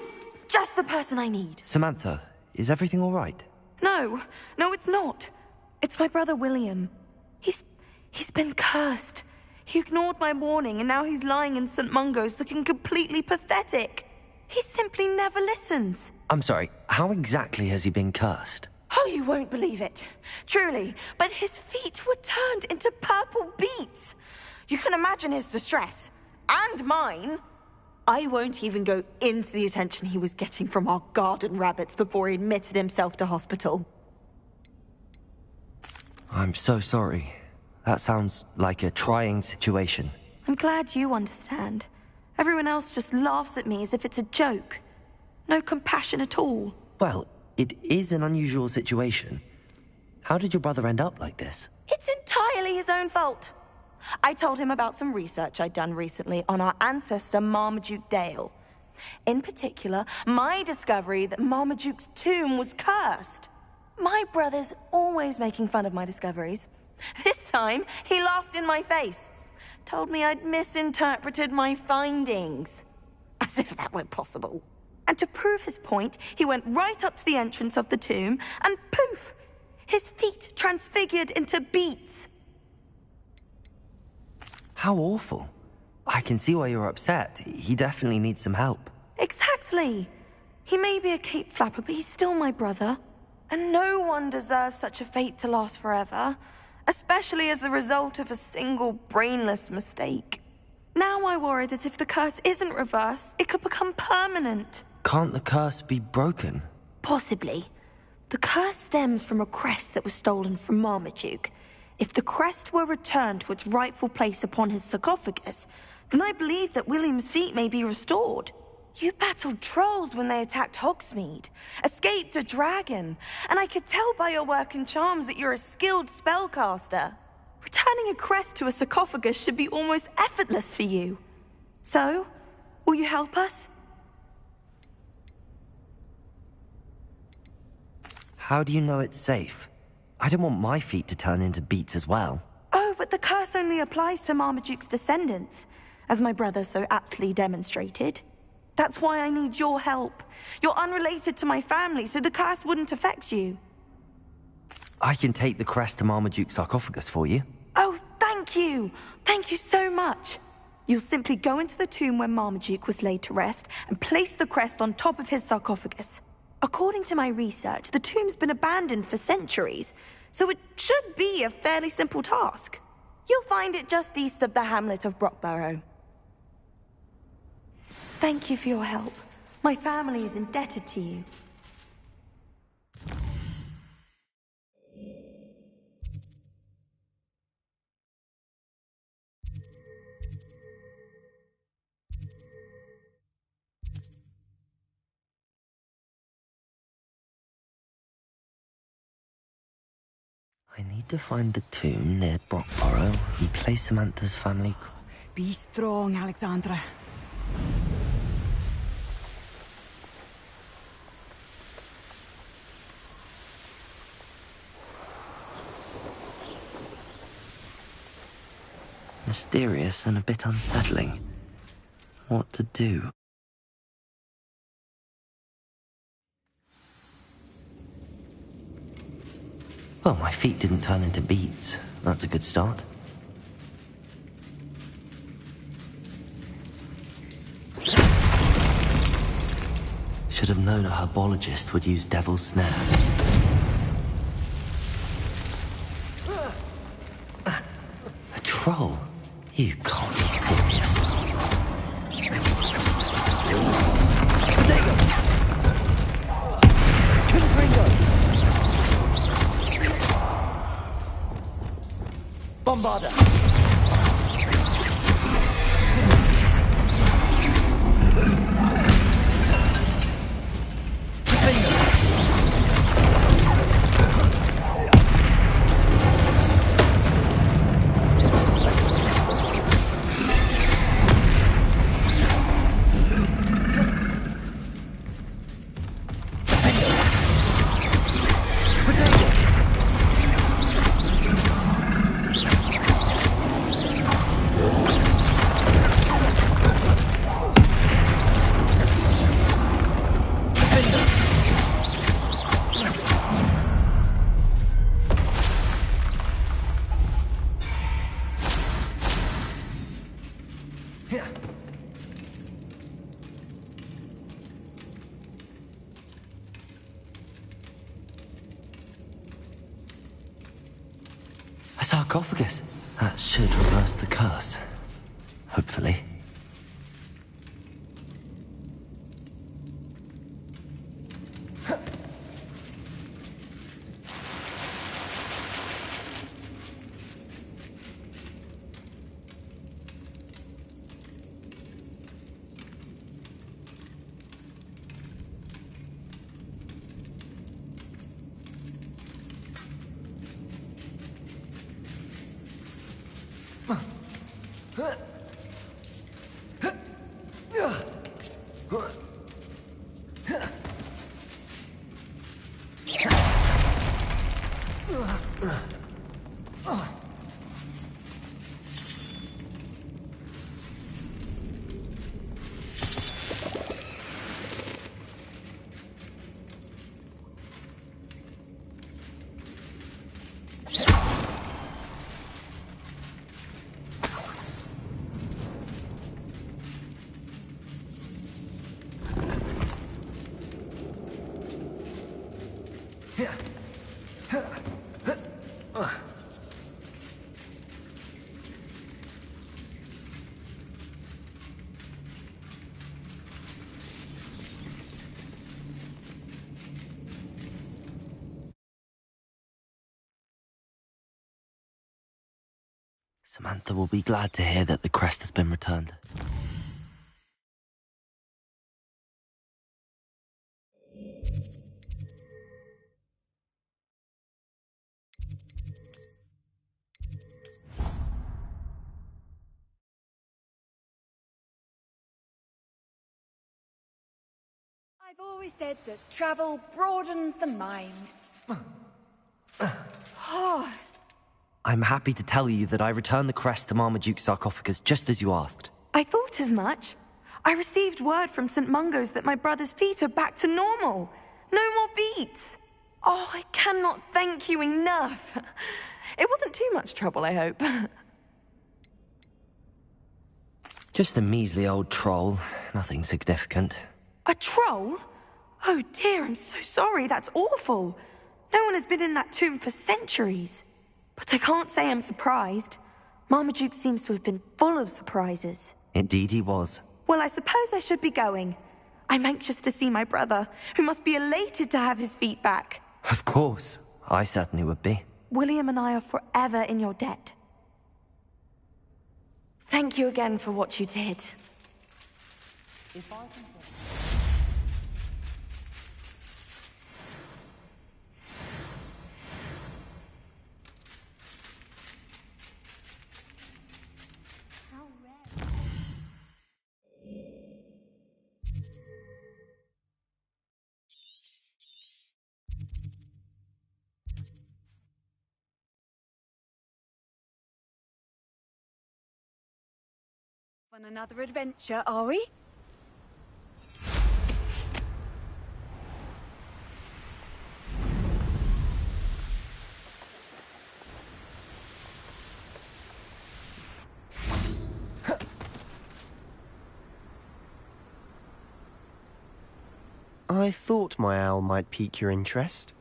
Just the person I need. Samantha, is everything all right? No, it's not. It's my brother William. He's been cursed. He ignored my warning and now he's lying in St. Mungo's looking completely pathetic. He simply never listens. I'm sorry, how exactly has he been cursed? Oh, you won't believe it. Truly, but his feet were turned into purple beets. You can imagine his distress. And mine. I won't even go into the attention he was getting from our garden rabbits before he admitted himself to hospital. I'm so sorry. That sounds like a trying situation. I'm glad you understand. Everyone else just laughs at me as if it's a joke. No compassion at all. Well, it is an unusual situation. How did your brother end up like this? It's entirely his own fault. I told him about some research I'd done recently on our ancestor Marmaduke Dale. In particular, my discovery that Marmaduke's tomb was cursed. My brother's always making fun of my discoveries. This time, he laughed in my face. Told me I'd misinterpreted my findings. As if that were possible. And to prove his point, he went right up to the entrance of the tomb and poof! His feet transfigured into beets. How awful. I can see why you're upset. He definitely needs some help. Exactly. He may be a cape flapper, but he's still my brother. And no one deserves such a fate to last forever. Especially as the result of a single brainless mistake. Now I worry that if the curse isn't reversed, it could become permanent. Can't the curse be broken? Possibly. The curse stems from a crest that was stolen from Marmaduke. If the crest were returned to its rightful place upon his sarcophagus, then I believe that William's feet may be restored. You battled trolls when they attacked Hogsmeade, escaped a dragon, and I could tell by your work and charms that you're a skilled spellcaster. Returning a crest to a sarcophagus should be almost effortless for you. So, will you help us? How do you know it's safe? I don't want my feet to turn into beets as well. Oh, but the curse only applies to Marmaduke's descendants, as my brother so aptly demonstrated. That's why I need your help. You're unrelated to my family, so the curse wouldn't affect you. I can take the crest to Marmaduke's sarcophagus for you. Oh, thank you! Thank you so much! You'll simply go into the tomb where Marmaduke was laid to rest and place the crest on top of his sarcophagus. According to my research, the tomb's been abandoned for centuries, so it should be a fairly simple task. You'll find it just east of the hamlet of Brockborough. Thank you for your help. My family is indebted to you. I need to find the tomb near Brockborough and place Samantha's family. Be strong, Alexandra. Mysterious and a bit unsettling. What to do? Well, my feet didn't turn into beets. That's a good start. Should have known a herbologist would use Devil's Snare. A troll? You can't be serious. Bombarder! A sarcophagus. That should reverse the curse. Hopefully. Samantha will be glad to hear that the crest has been returned. I've always said that travel broadens the mind. I'm happy to tell you that I returned the crest to Marmaduke's sarcophagus just as you asked. I thought as much. I received word from St. Mungo's that my brother's feet are back to normal. No more beats. Oh, I cannot thank you enough. It wasn't too much trouble, I hope. Just a measly old troll. Nothing significant. A troll? Oh dear, I'm so sorry. That's awful. No one has been in that tomb for centuries. But I can't say I'm surprised. Marmaduke seems to have been full of surprises. Indeed he was. Well, I suppose I should be going. I'm anxious to see my brother, who must be elated to have his feet back. Of course. I certainly would be. William and I are forever in your debt. Thank you again for what you did. If I can... On another adventure, are we? I thought my owl might pique your interest.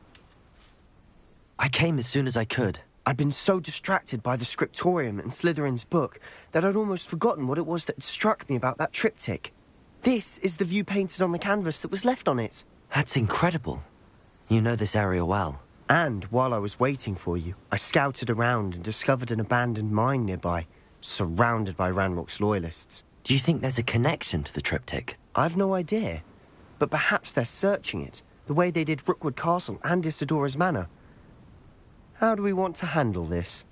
I came as soon as I could. I'd been so distracted by the scriptorium and Slytherin's book that I'd almost forgotten what it was that struck me about that triptych. This is the view painted on the canvas that was left on it. That's incredible. You know this area well. And while I was waiting for you, I scouted around and discovered an abandoned mine nearby, surrounded by Ranrock's loyalists. Do you think there's a connection to the triptych? I've no idea. But perhaps they're searching it, the way they did Rookwood Castle and Isidora's Manor. How do we want to handle this?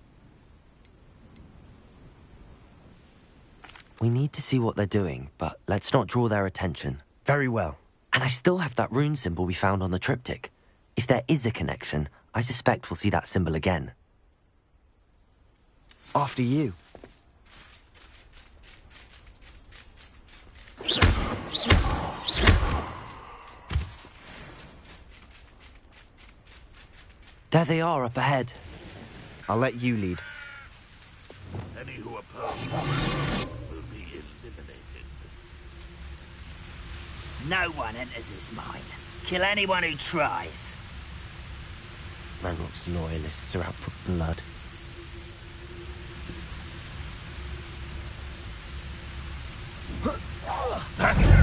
We need to see what they're doing, but let's not draw their attention. Very well. And I still have that rune symbol we found on the triptych. If there is a connection, I suspect we'll see that symbol again. After you. There they are, up ahead. I'll let you lead. Any who oppose will be eliminated. No one enters this mine. Kill anyone who tries. Ranrock's loyalists are out for blood.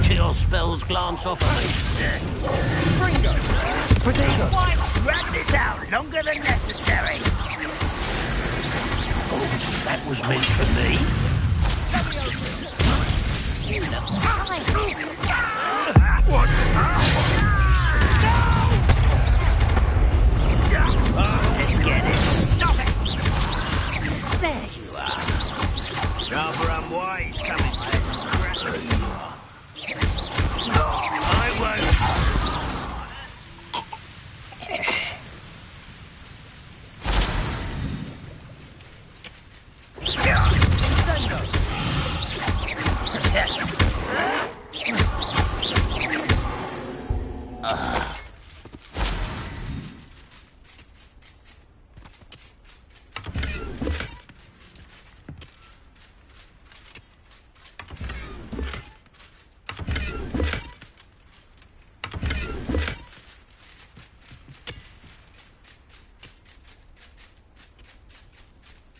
Kill spells glance off of me. Fringo! Potato! Why drag this out longer than necessary? Oh, that was meant for me. What? Let's get it. Stop it. There you are. Rather unwise coming back. I won't.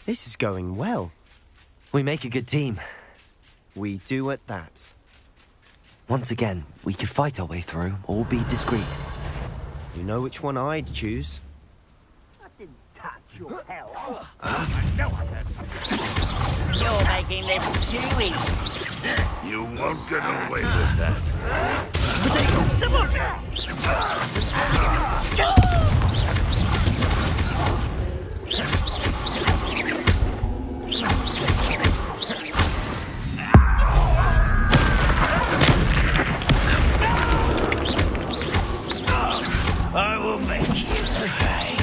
This is going well. We make a good team. We do at that. Once again, we could fight our way through, or be discreet. You know which one I'd choose? I didn't touch your hell. I know I heard something. You're making this too easy. You won't get away with that. I will make you pay.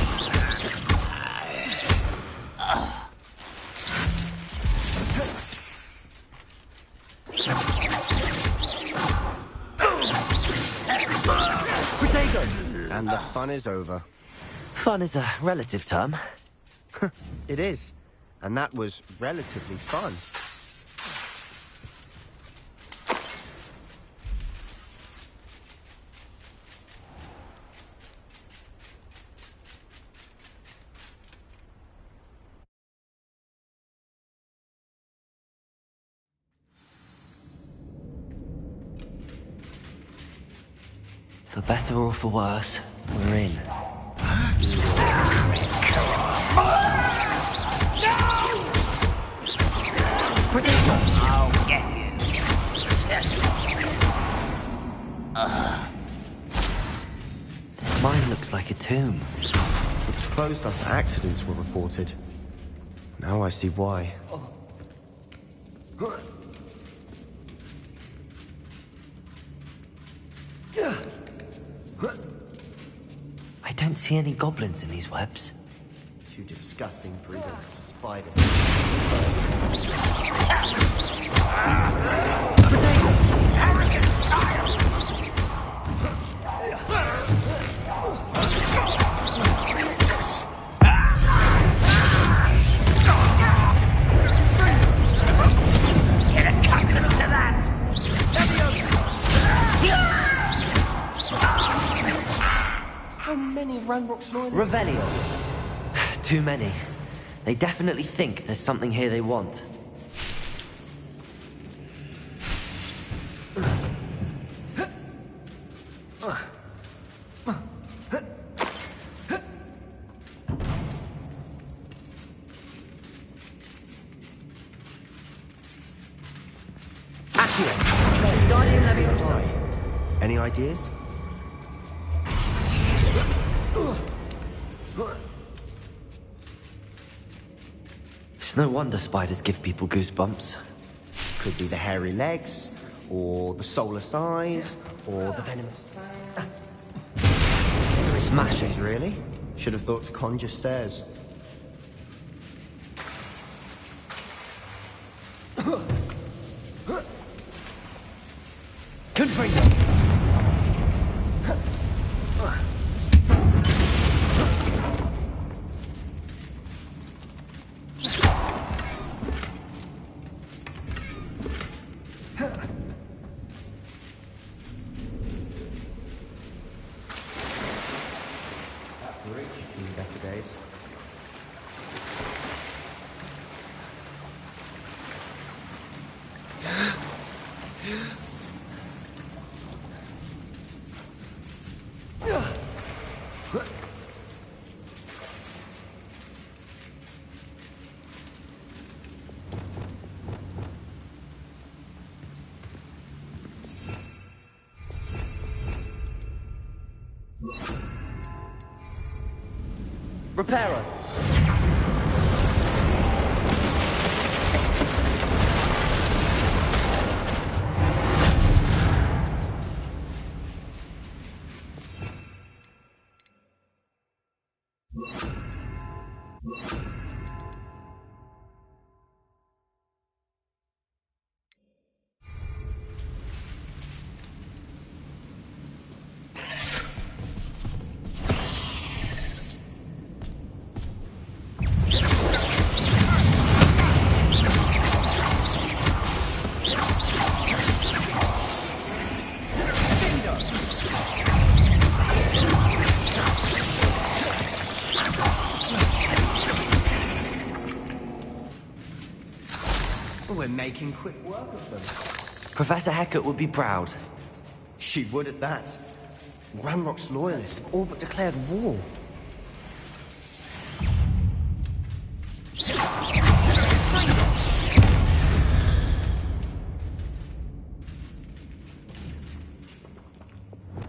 Potato! And the fun is over. Fun is a relative term. It is. And that was relatively fun. For better or for worse, we're in. I'll get you. This mine looks like a tomb. It was closed after accidents were reported. Now I see why. I don't see any goblins in these webs. Too disgusting for even a spider. Get accustomed to that. How many of Ranrock's loyalists? Revelio. Too many. They definitely think there's something here they want. Any ideas? It's no wonder spiders give people goosebumps. Could be the hairy legs, or the soulless eyes, or the venomous Smashing. Really? Should have thought to conjure stairs. Confringo! Better days. Reparo! We're making quick work of them. Professor Hecat would be proud. She would at that. Ranrock's loyalists have all but declared war.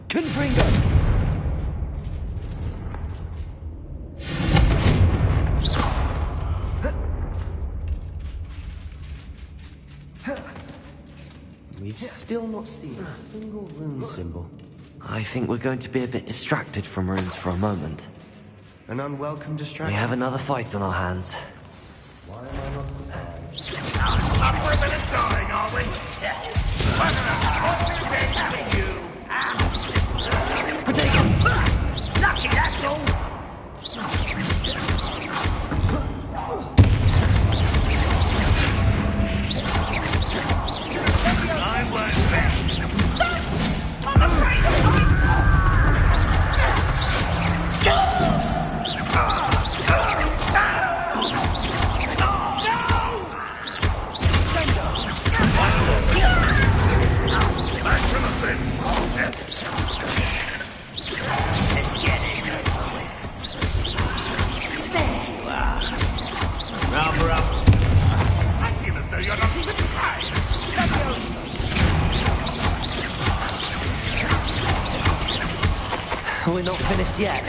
Confringo! We've still not seen a single rune symbol. I think we're going to be a bit distracted from runes for a moment. An unwelcome distraction. We have another fight on our hands. Why am I not surprised? Up for a minute dying, are we? What an you! Lucky, that's all! I was best. Stop! On the right! Let's get this over with. There you are. Rubber up. I feel as though you're not even tired. We're not finished yet.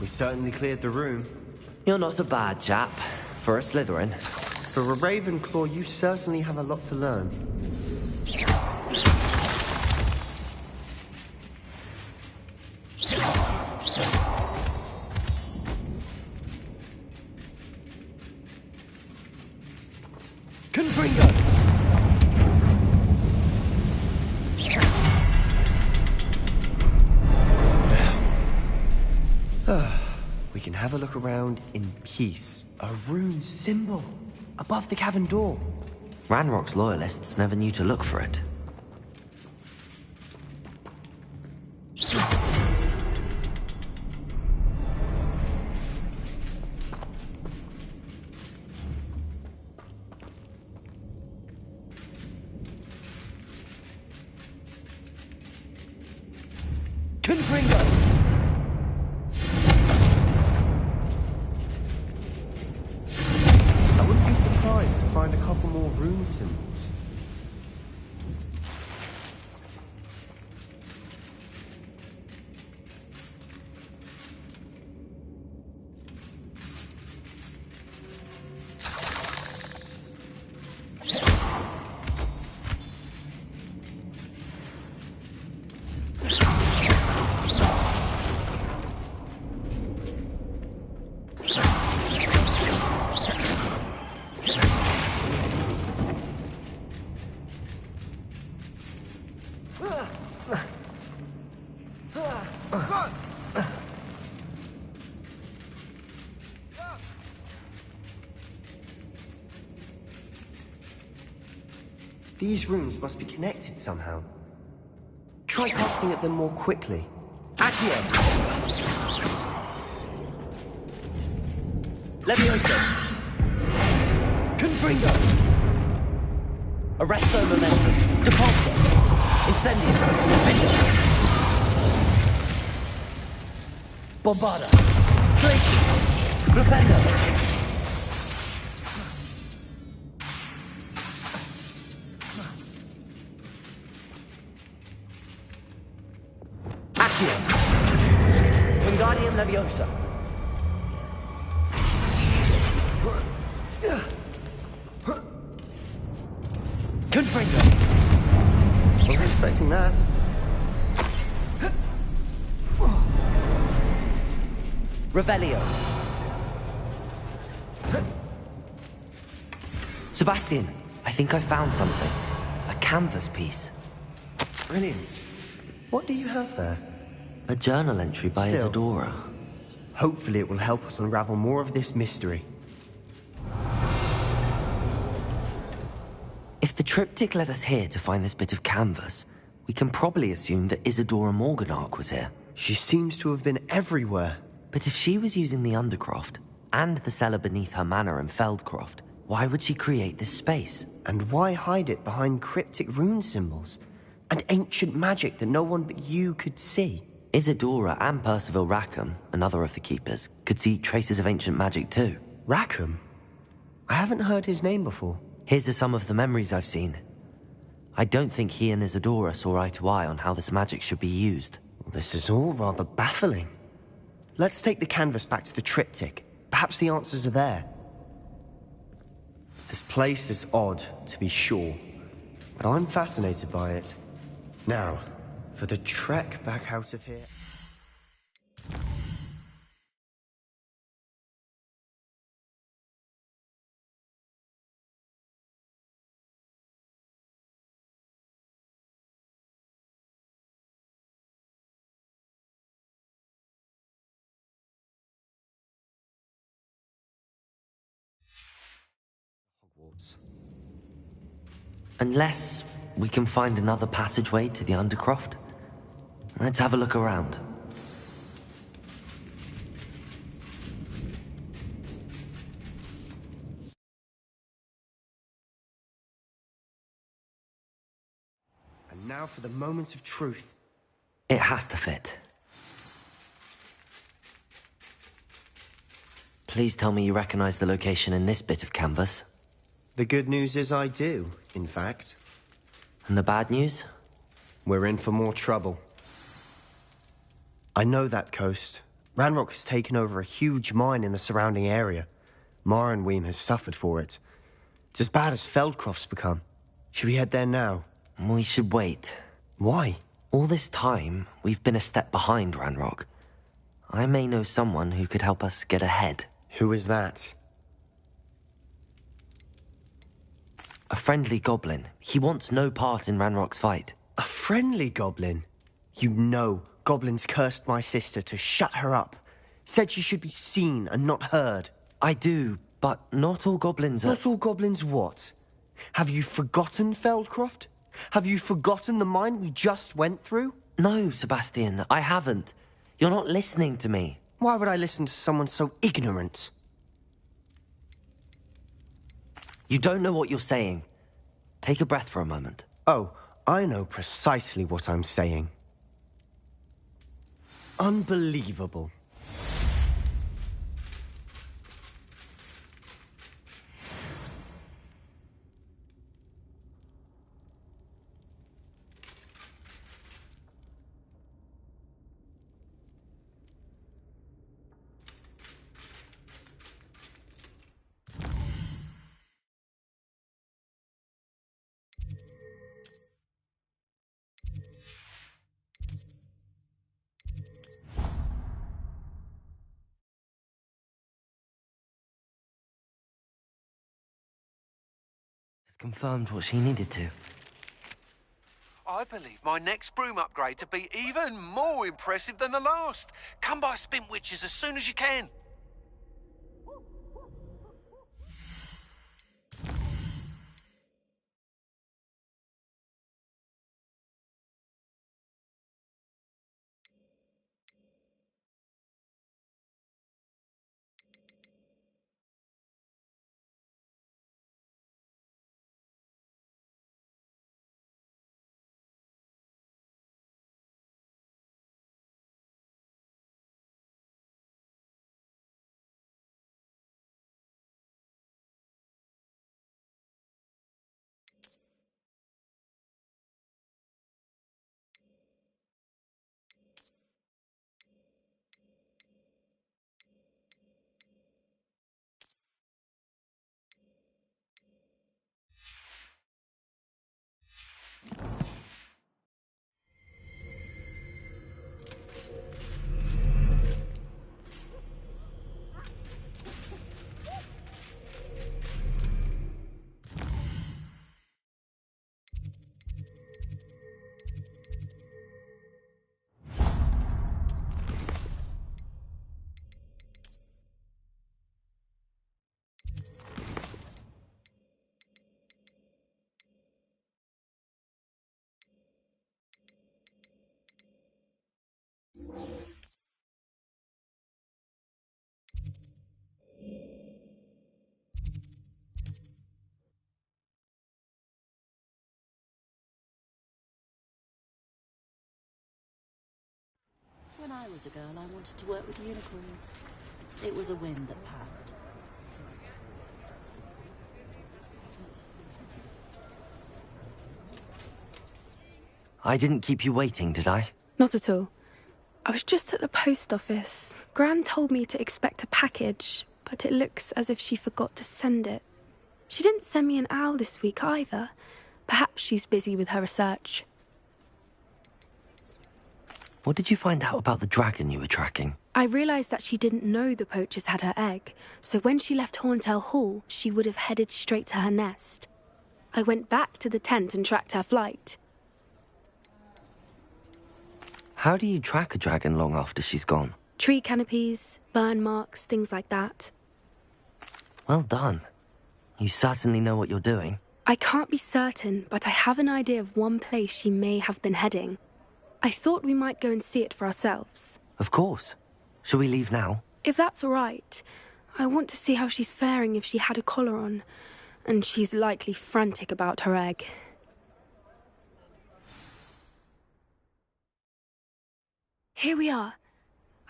Certainly cleared the room. You're not a bad chap for a Slytherin. For a Ravenclaw, you certainly have a lot to learn. Confringo! We can have a look around in peace. A rune symbol above the cavern door. Ranrock's loyalists never knew to look for it. Confringo! I wouldn't be surprised to find a couple more rune symbols. These rooms must be connected somehow. Try casting at them more quickly. Accio! Levioso! Confringo! Arresto momentum. Depulso! Incendio! Defendo! Bombada! Tracy! Flipendo! Accio! Wingardium Leviosa! Confringo! Wasn't expecting that. Revelio. Sebastian, I think I found something. A canvas piece. Brilliant. What do you have there? A journal entry by Still. Isadora. Hopefully it will help us unravel more of this mystery. If the triptych led us here to find this bit of canvas, we can probably assume that Isadora Morganach was here. She seems to have been everywhere. But if she was using the Undercroft, and the cellar beneath her manor in Feldcroft, why would she create this space? And why hide it behind cryptic rune symbols? And ancient magic that no one but you could see? Isadora and Percival Rackham, another of the Keepers, could see traces of ancient magic too. Rackham? I haven't heard his name before. Here's some of the memories I've seen. I don't think he and Isadora saw eye to eye on how this magic should be used. This is all rather baffling. Let's take the canvas back to the triptych. Perhaps the answers are there. This place is odd, to be sure, but I'm fascinated by it. Now, for the trek back out of here... Hogwarts. Unless we can find another passageway to the Undercroft. Let's have a look around. And now for the moment of truth. It has to fit. Please tell me you recognize the location in this bit of canvas. The good news is I do, in fact. And the bad news? We're in for more trouble. I know that coast. Ranrock has taken over a huge mine in the surrounding area. Marenweem has suffered for it. It's as bad as Feldcroft's become. Should we head there now? We should wait. Why? All this time, we've been a step behind Ranrock. I may know someone who could help us get ahead. Who is that? A friendly goblin. He wants no part in Ranrock's fight. A friendly goblin? You know goblins cursed my sister to shut her up. Said she should be seen and not heard. I do, but not all goblins are... Not all goblins what? Have you forgotten Feldcroft? Have you forgotten the mine we just went through? No, Sebastian, I haven't. You're not listening to me. Why would I listen to someone so ignorant? You don't know what you're saying. Take a breath for a moment. Oh, I know precisely what I'm saying. Unbelievable. Confirmed what she needed to. I believe my next broom upgrade to be even more impressive than the last. Come by Spin Witches as soon as you can. was a girl, I wanted to work with unicorns. It was a whim that passed. I didn't keep you waiting, did I? Not at all. I was just at the post office. Gran told me to expect a package, but it looks as if she forgot to send it. She didn't send me an owl this week either. Perhaps she's busy with her research. What did you find out about the dragon you were tracking? I realised that she didn't know the poachers had her egg, so when she left Horntail Hall, she would have headed straight to her nest. I went back to the tent and tracked her flight. How do you track a dragon long after she's gone? Tree canopies, burn marks, things like that. Well done. You certainly know what you're doing. I can't be certain, but I have an idea of one place she may have been heading. I thought we might go and see it for ourselves. Of course. Shall we leave now? If that's all right. I want to see how she's faring if she had a collar on. And she's likely frantic about her egg. Here we are.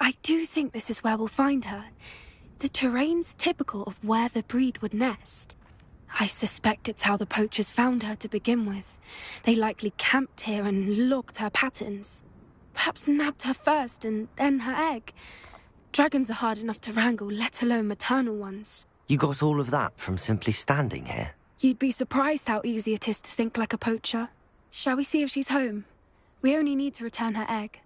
I do think this is where we'll find her. The terrain's typical of where the breed would nest. I suspect it's how the poachers found her to begin with. They likely camped here and logged her patterns. Perhaps nabbed her first and then her egg. Dragons are hard enough to wrangle, let alone maternal ones. You got all of that from simply standing here? You'd be surprised how easy it is to think like a poacher. Shall we see if she's home? We only need to return her egg.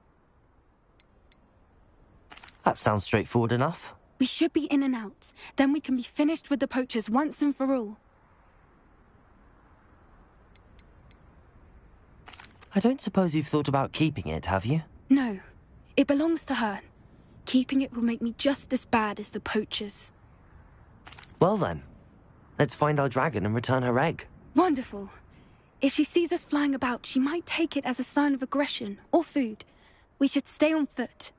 That sounds straightforward enough. We should be in and out. Then we can be finished with the poachers once and for all. I don't suppose you've thought about keeping it, have you? No. It belongs to her. Keeping it will make me just as bad as the poachers. Well then, let's find our dragon and return her egg. Wonderful. If she sees us flying about, she might take it as a sign of aggression or food. We should stay on foot.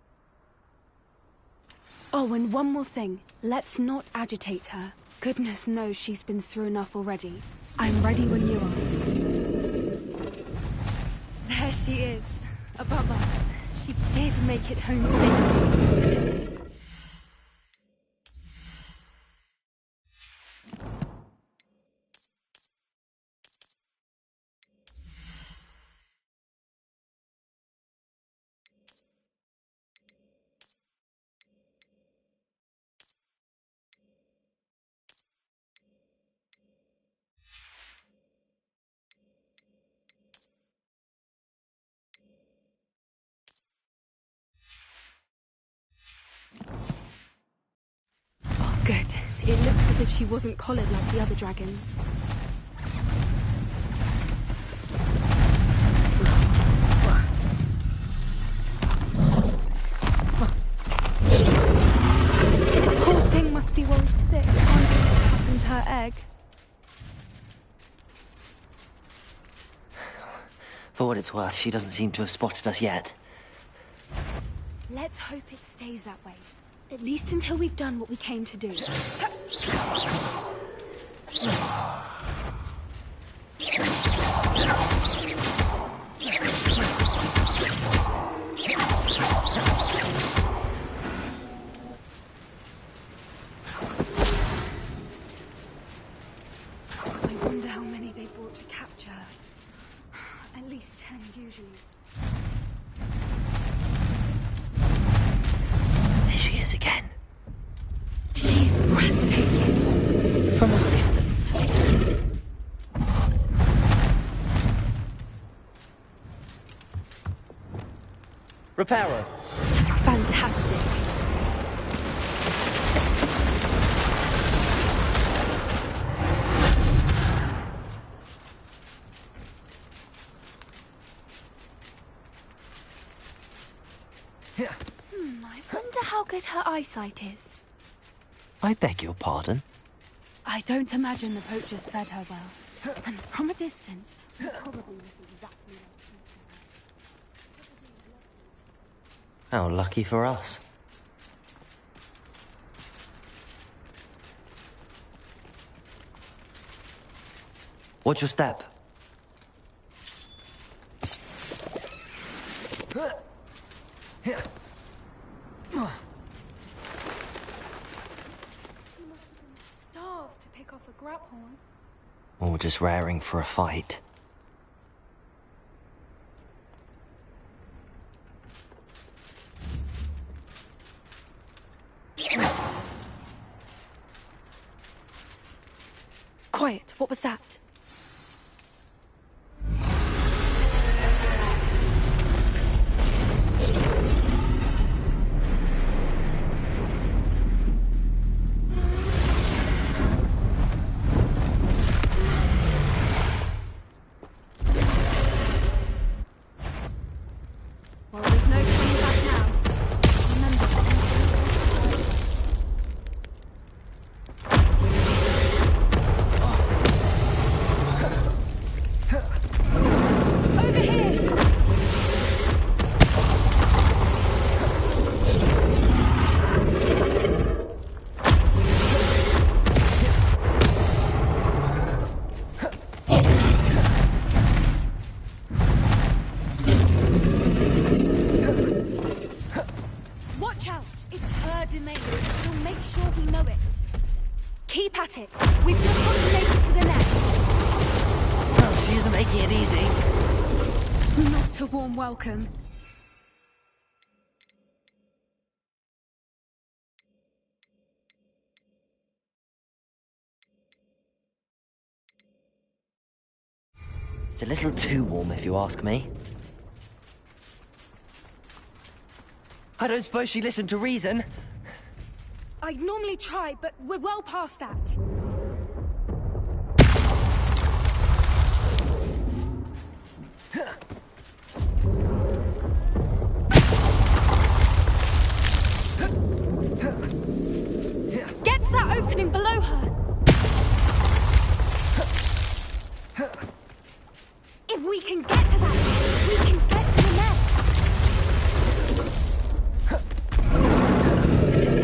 Oh, and one more thing. Let's not agitate her. Goodness knows she's been through enough already. I'm ready when you are. There she is, above us. She did make it home safely. Good. It looks as if she wasn't collared like the other dragons. Poor thing must be well sick. Wondering what happened to her egg. For what it's worth, she doesn't seem to have spotted us yet. Let's hope it stays that way. At least until we've done what we came to do. I wonder how many they brought to capture her. At least 10 usually. There she is again. She's breathtaking. From a distance. Reparo. Fantastic. I wonder how good her eyesight is. I beg your pardon? I don't imagine the poachers fed her well. And from a distance, we probably look exactly like How lucky for us. Watch your step. Or just raring for a fight. Quiet, what was that? Well, there's no turning back now. Remember, over here! Watch out! It's her domain. She'll make sure we know it. Keep at it. We've just got to make it to the nest. Well, she isn't making it easy. Not a warm welcome. It's a little too warm, if you ask me. I don't suppose she listened to reason. I'd normally try, but we're well past that. Get to that opening below her. If we can get to that, we can get to the nest.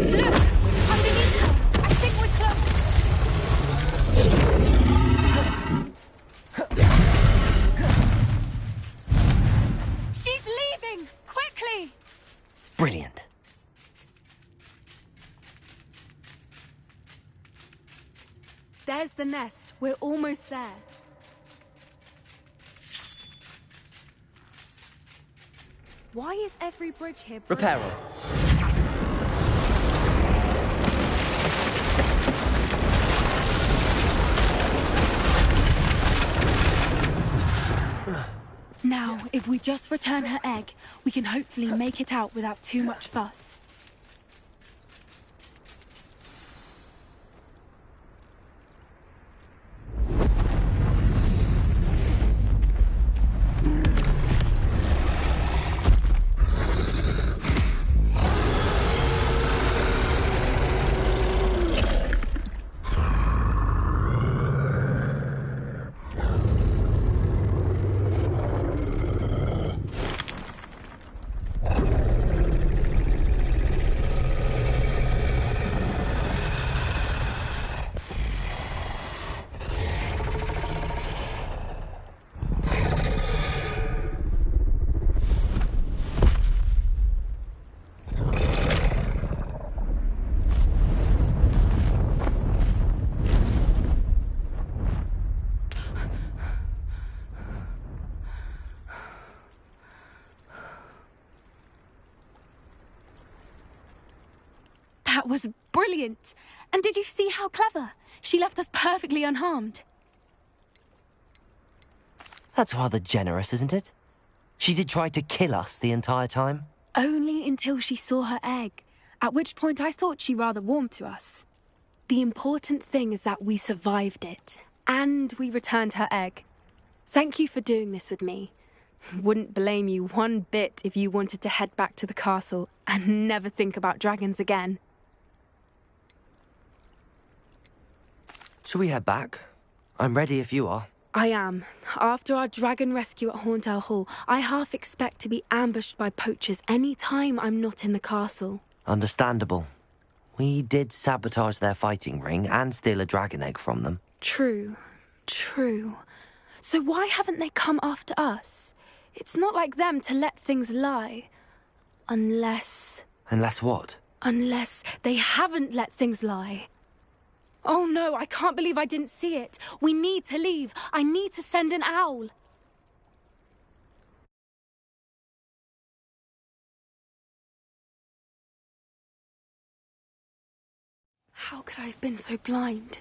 Look, underneath her. I think we're close. She's leaving! Quickly! Brilliant. There's the nest. We're almost there. Why is every bridge here broken? Reparo. Now, if we just return her egg, we can hopefully make it out without too much fuss. That was brilliant! And did you see how clever? She left us perfectly unharmed. That's rather generous, isn't it? She did try to kill us the entire time. Only until she saw her egg, at which point I thought she rather warmed to us. The important thing is that we survived it, and we returned her egg. Thank you for doing this with me. Wouldn't blame you one bit if you wanted to head back to the castle and never think about dragons again. Shall we head back? I'm ready if you are. I am. After our dragon rescue at Horndale Hall, I half expect to be ambushed by poachers any time I'm not in the castle. Understandable. We did sabotage their fighting ring and steal a dragon egg from them. True. So why haven't they come after us? It's not like them to let things lie. Unless... Unless what? Unless they haven't let things lie. Oh no, I can't believe I didn't see it. We need to leave. I need to send an owl. How could I have been so blind?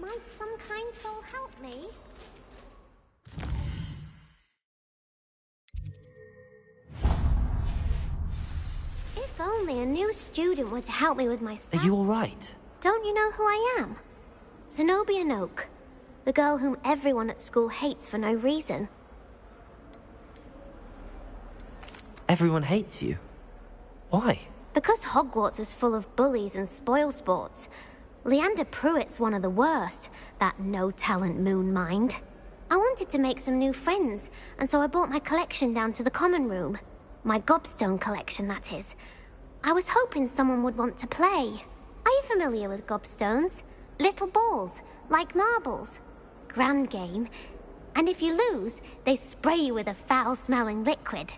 Might some kind soul help me? If only a new student were to help me with my stuff. Are you all right? Don't you know who I am? Zenobia Noak, the girl whom everyone at school hates for no reason. Everyone hates you. Why? Because Hogwarts is full of bullies and spoilsports. Leander Pruitt's one of the worst, that no-talent moon mind. I wanted to make some new friends, and so I brought my collection down to the common room. My gobstone collection, that is. I was hoping someone would want to play. Are you familiar with gobstones? Little balls, like marbles. Grand game. And if you lose, they spray you with a foul-smelling liquid.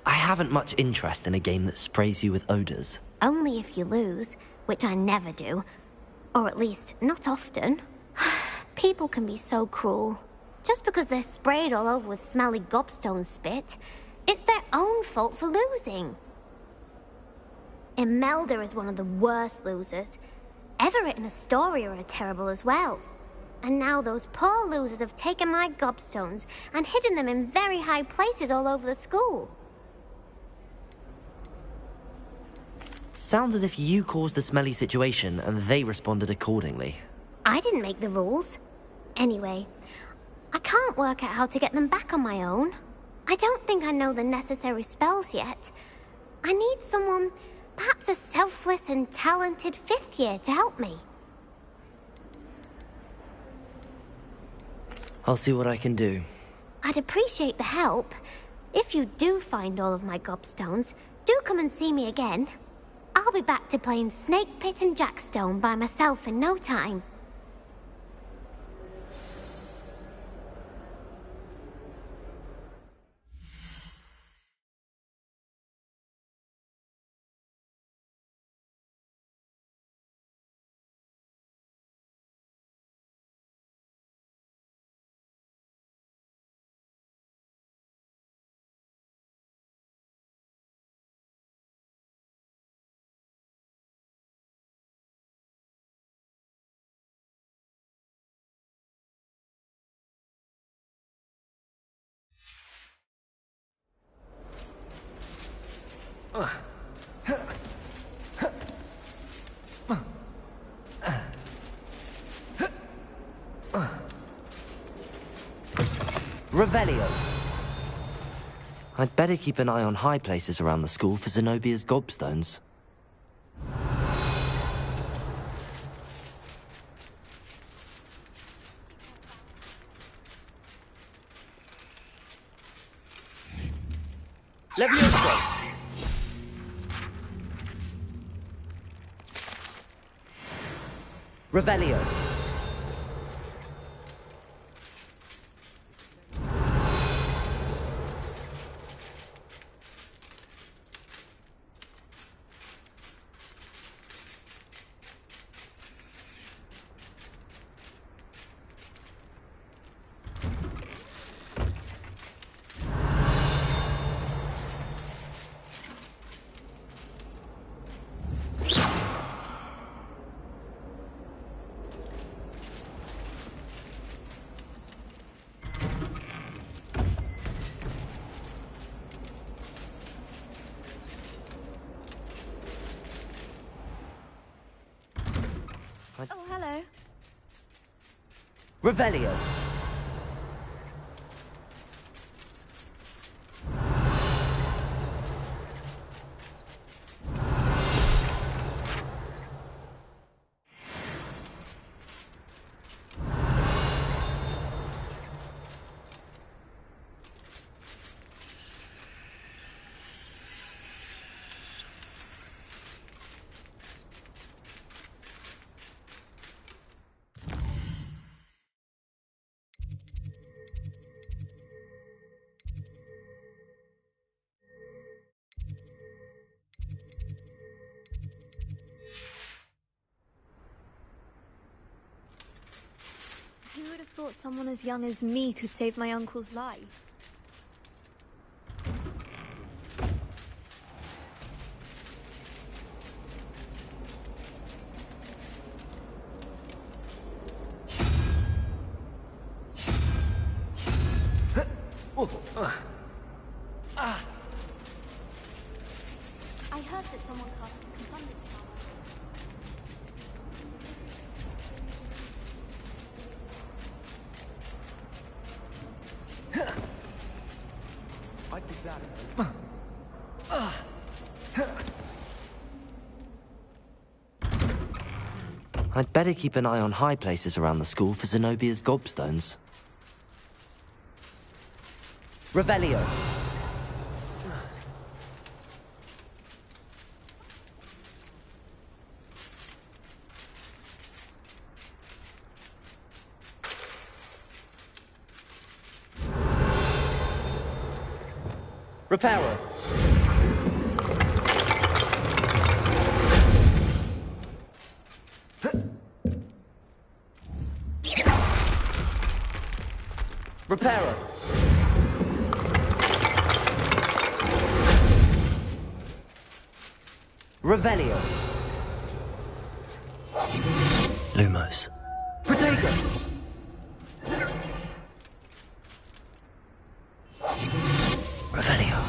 I haven't much interest in a game that sprays you with odors. Only if you lose, which I never do. Or at least, not often. People can be so cruel. Just because they're sprayed all over with smelly gobstone spit, it's their own fault for losing. Imelda is one of the worst losers. Everett and Astoria are terrible as well. And now those poor losers have taken my gobstones and hidden them in very high places all over the school. Sounds as if you caused the smelly situation and they responded accordingly. I didn't make the rules. Anyway, I can't work out how to get them back on my own. I don't think I know the necessary spells yet. I need someone, perhaps a selfless and talented 5th year to help me. I'll see what I can do. I'd appreciate the help. If you do find all of my gobstones, do come and see me again. I'll be back to playing Snake Pit and Jackstone by myself in no time. Revelio. I'd better keep an eye on high places around the school for Zenobia's gobstones. Levioso! Revelio. Oh, hello. Revelio. Who would have thought someone as young as me could save my uncle's life? I heard that someone cast a confounded power. I did that. I'd better keep an eye on high places around the school for Zenobia's gobstones. Revelio. Reparo. Reparo. Revelio. Lumos. Protego. Revelio.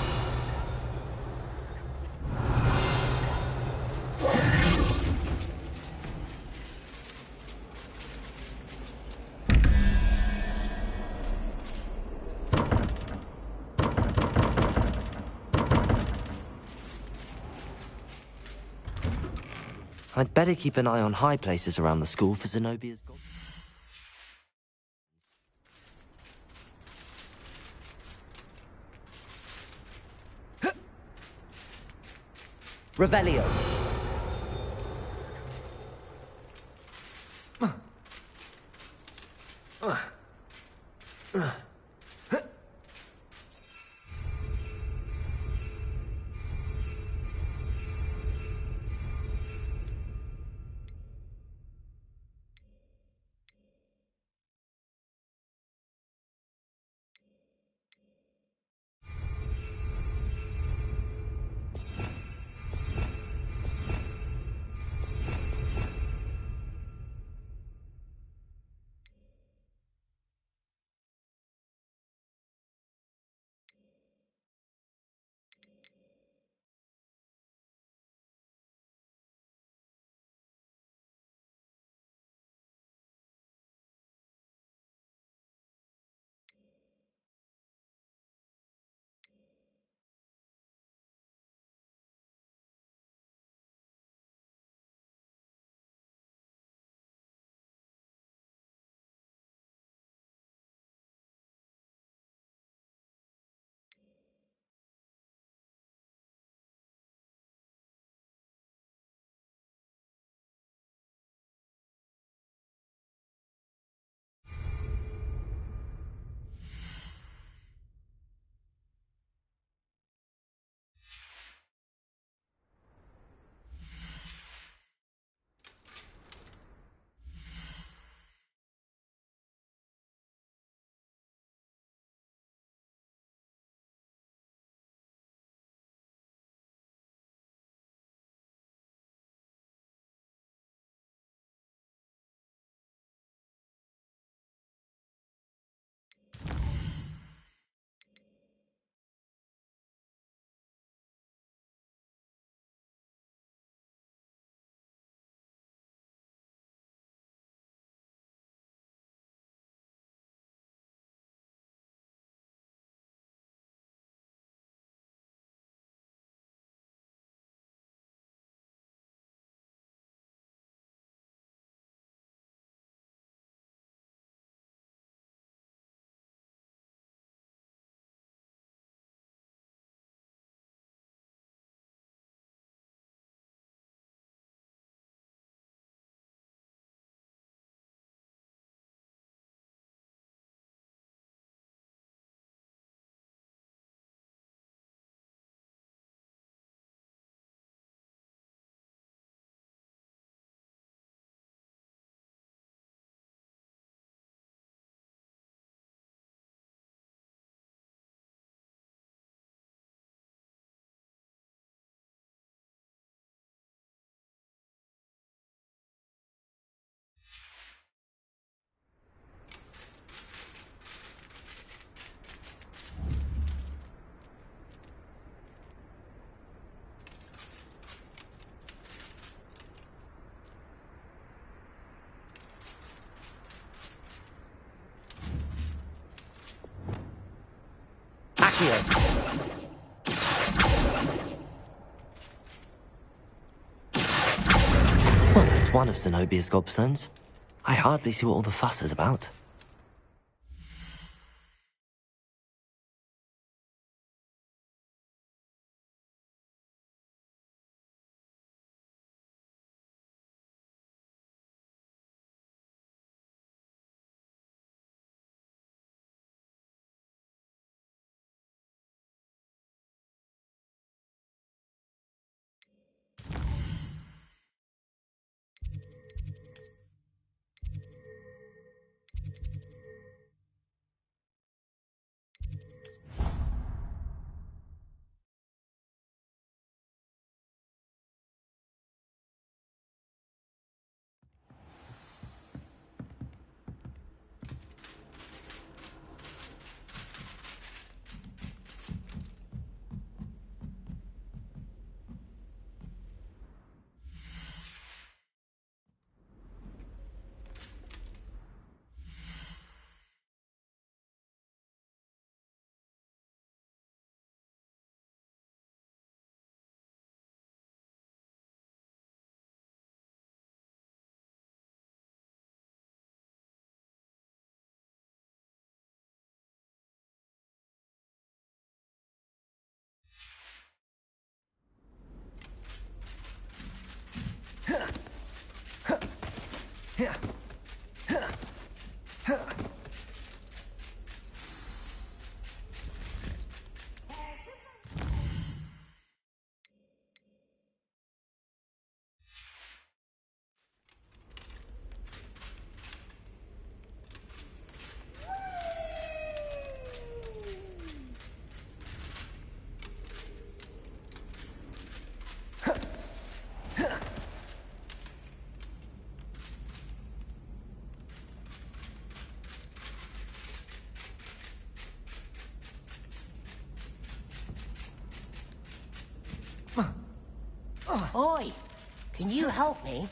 I'd better keep an eye on high places around the school for Zenobia's gold. Revelio. Well, that's one of Zenobia's gobstones. I hardly see what all the fuss is about. Oi! Can you help me?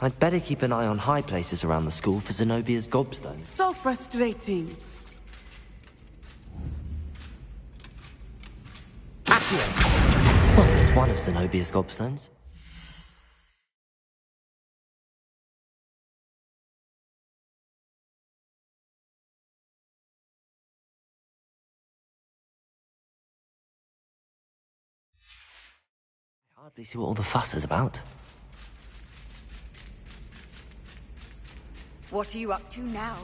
I'd better keep an eye on high places around the school for Zenobia's gobstone. So frustrating. Well, it's one of Zenobia's gobstones. I hardly see what all the fuss is about. What are you up to now?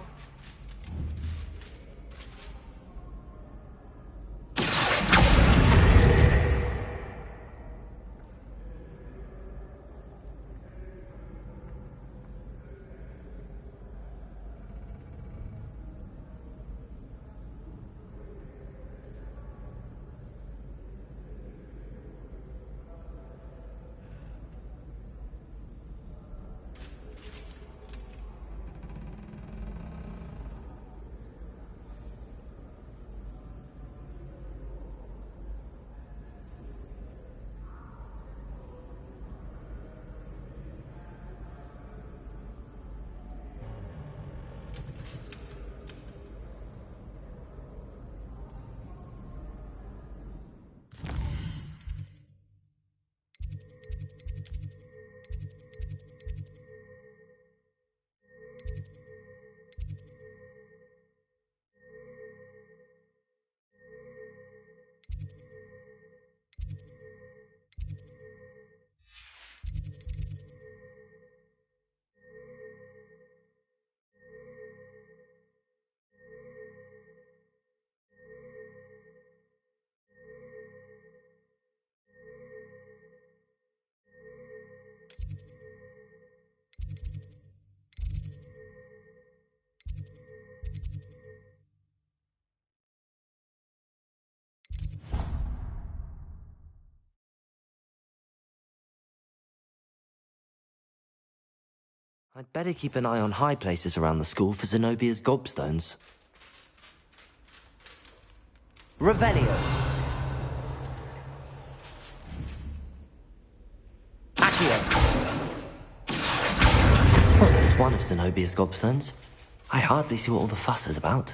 I'd better keep an eye on high places around the school for Zenobia's gobstones. Revelio. Accio. Oh, it's one of Zenobia's gobstones. I hardly see what all the fuss is about.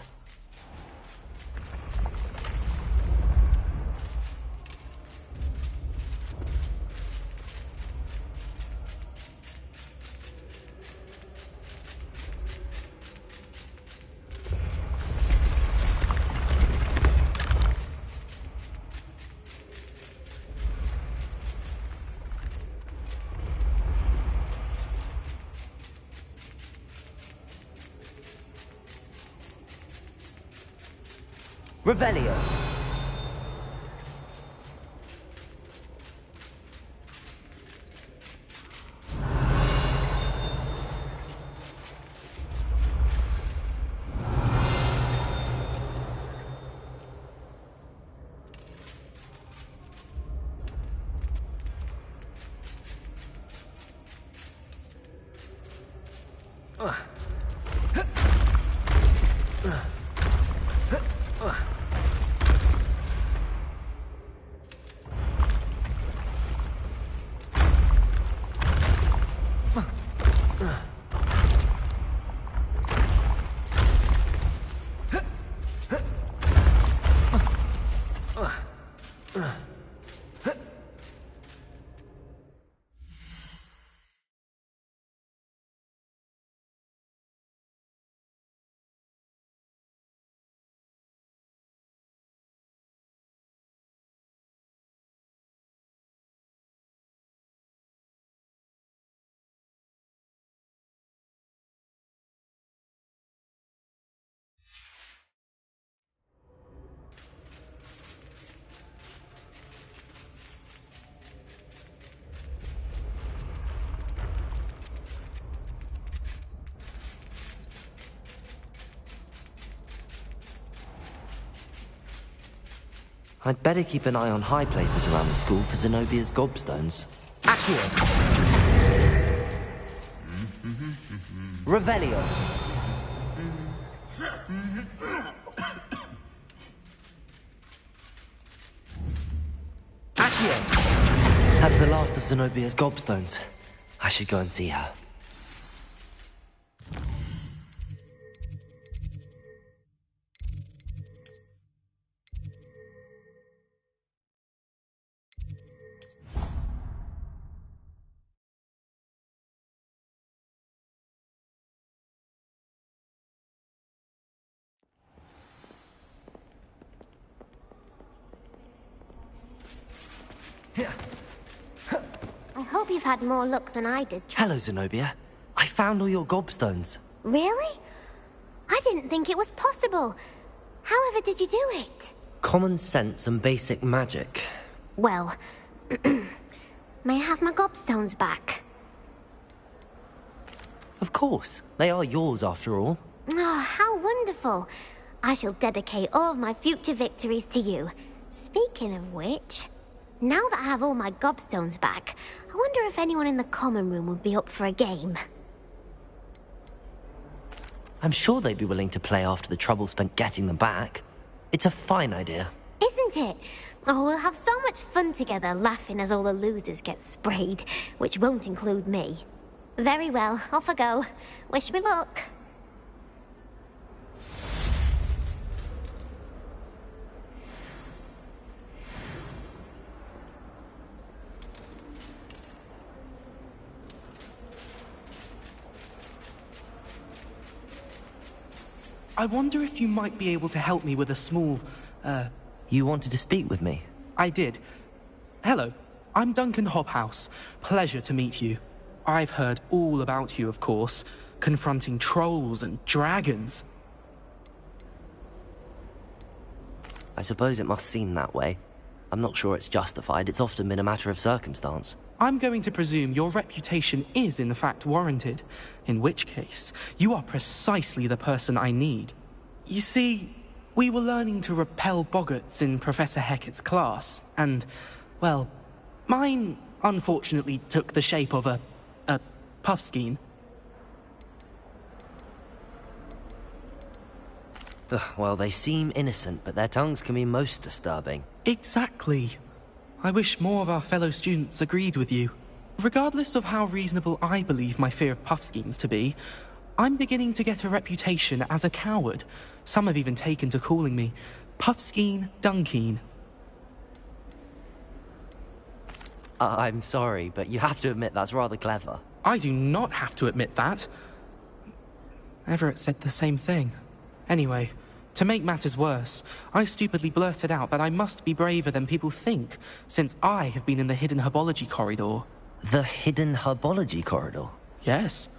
Revelio. I'd better keep an eye on high places around the school for Zenobia's gobstones. Accio. Revelio. Accio. That's the last of Zenobia's gobstones. I should go and see her. I hope you've had more luck than I did. Hello, Zenobia. I found all your gobstones. Really? I didn't think it was possible. However did you do it? Common sense and basic magic. Well, may I have my gobstones back? Of course. They are yours, after all. Oh, how wonderful. I shall dedicate all of my future victories to you. Speaking of which, now that I have all my gobstones back, I wonder if anyone in the common room would be up for a game. I'm sure they'd be willing to play after the trouble spent getting them back. It's a fine idea. Isn't it? Oh, we'll have so much fun together, laughing as all the losers get sprayed, which won't include me. Very well, off I go. Wish me luck. I wonder if you might be able to help me with a small, You wanted to speak with me? I did. Hello, I'm Duncan Hobhouse. Pleasure to meet you. I've heard all about you, of course, confronting trolls and dragons. I suppose it must seem that way. I'm not sure it's justified. It's often been a matter of circumstance. I'm going to presume your reputation is in fact warranted, in which case, you are precisely the person I need. You see, we were learning to repel boggarts in Professor Hecat's class, and, well, mine unfortunately took the shape of a puffskein. Ugh, well, they seem innocent, but their tongues can be most disturbing. Exactly. I wish more of our fellow students agreed with you. Regardless of how reasonable I believe my fear of Puffskeins to be, I'm beginning to get a reputation as a coward. Some have even taken to calling me Puffskeen Dunkeen. I'm sorry, but you have to admit that's rather clever. I do not have to admit that. Everett said the same thing. Anyway, to make matters worse, I stupidly blurted out that I must be braver than people think, since I have been in the hidden herbology corridor. The hidden herbology corridor? Yes.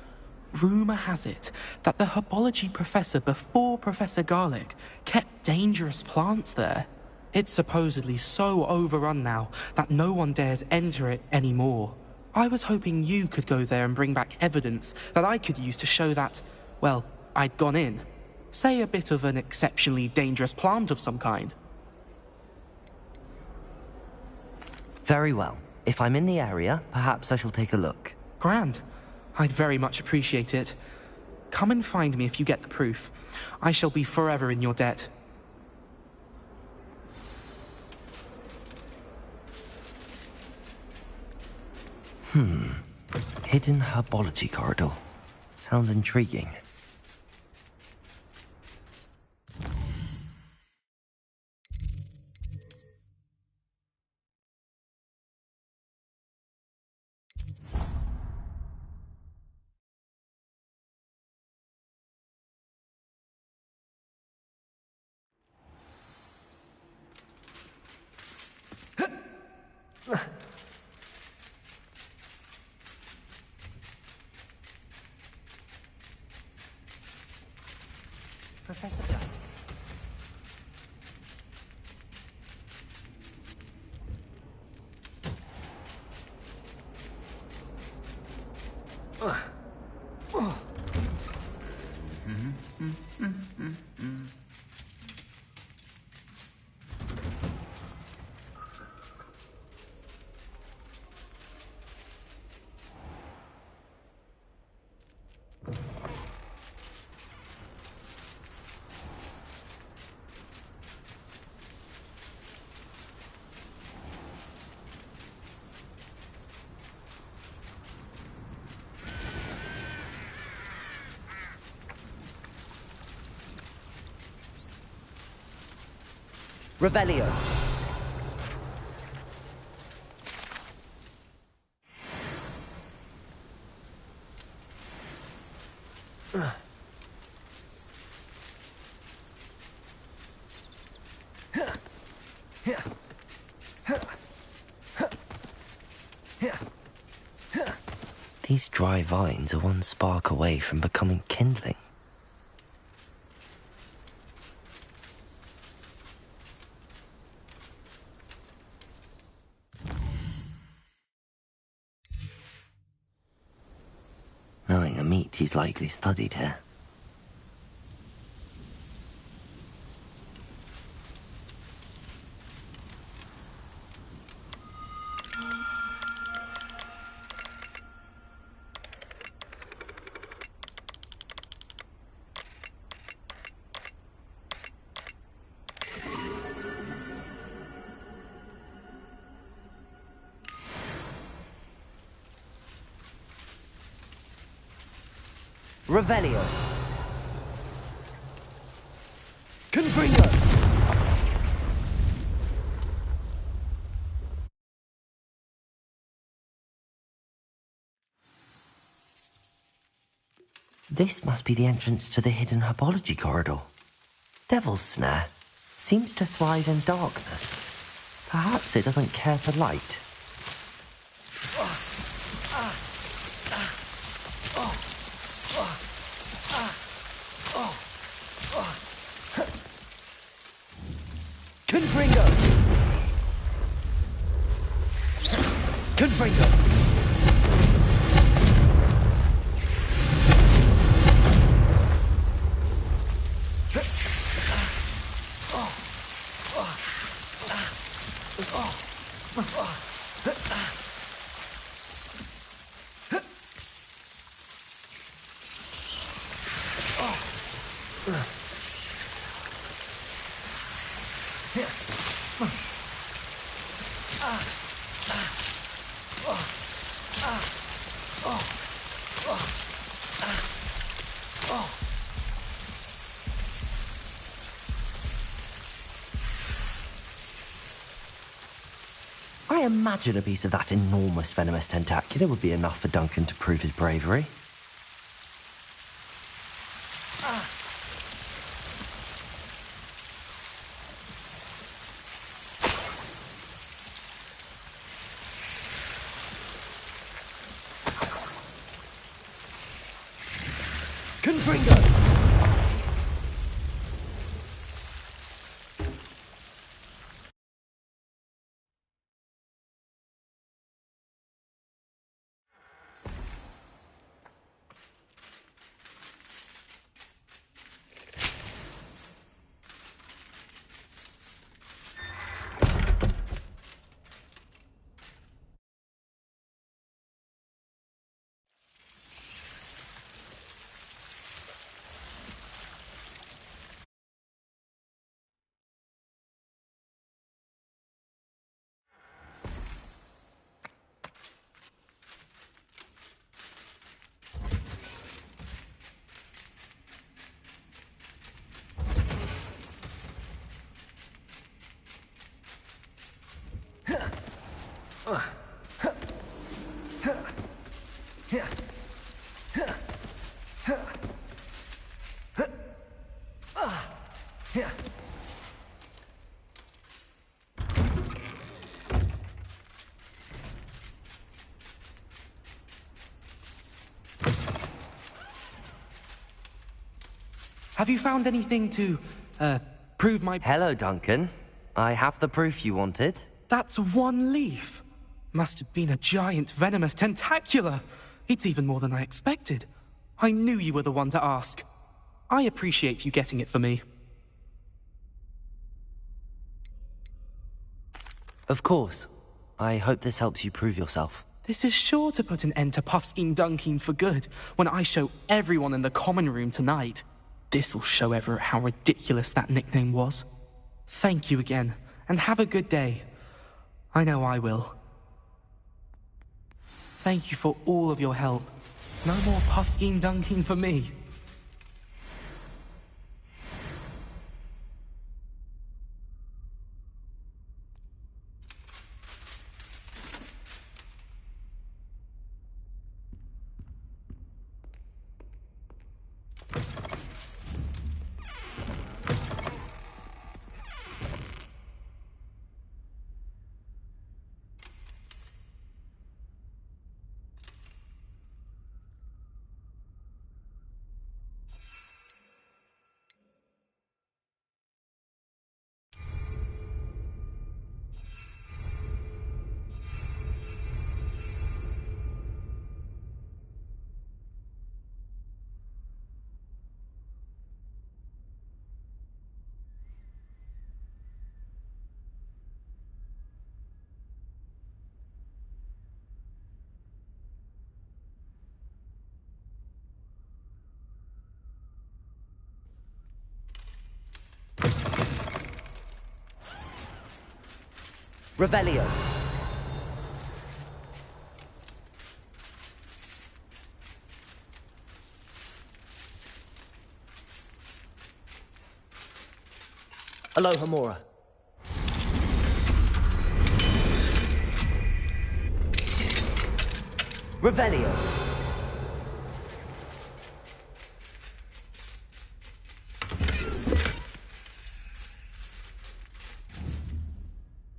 Rumour has it that the herbology professor before Professor Garlic kept dangerous plants there. It's supposedly so overrun now that no one dares enter it anymore. I was hoping you could go there and bring back evidence that I could use to show that, well, I'd gone in. Say a bit of an exceptionally dangerous plant of some kind. Very well. If I'm in the area, perhaps I shall take a look. Grand. I'd very much appreciate it. Come and find me if you get the proof. I shall be forever in your debt. Hidden herbology corridor. Sounds intriguing. Professor Duck. Revelio. These dry vines are one spark away from becoming kindling. Knowing a meat he's likely studied here. Revelio. Confringo. This must be the entrance to the hidden herbology corridor. Devil's Snare seems to thrive in darkness. Perhaps it doesn't care for light. Confringo! Confringo! I imagine a piece of that enormous venomous tentacular would be enough for Duncan to prove his bravery. Confringo! Have you found anything to, prove my... Hello, Duncan. I have the proof you wanted. That's one leaf. Must have been a giant venomous tentacula. It's even more than I expected. I knew you were the one to ask. I appreciate you getting it for me. Of course. I hope this helps you prove yourself. This is sure to put an end to Puffskein Dunkin for good when I show everyone in the common room tonight. This'll show Everett how ridiculous that nickname was. Thank you again, and have a good day. I know I will. Thank you for all of your help. No more Puffskein Dunkin for me. Revelio. Aloha Mora. Revelio.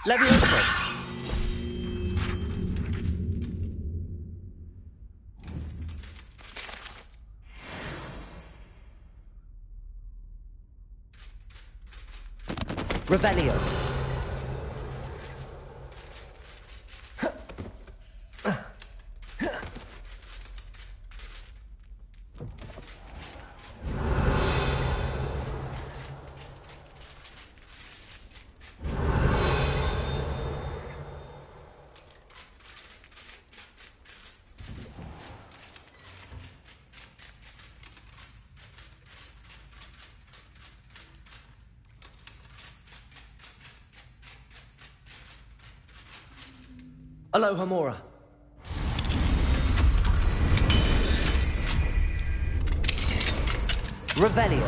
Levioso. Revelio. Aloha Mora. Revelio.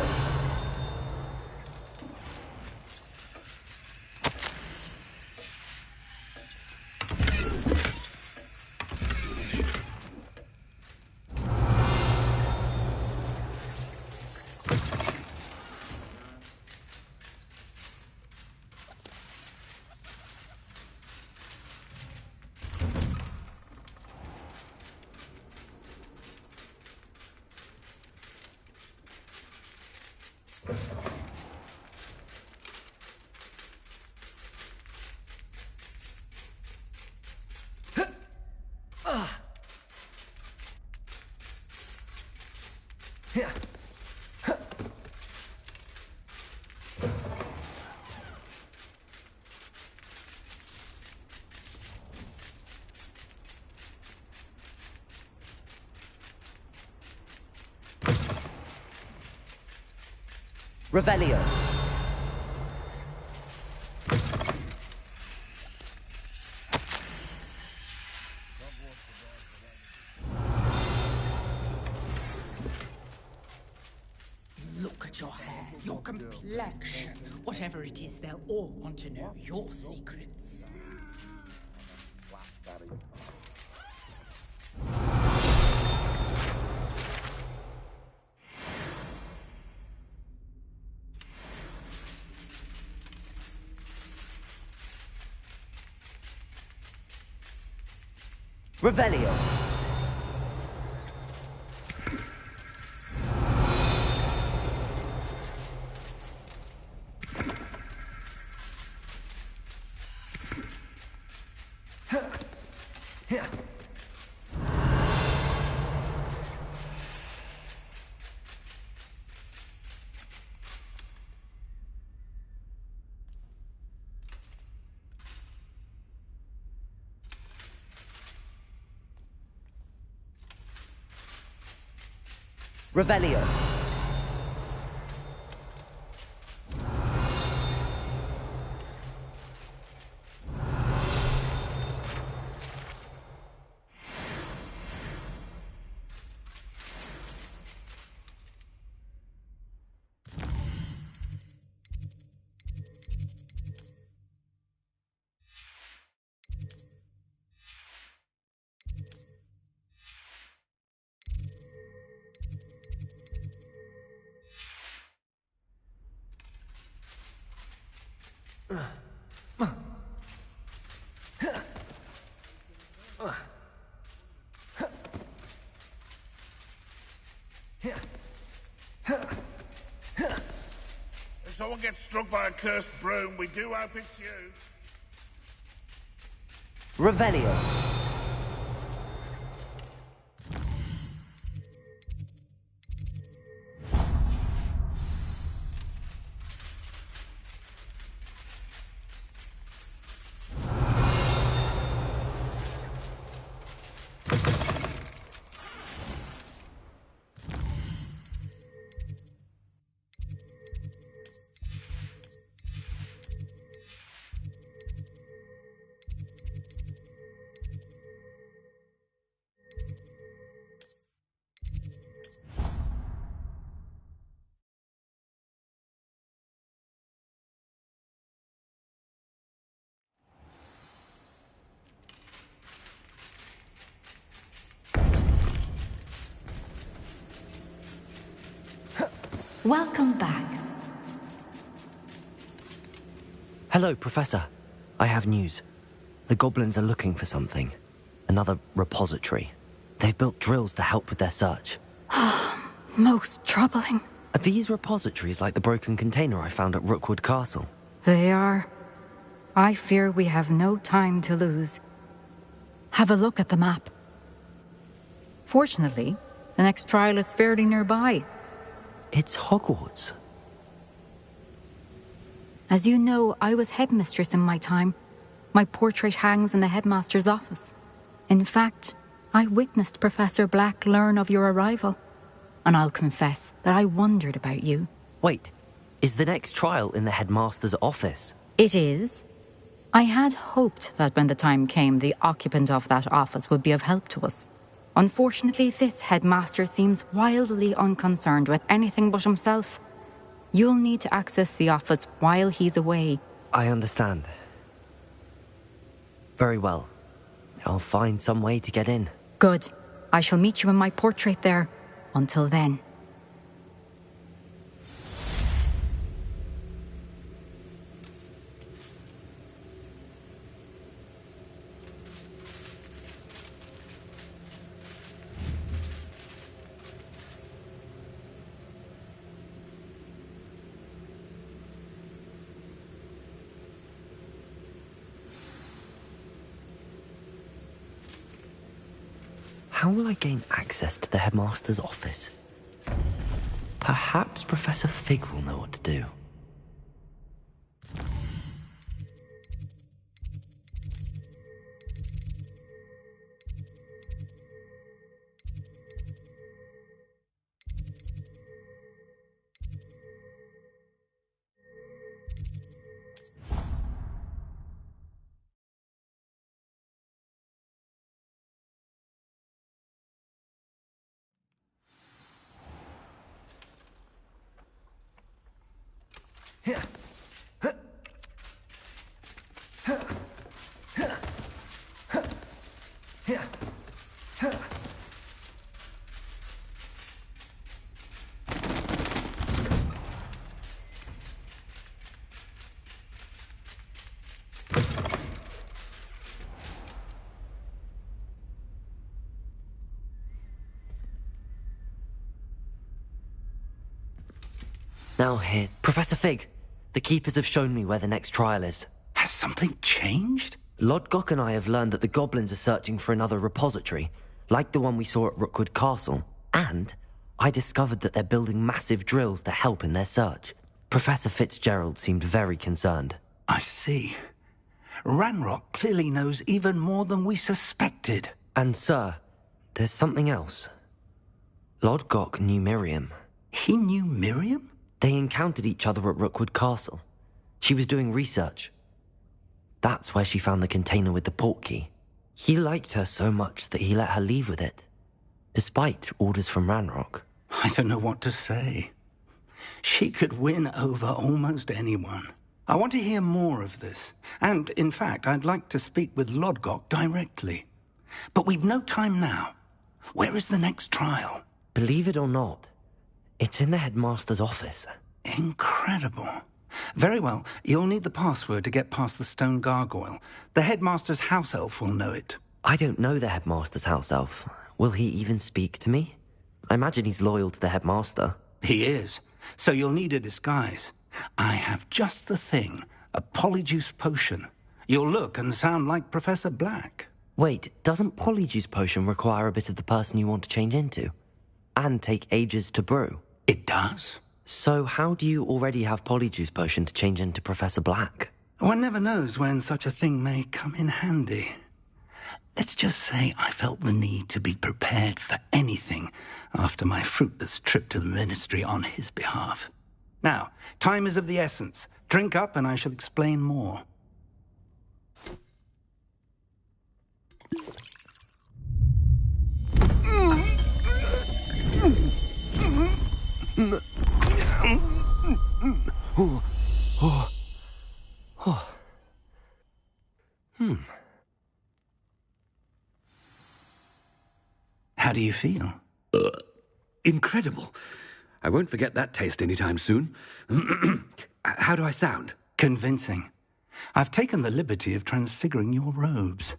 Revelio. Look at your hair, your complexion. Whatever it is, they'll all want to know your secrets. Revelio. Revelio. If someone gets struck by a cursed broom, we do hope it's you. Revelio. Welcome back. Hello, Professor. I have news. The goblins are looking for something. Another repository. They've built drills to help with their search. Most troubling. Are these repositories like the broken container I found at Rookwood Castle? They are. I fear we have no time to lose. Have a look at the map. Fortunately, the next trial is fairly nearby. It's Hogwarts. As you know, I was headmistress in my time. My portrait hangs in the headmaster's office. In fact, I witnessed Professor Black learn of your arrival. And I'll confess that I wondered about you. Wait, is the next trial in the headmaster's office? It is. I had hoped that when the time came, the occupant of that office would be of help to us. Unfortunately, this headmaster seems wildly unconcerned with anything but himself. You'll need to access the office while he's away. I understand. Very well. I'll find some way to get in. Good. I shall meet you in my portrait there. Until then. How will I gain access to the headmaster's office? Perhaps Professor Fig will know what to do. Now here, Professor Fig. The Keepers have shown me where the next trial is. Has something changed? Lodgok and I have learned that the goblins are searching for another repository, like the one we saw at Rookwood Castle. And I discovered that they're building massive drills to help in their search. Professor Fitzgerald seemed very concerned. I see. Ranrock clearly knows even more than we suspected. And sir, there's something else. Lodgok knew Miriam. He knew Miriam? They encountered each other at Rookwood Castle. She was doing research. That's where she found the container with the portkey. He liked her so much that he let her leave with it, despite orders from Ranrock. I don't know what to say. She could win over almost anyone. I want to hear more of this. And, in fact, I'd like to speak with Lodgok directly. But we've no time now. Where is the next trial? Believe it or not, it's in the headmaster's office. Incredible. Very well. You'll need the password to get past the stone gargoyle. The headmaster's house elf will know it. I don't know the headmaster's house elf. Will he even speak to me? I imagine he's loyal to the headmaster. He is. So you'll need a disguise. I have just the thing. A polyjuice potion. You'll look and sound like Professor Black. Wait, doesn't polyjuice potion require a bit of the person you want to change into? And take ages to brew? It does. So how do you already have polyjuice potion to change into Professor Black? One never knows when such a thing may come in handy. Let's just say I felt the need to be prepared for anything after my fruitless trip to the ministry on his behalf. Now, time is of the essence. Drink up and I shall explain more. How do you feel? Incredible. I won't forget that taste anytime soon. How do I sound? Convincing. I've taken the liberty of transfiguring your robes.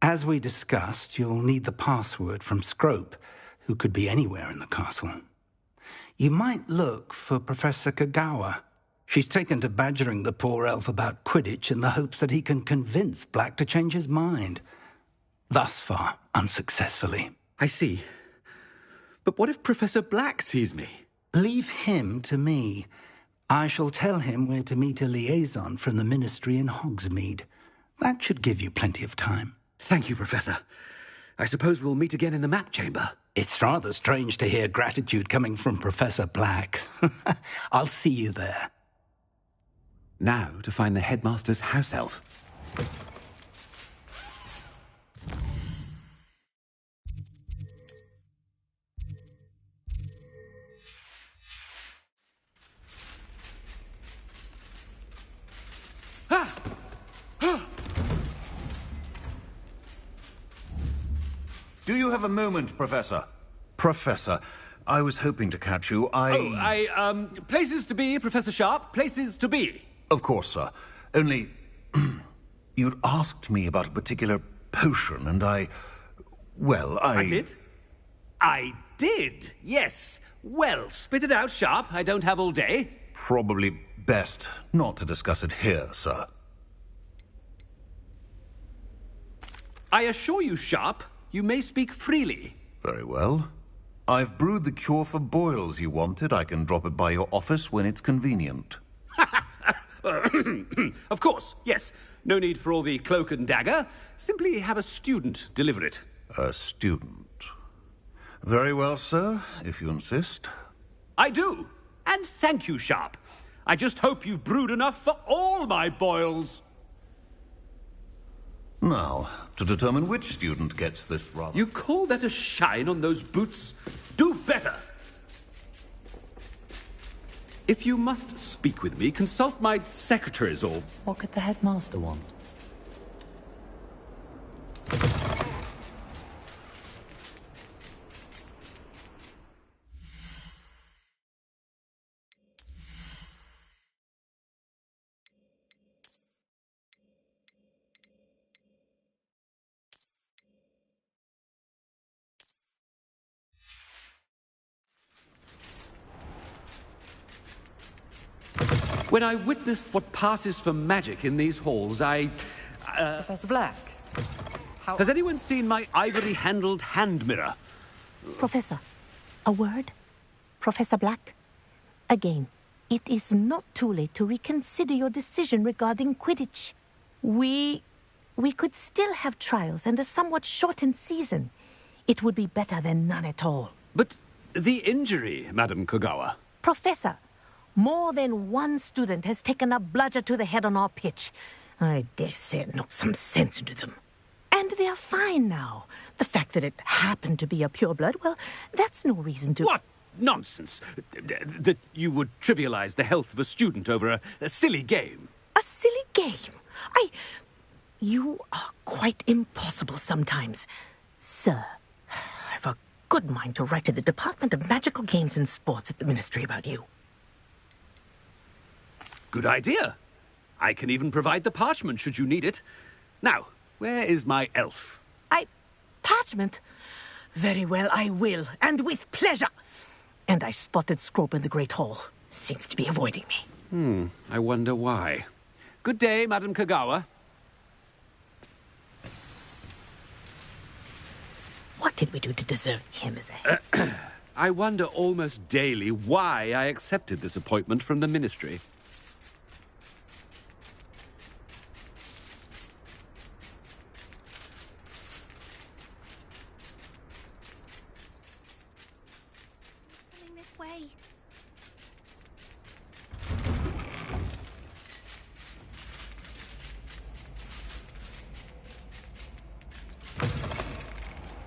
As we discussed, you'll need the password from Scrope, who could be anywhere in the castle. You might look for Professor Kagawa. She's taken to badgering the poor elf about Quidditch in the hopes that he can convince Black to change his mind. Thus far, unsuccessfully. I see. But what if Professor Black sees me? Leave him to me. I shall tell him where to meet a liaison from the ministry in Hogsmeade. That should give you plenty of time. Thank you, Professor. I suppose we'll meet again in the map chamber. It's rather strange to hear gratitude coming from Professor Black. I'll see you there. Now to find the headmaster's house elf. Do you have a moment, Professor? Professor, I was hoping to catch you. Places to be, Professor Sharp. Places to be. Of course, sir. Only, you'd asked me about a particular potion, and I did? I did, yes. Well, spit it out, Sharp. I don't have all day. Probably best not to discuss it here, sir. I assure you, Sharp, you may speak freely. Very well. I've brewed the cure for boils you wanted. I can drop it by your office when it's convenient. Of course, yes. No need for all the cloak and dagger. Simply have a student deliver it. A student? Very well, sir, if you insist. I do. And thank you, Sharp. I just hope you've brewed enough for all my boils. Now, to determine which student gets this rather... You call that a shine on those boots? Do better! If you must speak with me, consult my secretaries or... What could the headmaster want? When I witness what passes for magic in these halls, Professor Black. Has anyone seen my ivory-handled hand mirror? Professor, a word? Professor Black? Again, it is not too late to reconsider your decision regarding Quidditch. We could still have trials and a somewhat shortened season. It would be better than none at all. But the injury, Madam Kogawa. Professor, more than one student has taken a bludger to the head on our pitch. I dare say it knocked some sense into them. And they're fine now. The fact that it happened to be a pureblood, well, that's no reason to... What nonsense! That you would trivialize the health of a student over a silly game. A silly game? You are quite impossible sometimes. Sir, I've a good mind to write to the Department of Magical Games and Sports at the Ministry about you. Good idea. I can even provide the parchment should you need it. Now, where is my elf? Parchment? Very well, I will, and with pleasure. And I spotted Scrope in the Great Hall. Seems to be avoiding me. I wonder why. Good day, Madam Kogawa. What did we do to deserve him as a... I wonder almost daily why I accepted this appointment from the Ministry. Way.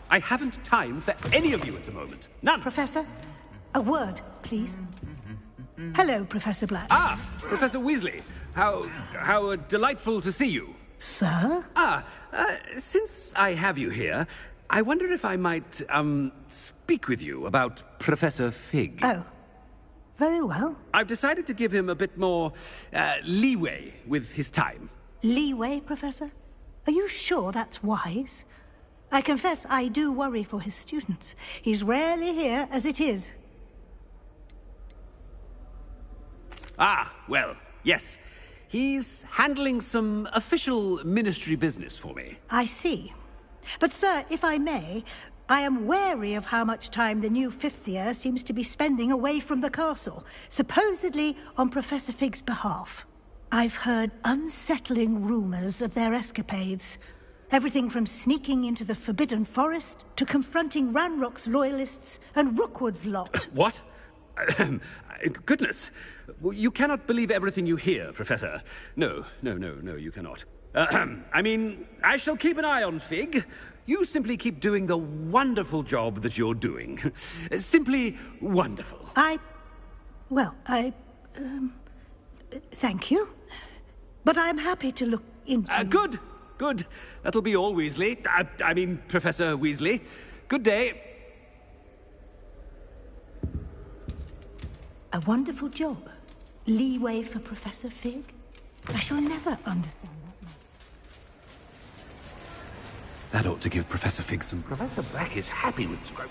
I haven't time for any of you at the moment. None. Professor, a word, please. Hello, Professor Black. Ah, Professor Weasley. How delightful to see you. Sir? Since I have you here, I wonder if I might, speak with you about Professor Fig. Oh, very well. I've decided to give him a bit more, leeway with his time. Leeway, Professor? Are you sure that's wise? I confess I do worry for his students. He's rarely here as it is. Ah, well, yes. He's handling some official ministry business for me. I see. But, sir, if I may, I am wary of how much time the new fifth year seems to be spending away from the castle, supposedly on Professor Fig's behalf. I've heard unsettling rumors of their escapades. Everything from sneaking into the Forbidden Forest to confronting Ranrock's loyalists and Rookwood's lot. What? Goodness. You cannot believe everything you hear, Professor. No, you cannot. I mean, I shall keep an eye on Fig. You simply keep doing the wonderful job that you're doing. Simply wonderful. Thank you. But I'm happy to look into... Good. That'll be all, Weasley. I mean, Professor Weasley. Good day. A wonderful job. Leeway for Professor Fig. I shall never understand. That ought to give Professor Fig some... Professor Black is happy with Scrope.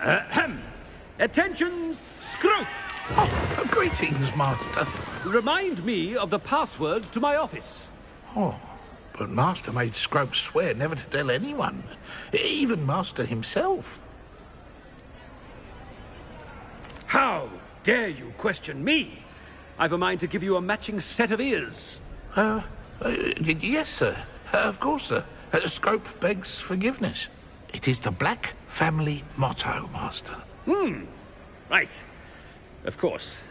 Attention, Scrope! Oh, greetings, Master. Remind me of the password to my office. Oh, but Master made Scrope swear never to tell anyone, even Master himself. How dare you question me? I've a mind to give you a matching set of ears. Yes, sir. Of course, sir. Scrope begs forgiveness. It is the Black family motto, Master. Right. Of course.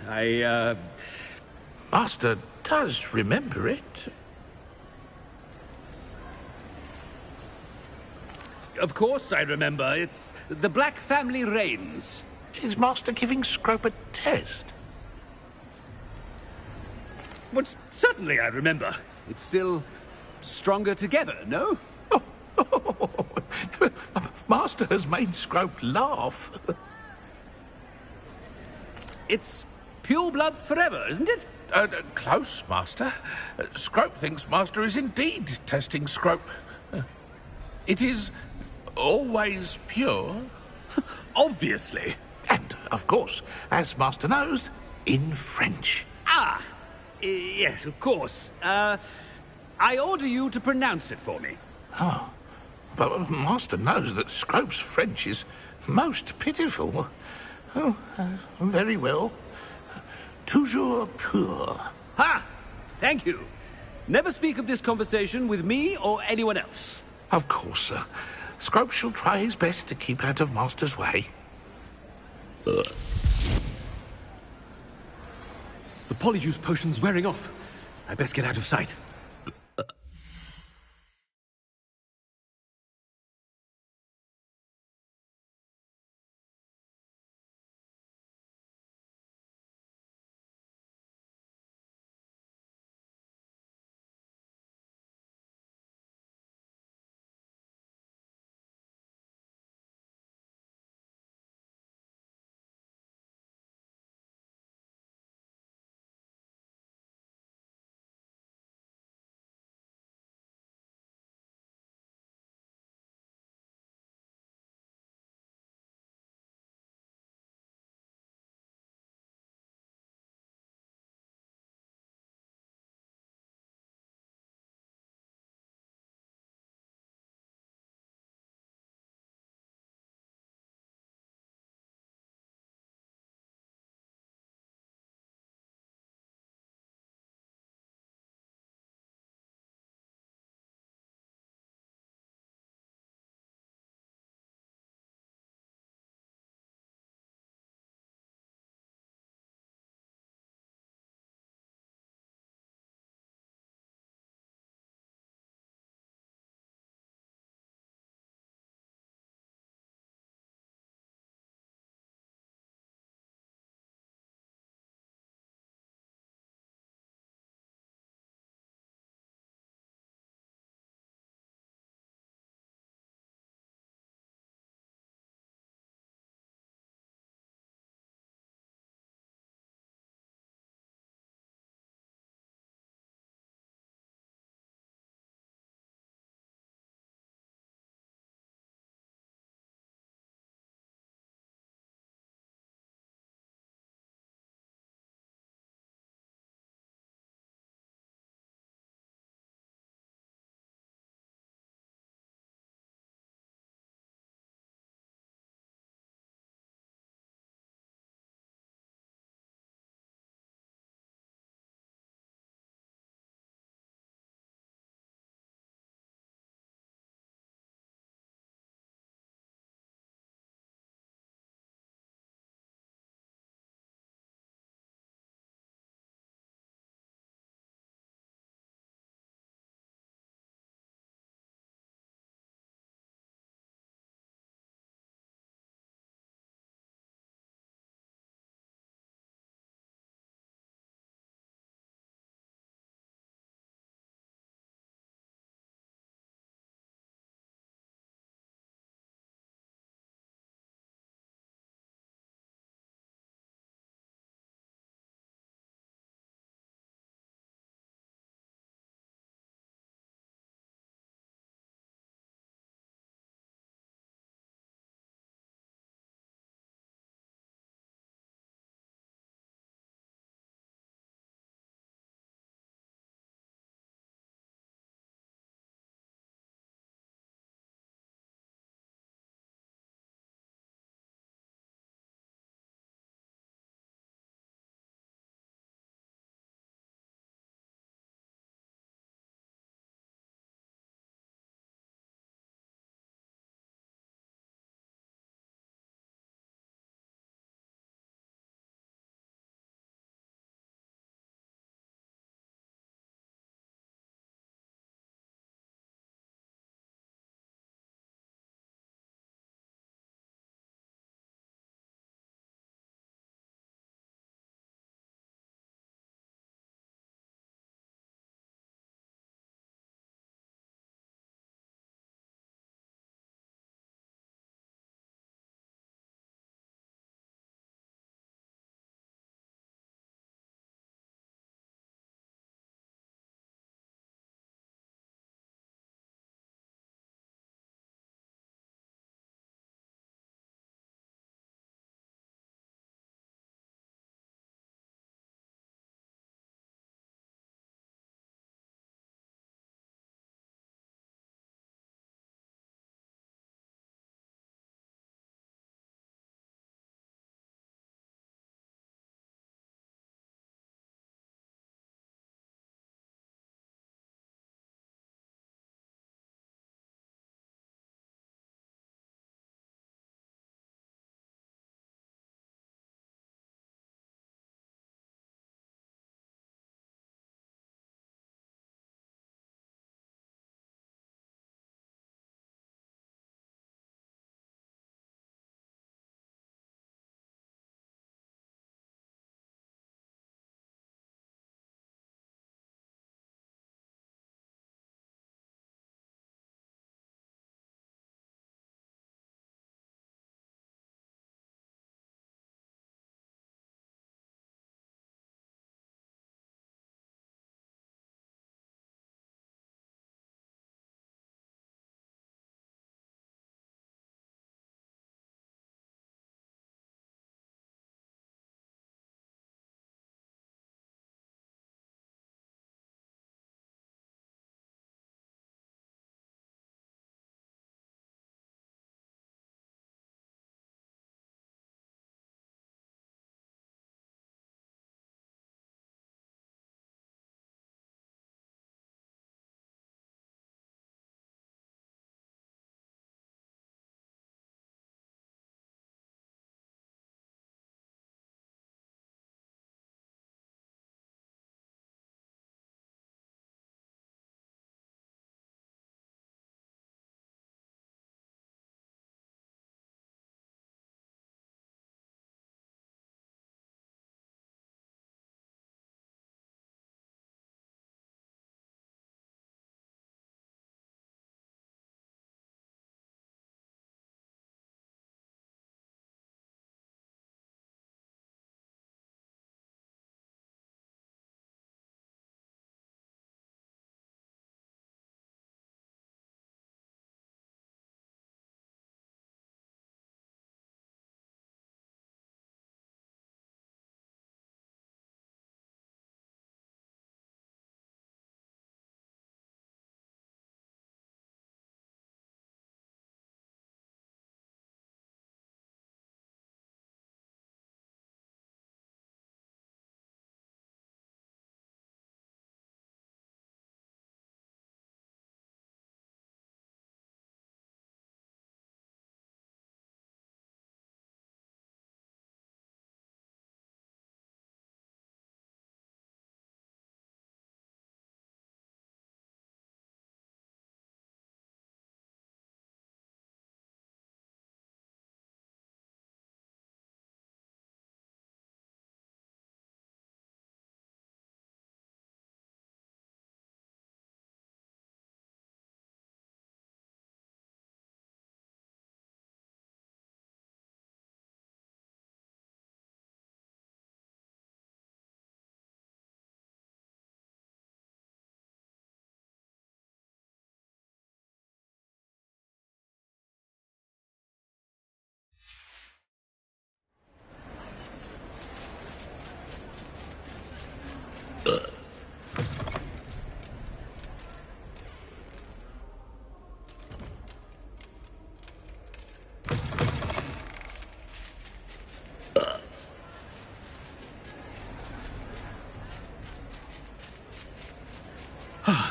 Master does remember it. Of course I remember. It's the Black family reigns. Is Master giving Scrope a test? But certainly I remember. It's still stronger together, no? Master has made Scrope laugh. It's pure bloods forever, isn't it? Close, Master. Scrope thinks Master is indeed testing Scrope. It is always pure. Obviously. And, of course, as Master knows, in French. Ah! Yes, of course. I order you to pronounce it for me. Oh, but Master knows that Scrope's French is most pitiful. Oh, very well. Toujours pur. Ha! Thank you. Never speak of this conversation with me or anyone else. Of course, sir. Scrope shall try his best to keep out of Master's way. The polyjuice potion's wearing off. I best get out of sight.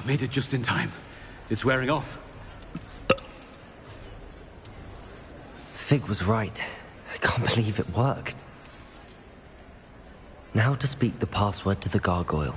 Made it just in time. It's wearing off. Fig was right. I can't believe it worked. Now to speak the password to the gargoyle.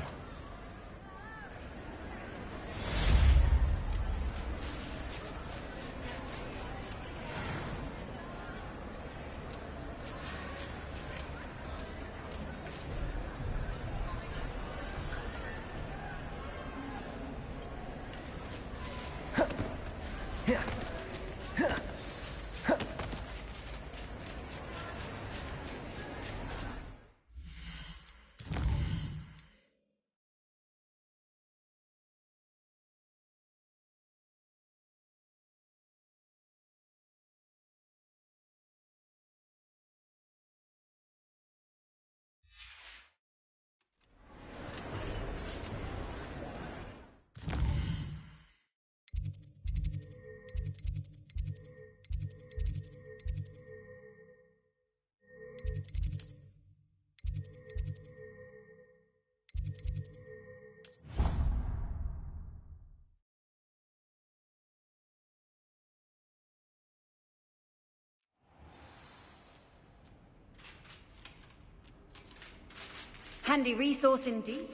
Handy resource indeed.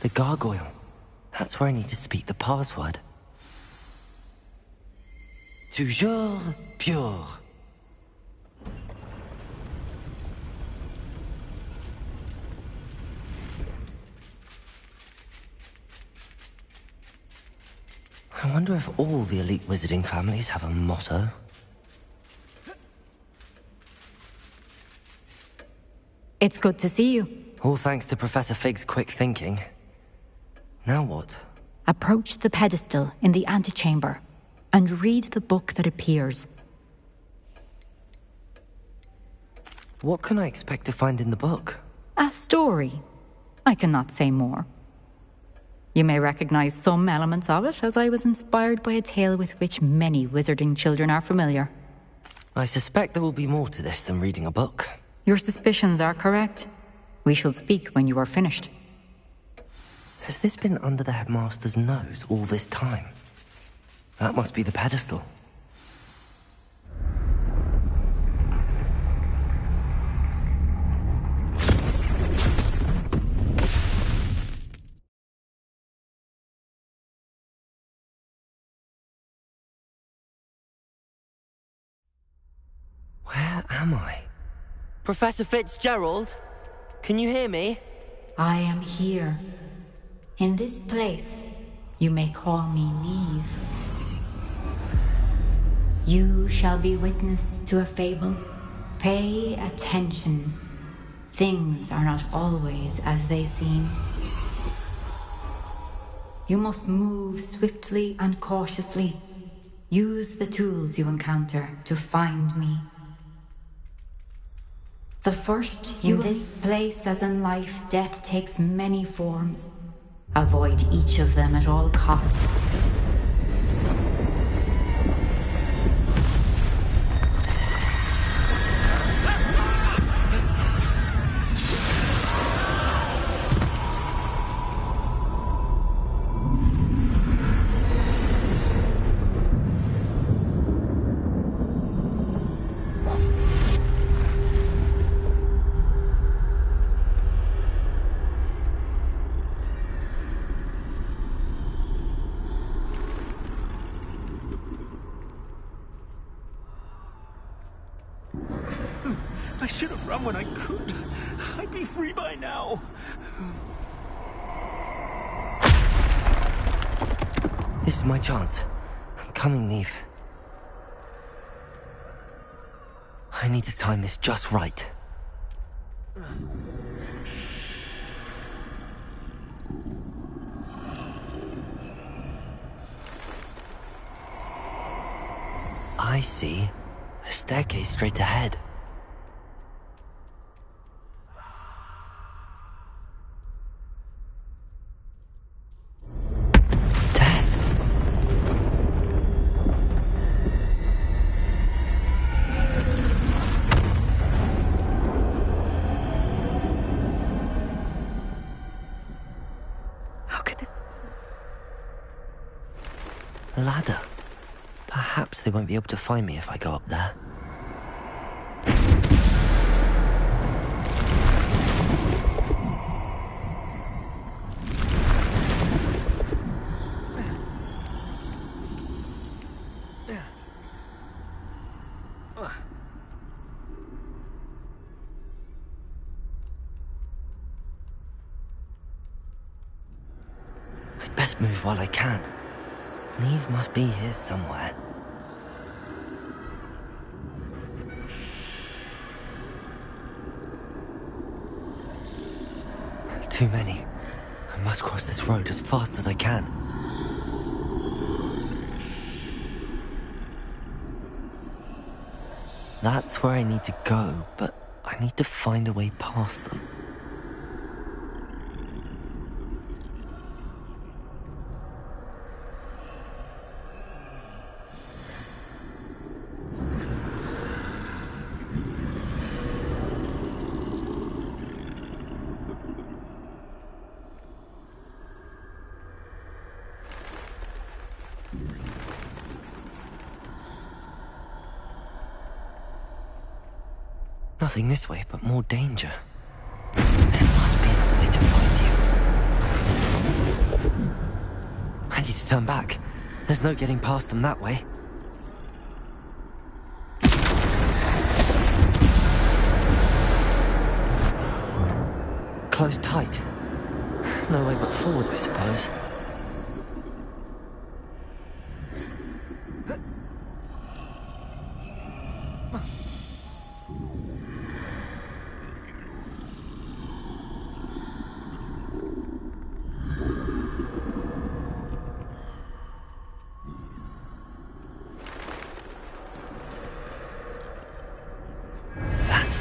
The gargoyle. That's where I need to speak the password. Toujours pure. I wonder if all the elite wizarding families have a motto. It's good to see you. All thanks to Professor Fig's quick thinking. Now what? Approach the pedestal in the antechamber and read the book that appears. What can I expect to find in the book? A story. I cannot say more. You may recognize some elements of it, as I was inspired by a tale with which many wizarding children are familiar. I suspect there will be more to this than reading a book. Your suspicions are correct. We shall speak when you are finished. Has this been under the headmaster's nose all this time? That must be the pedestal. Where am I? Professor Fitzgerald? Can you hear me? I am here. In this place, you may call me Neve. You shall be witness to a fable. Pay attention. Things are not always as they seem. You must move swiftly and cautiously. Use the tools you encounter to find me. The first, in this place as in life, death takes many forms. Avoid each of them at all costs. I should have run when I could. I'd be free by now. This is my chance. I'm coming, Neve. I need to time this just right. I see. A staircase straight ahead. A ladder. Perhaps they won't be able to find me if I go up there. I'd best move while I can. Neve must be here somewhere. Too many. I must cross this road as fast as I can. That's where I need to go, but I need to find a way past them. Nothing this way, but more danger. There must be another way to find you. I need to turn back. There's no getting past them that way. Closed tight. No way but forward, I suppose.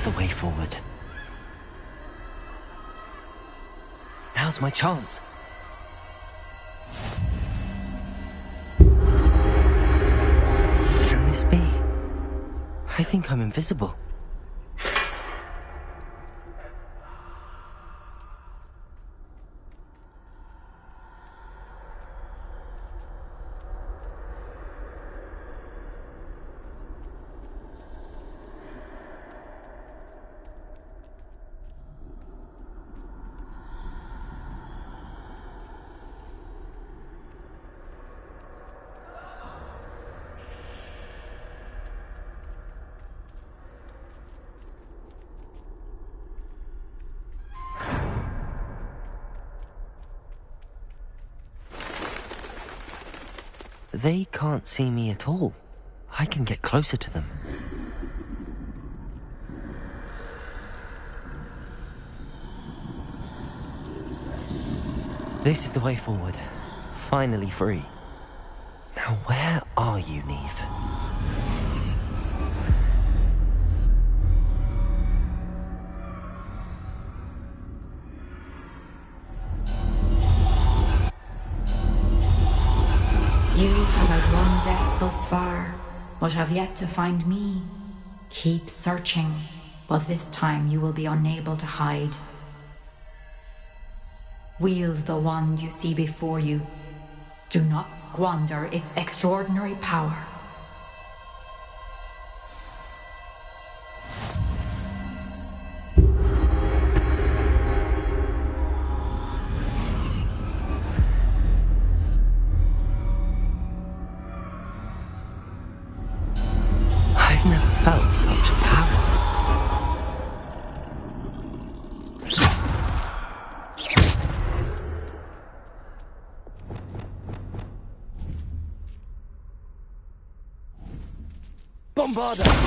The way forward. Now's my chance. Can this be? I think I'm invisible. They can't see me at all. I can get closer to them. This is the way forward. Finally free. Now where are you, Neve? thus far, but have yet to find me. Keep searching, but this time you will be unable to hide. Wield the wand you see before you. Do not squander its extraordinary power. I've never felt such power. Bombarda!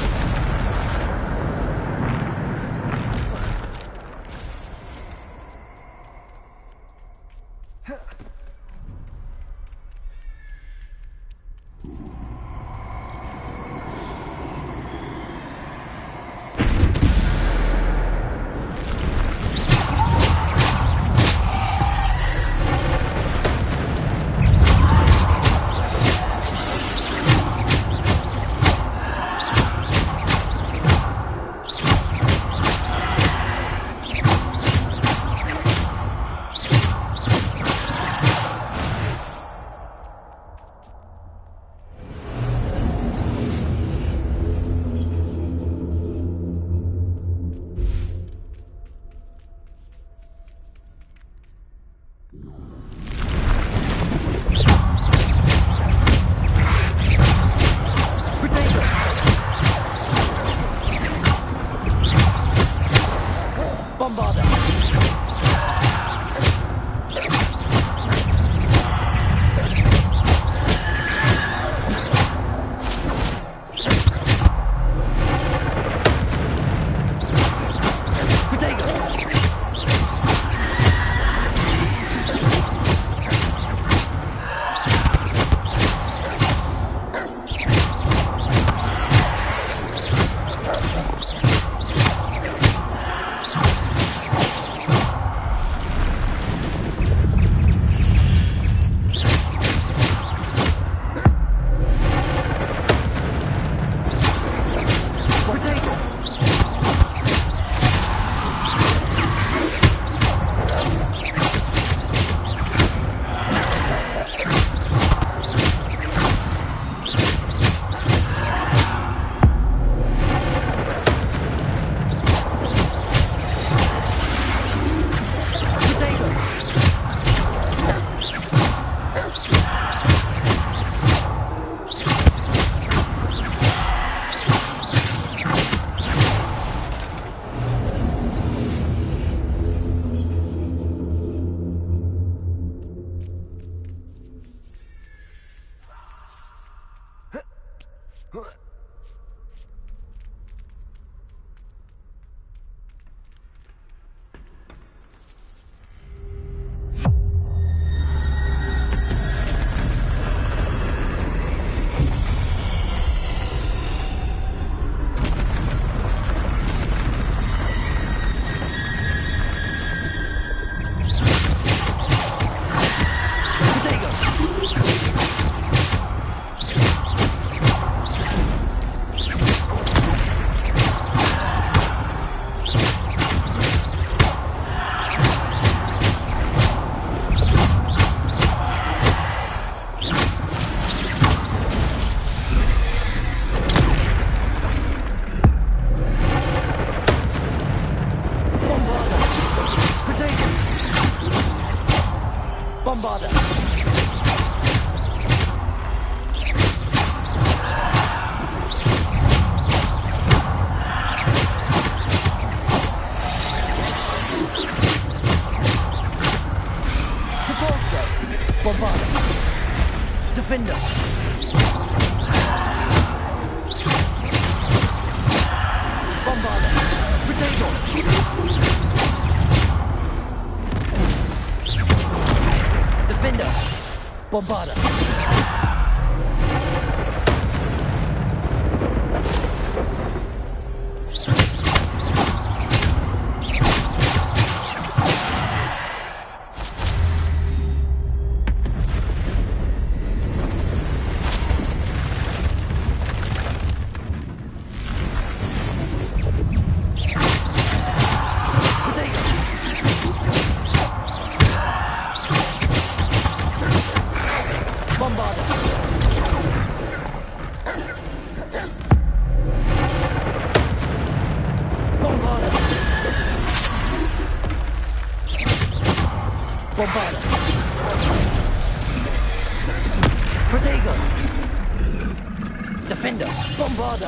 Bombarda. Bombarda! Protego! Defender! Bombarda!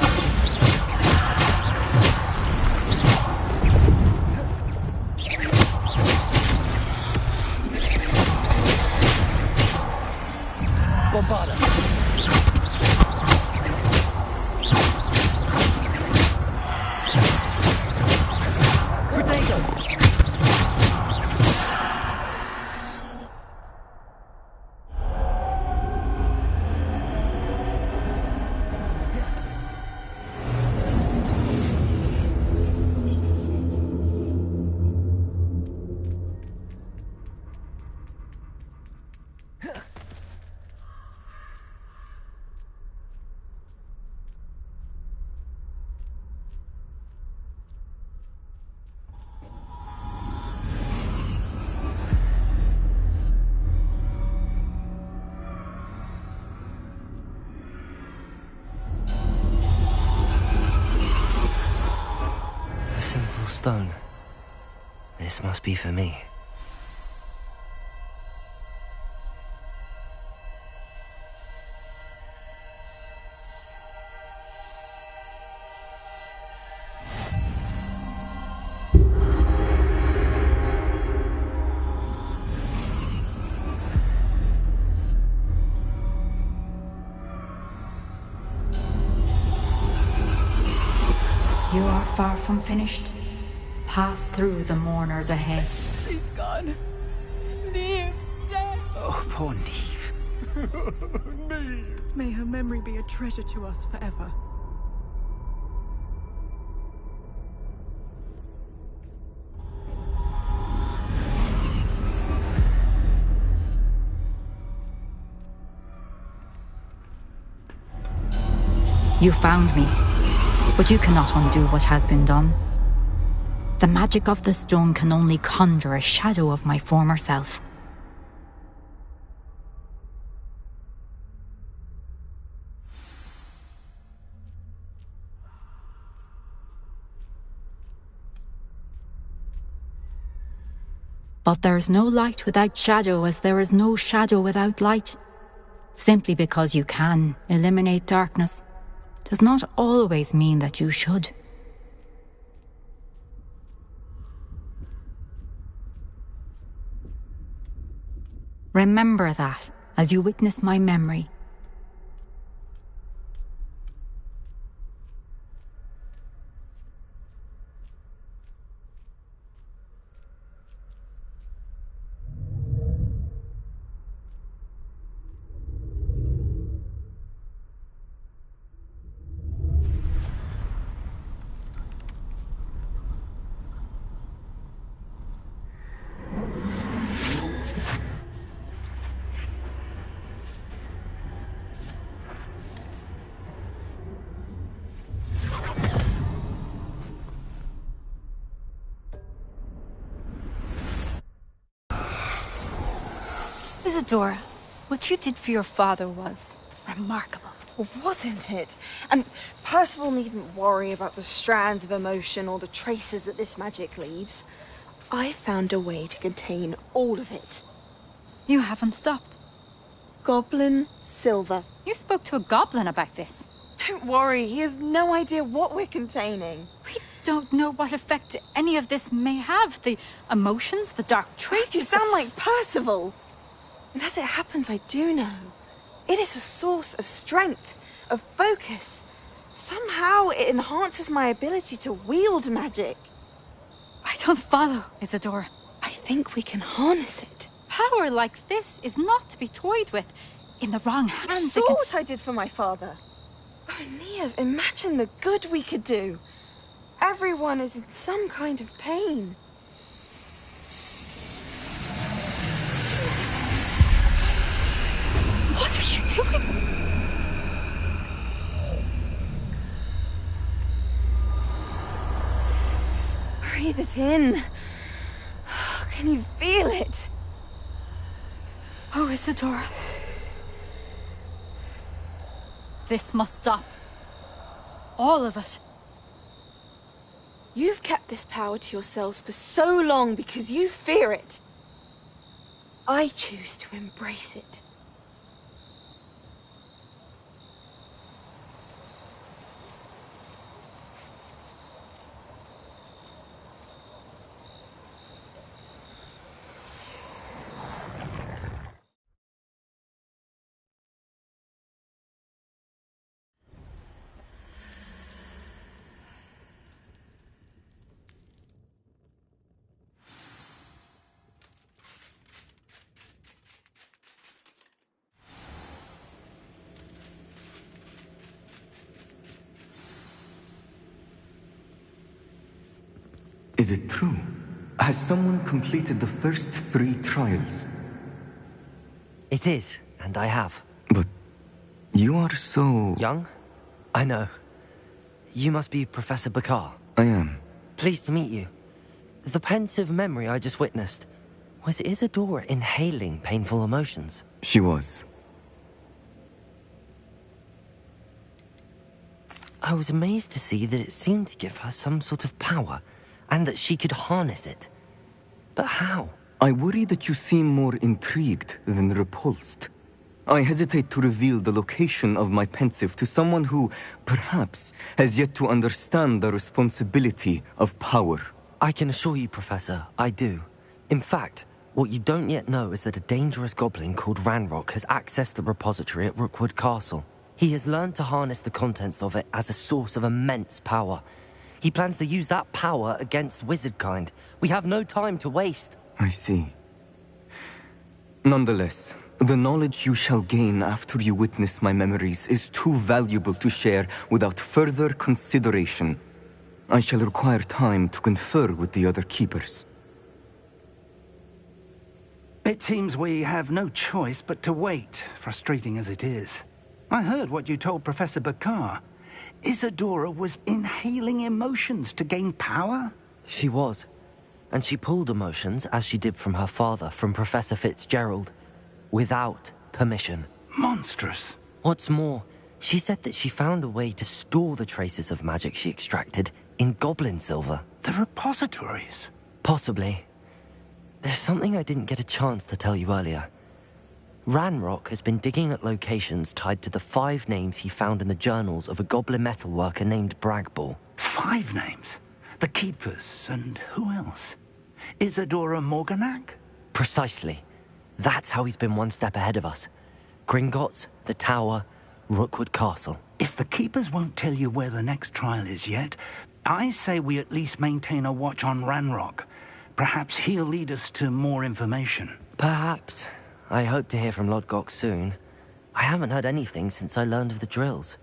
Bombarda! Protego! A simple stone. This must be for me. You are far from finished. Pass through the mourners ahead. She's gone. Neve's dead. Oh, poor Neve. Neve. May her memory be a treasure to us forever. You found me, but you cannot undo what has been done. The magic of the stone can only conjure a shadow of my former self. But there is no light without shadow, as there is no shadow without light. Simply because you can eliminate darkness does not always mean that you should. Remember that as you witness my memory. Isadora, what you did for your father was remarkable. Wasn't it? And Percival needn't worry about the strands of emotion or the traces that this magic leaves. I found a way to contain all of it. You haven't stopped. Goblin silver. You spoke to a goblin about this. Don't worry, he has no idea what we're containing. We don't know what effect any of this may have. The emotions, the dark traits. You sound like Percival. And as it happens, I do know. It is a source of strength, of focus. Somehow it enhances my ability to wield magic. I don't follow, Isadora. I think we can harness it. Power like this is not to be toyed with. In the wrong hands, You saw what I did for my father. Oh, Neve, imagine the good we could do. Everyone is in some kind of pain. What are you doing? Breathe it in. Can you feel it? Oh, Isadora. This must stop. All of it. You've kept this power to yourselves for so long because you fear it. I choose to embrace it. Is it true? Has someone completed the first 3 trials? It is, and I have. But you are so... Young? I know. You must be Professor Bakar. I am. Pleased to meet you. The pensive memory I just witnessed, was Isadora inhaling painful emotions? She was. I was amazed to see that it seemed to give her some sort of power, and that she could harness it. But how? I worry that you seem more intrigued than repulsed. I hesitate to reveal the location of my pensive to someone who, perhaps, has yet to understand the responsibility of power. I can assure you, Professor, I do. In fact, what you don't yet know is that a dangerous goblin called Ranrock has accessed the repository at Rookwood Castle. He has learned to harness the contents of it as a source of immense power. He plans to use that power against wizardkind. We have no time to waste. I see. Nonetheless, the knowledge you shall gain after you witness my memories is too valuable to share without further consideration. I shall require time to confer with the other keepers. It seems we have no choice but to wait, frustrating as it is. I heard what you told Professor Bakar. Isadora was inhaling emotions to gain power? She was. And she pulled emotions, as she did from her father, from Professor Fitzgerald, without permission. Monstrous. What's more, she said that she found a way to store the traces of magic she extracted in goblin silver. The repositories? Possibly. There's something I didn't get a chance to tell you earlier. Ranrock has been digging at locations tied to the 5 names he found in the journals of a goblin metalworker named Bragball. 5 names? The Keepers, and who else? Isadora Morganac? Precisely. That's how he's been one step ahead of us. Gringotts, the Tower, Rookwood Castle. If the Keepers won't tell you where the next trial is yet, I say we at least maintain a watch on Ranrock. Perhaps he'll lead us to more information. Perhaps. I hope to hear from Lodgok soon. I haven't heard anything since I learned of the drills.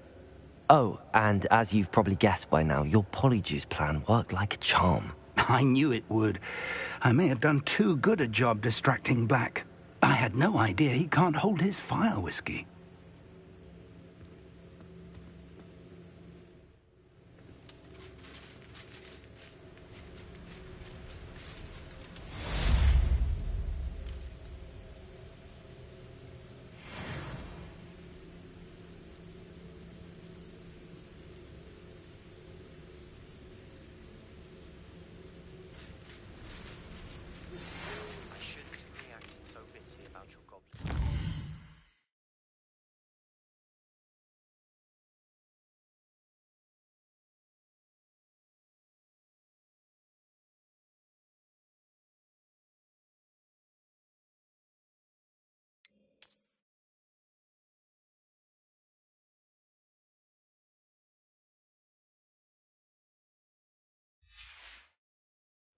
Oh, and as you've probably guessed by now, your polyjuice plan worked like a charm. I knew it would. I may have done too good a job distracting Black. I had no idea he can't hold his fire whiskey.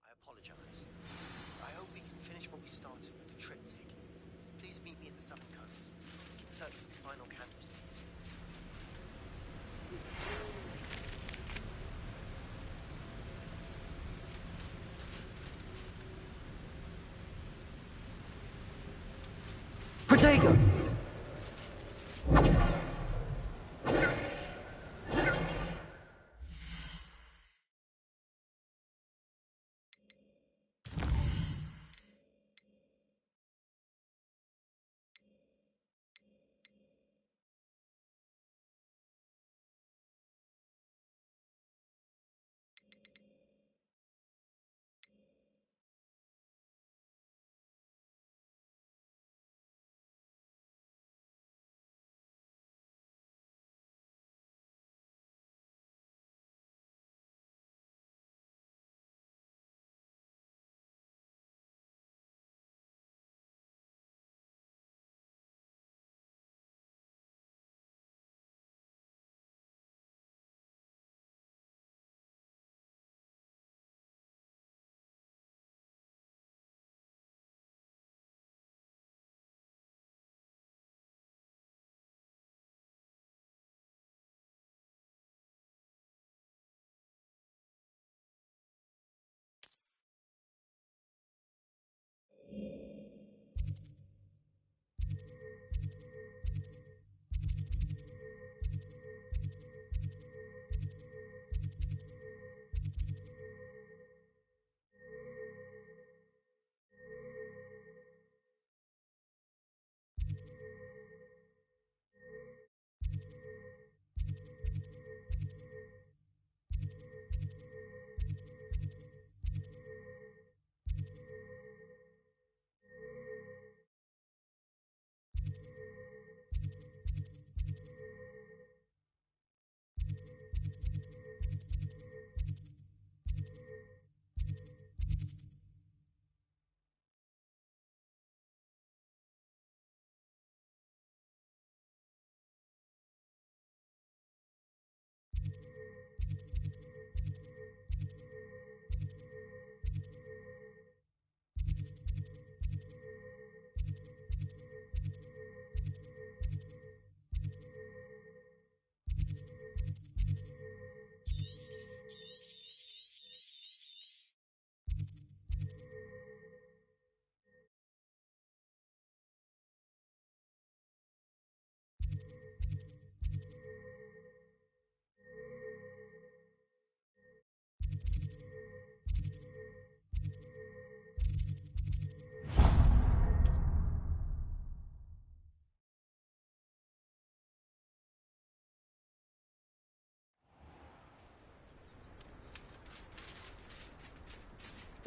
I apologize. I hope we can finish what we started with the triptych. Please meet me at the southern coast. We can search for the final canvas piece. Protego!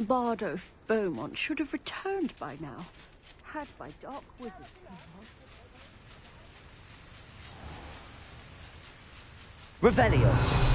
Bardo Beaumont should have returned by now, had by dark wizards. Revelio.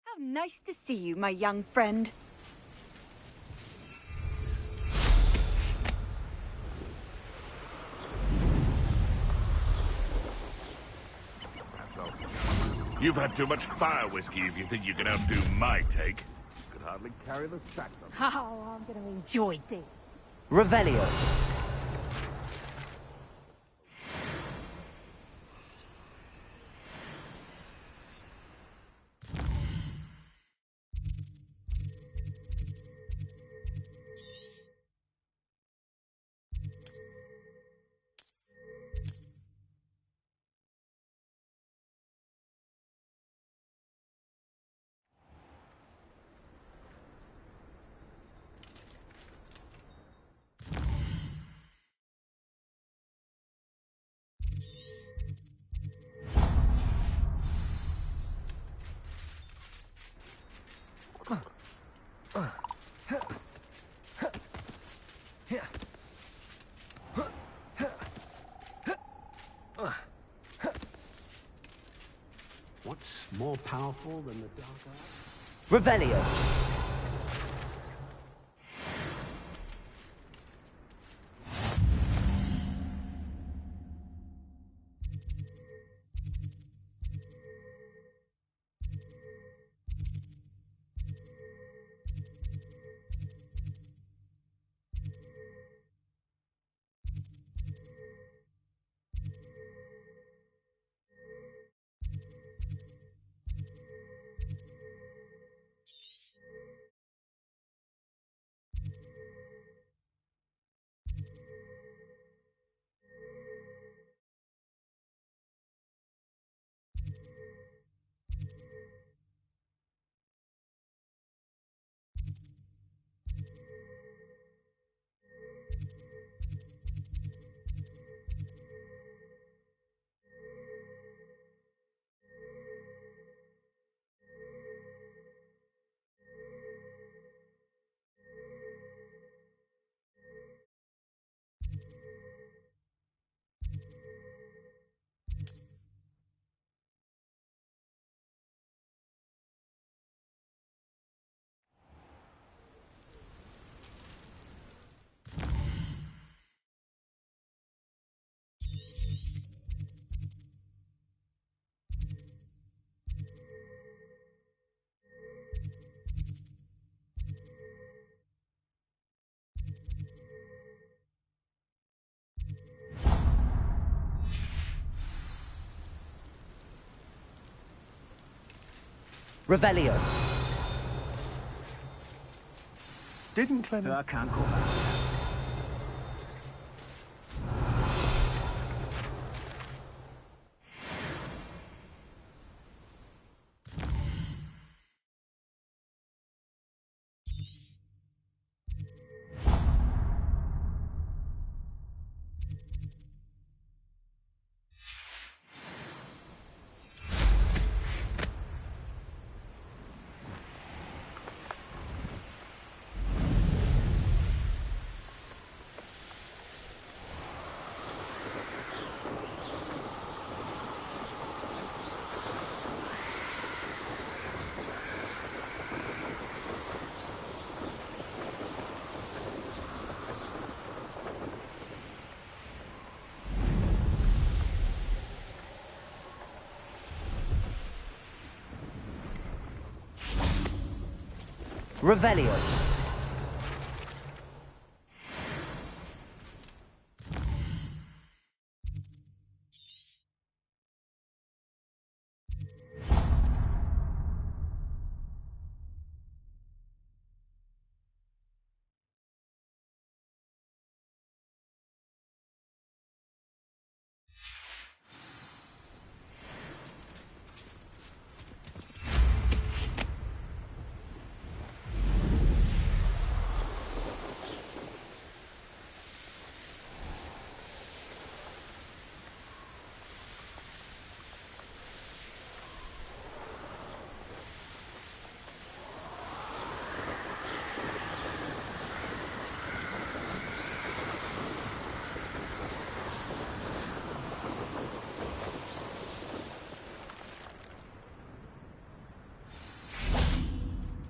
How nice to see you, my young friend. You've had too much fire whiskey if you think you can outdo my take. Could hardly carry the sack. Oh, I'm going to enjoy this. Revelio. What's more powerful than the dark eye? Revelio. Revelio. Didn't Clement? I can't call that. Revelio.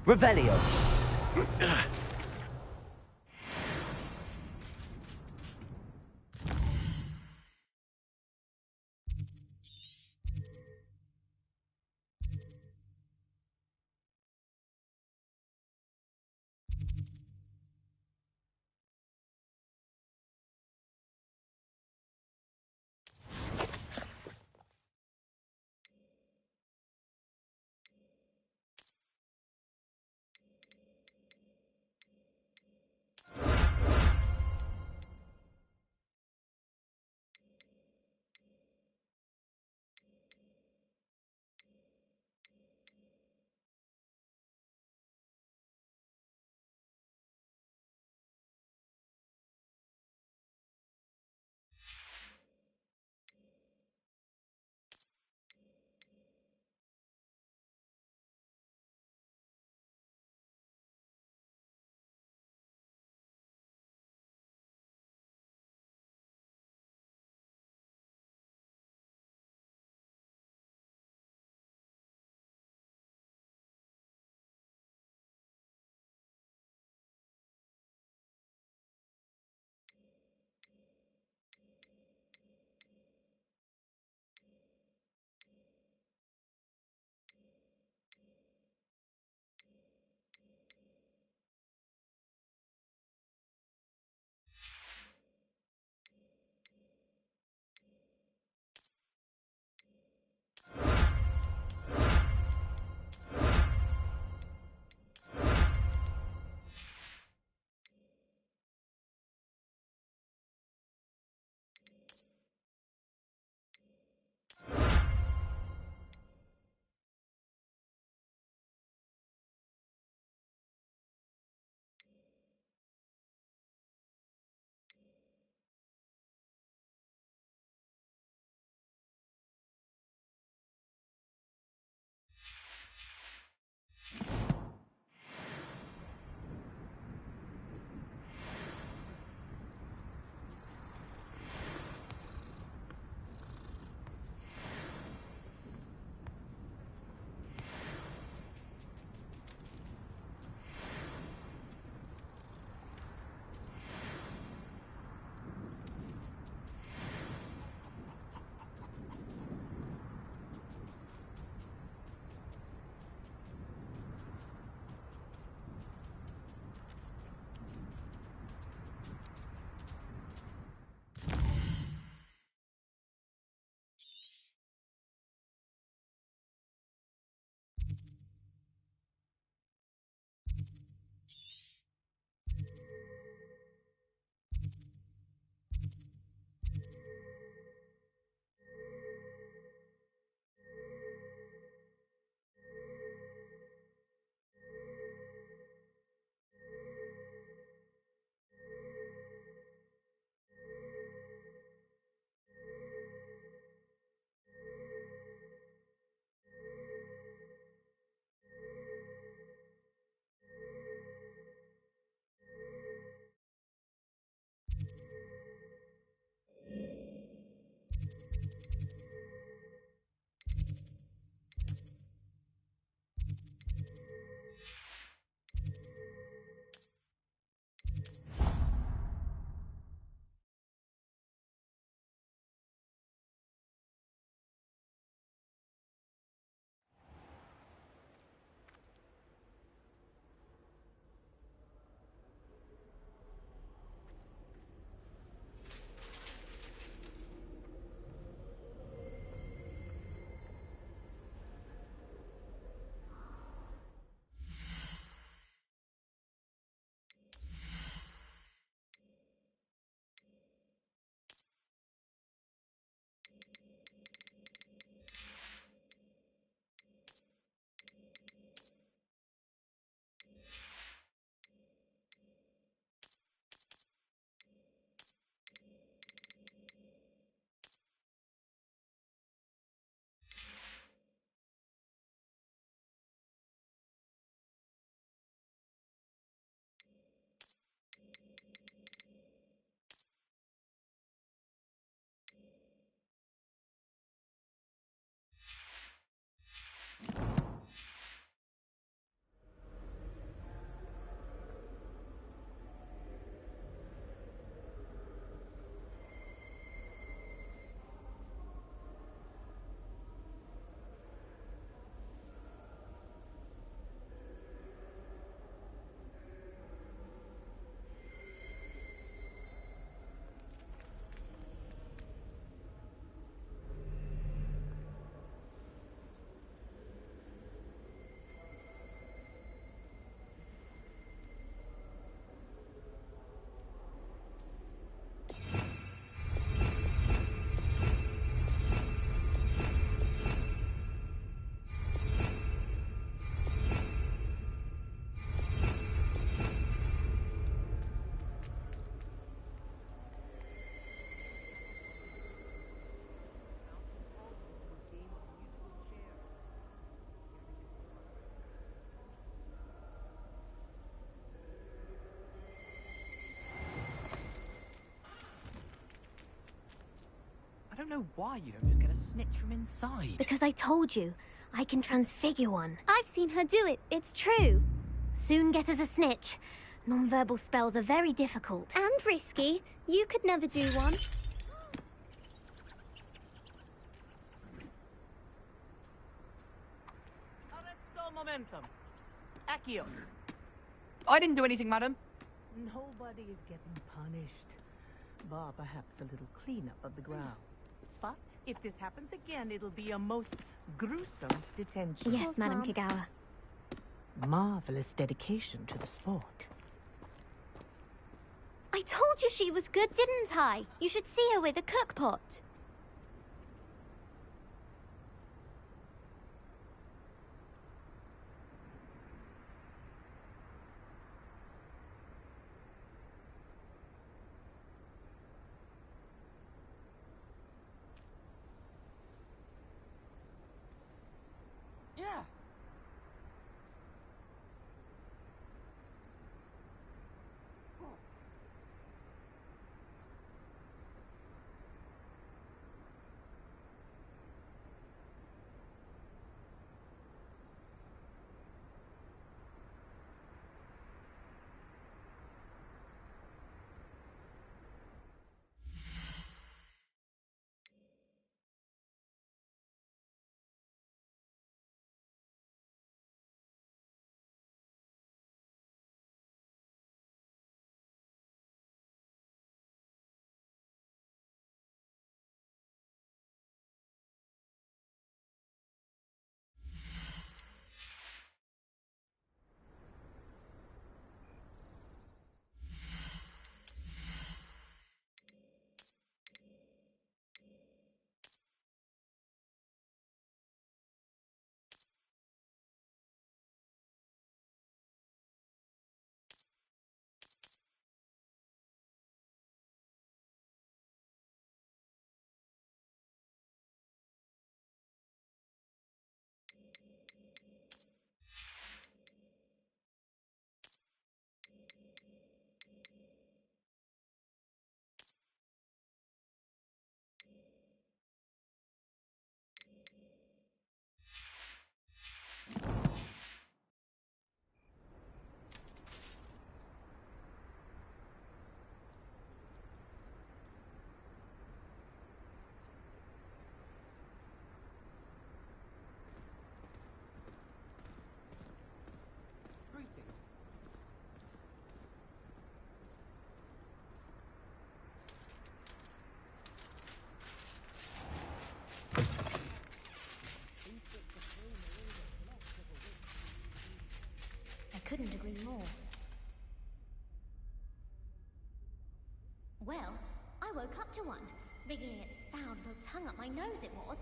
Revelio. don't know why you don't just get a snitch from inside. Because I told you, I can transfigure one. I've seen her do it, it's true. Soon get us a snitch. Non-verbal spells are very difficult. And risky. You could never do one. Arresto momentum. Accio. I didn't do anything, madam. Nobody is getting punished. Bar perhaps a little cleanup of the ground. But if this happens again, it'll be a most gruesome detention. Yes, Madam Kagawa. Marvelous dedication to the sport. I told you she was good, didn't I? You should see her with a cookpot. Yeah. I couldn't agree more. Well, I woke up to one, wriggling its foul little tongue up my nose it was.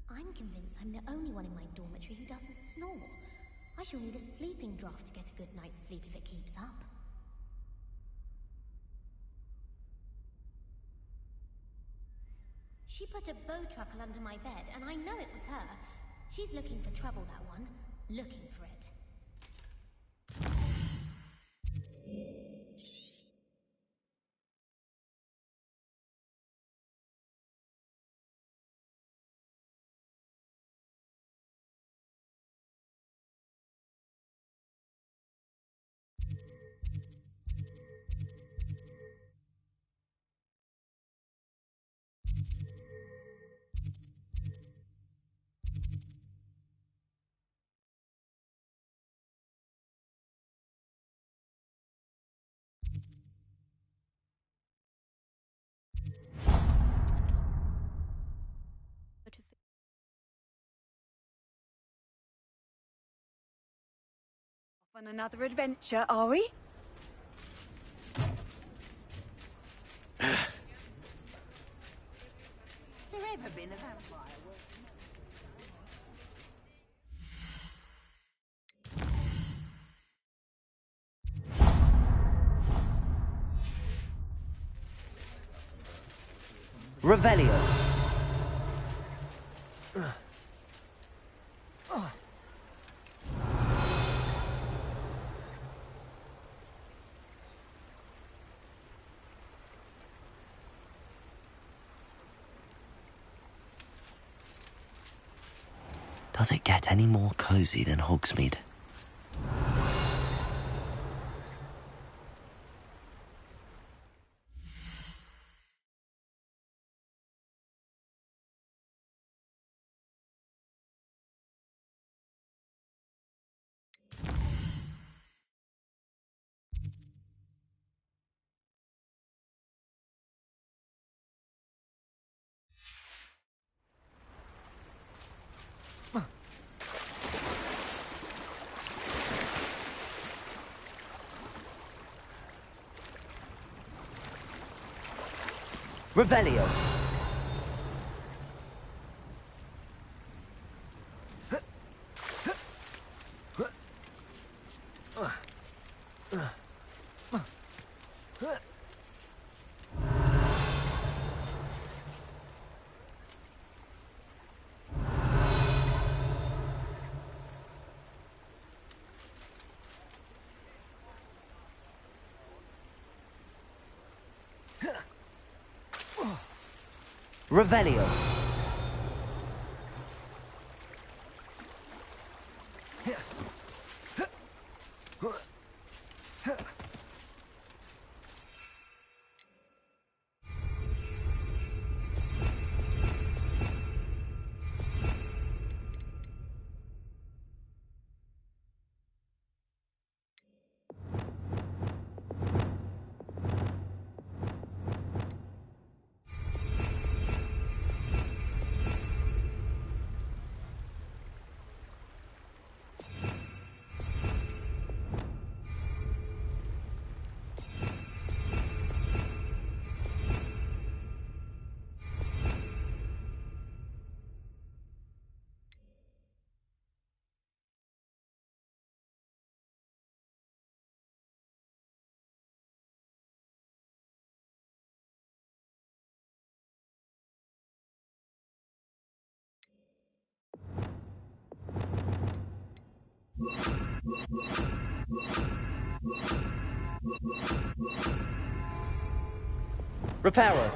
I'm convinced I'm the only one in my dormitory who doesn't snore. I shall need a sleeping draught to get a good night's sleep if it keeps up. She put a bow truckle under my bed, and I know it was her. She's looking for trouble, that one. Looking for it. On another adventure, are we? There ever been a vampire? Revelio. Does it get any more cozy than Hogsmeade? Revelio. Revelio. Reparo.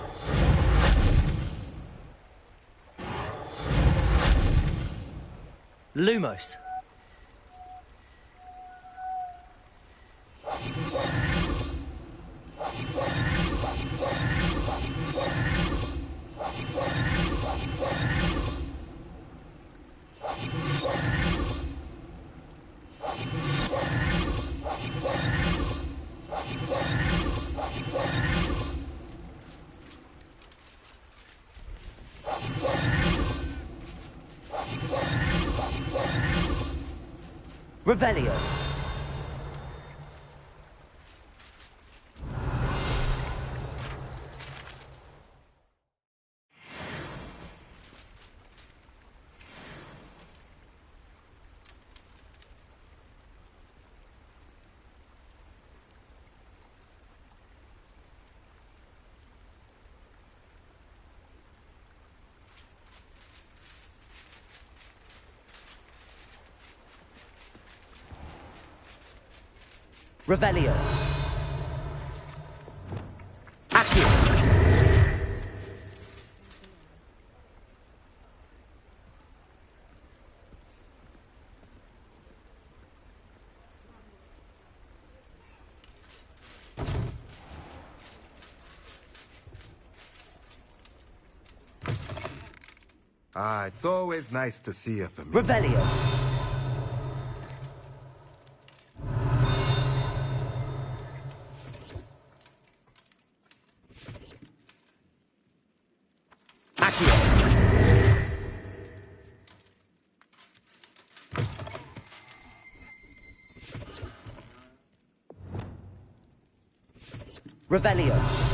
Lumos. Revelio. Revelio. Accio. Ah, it's always nice to see a familiar. Revelio. Revelio.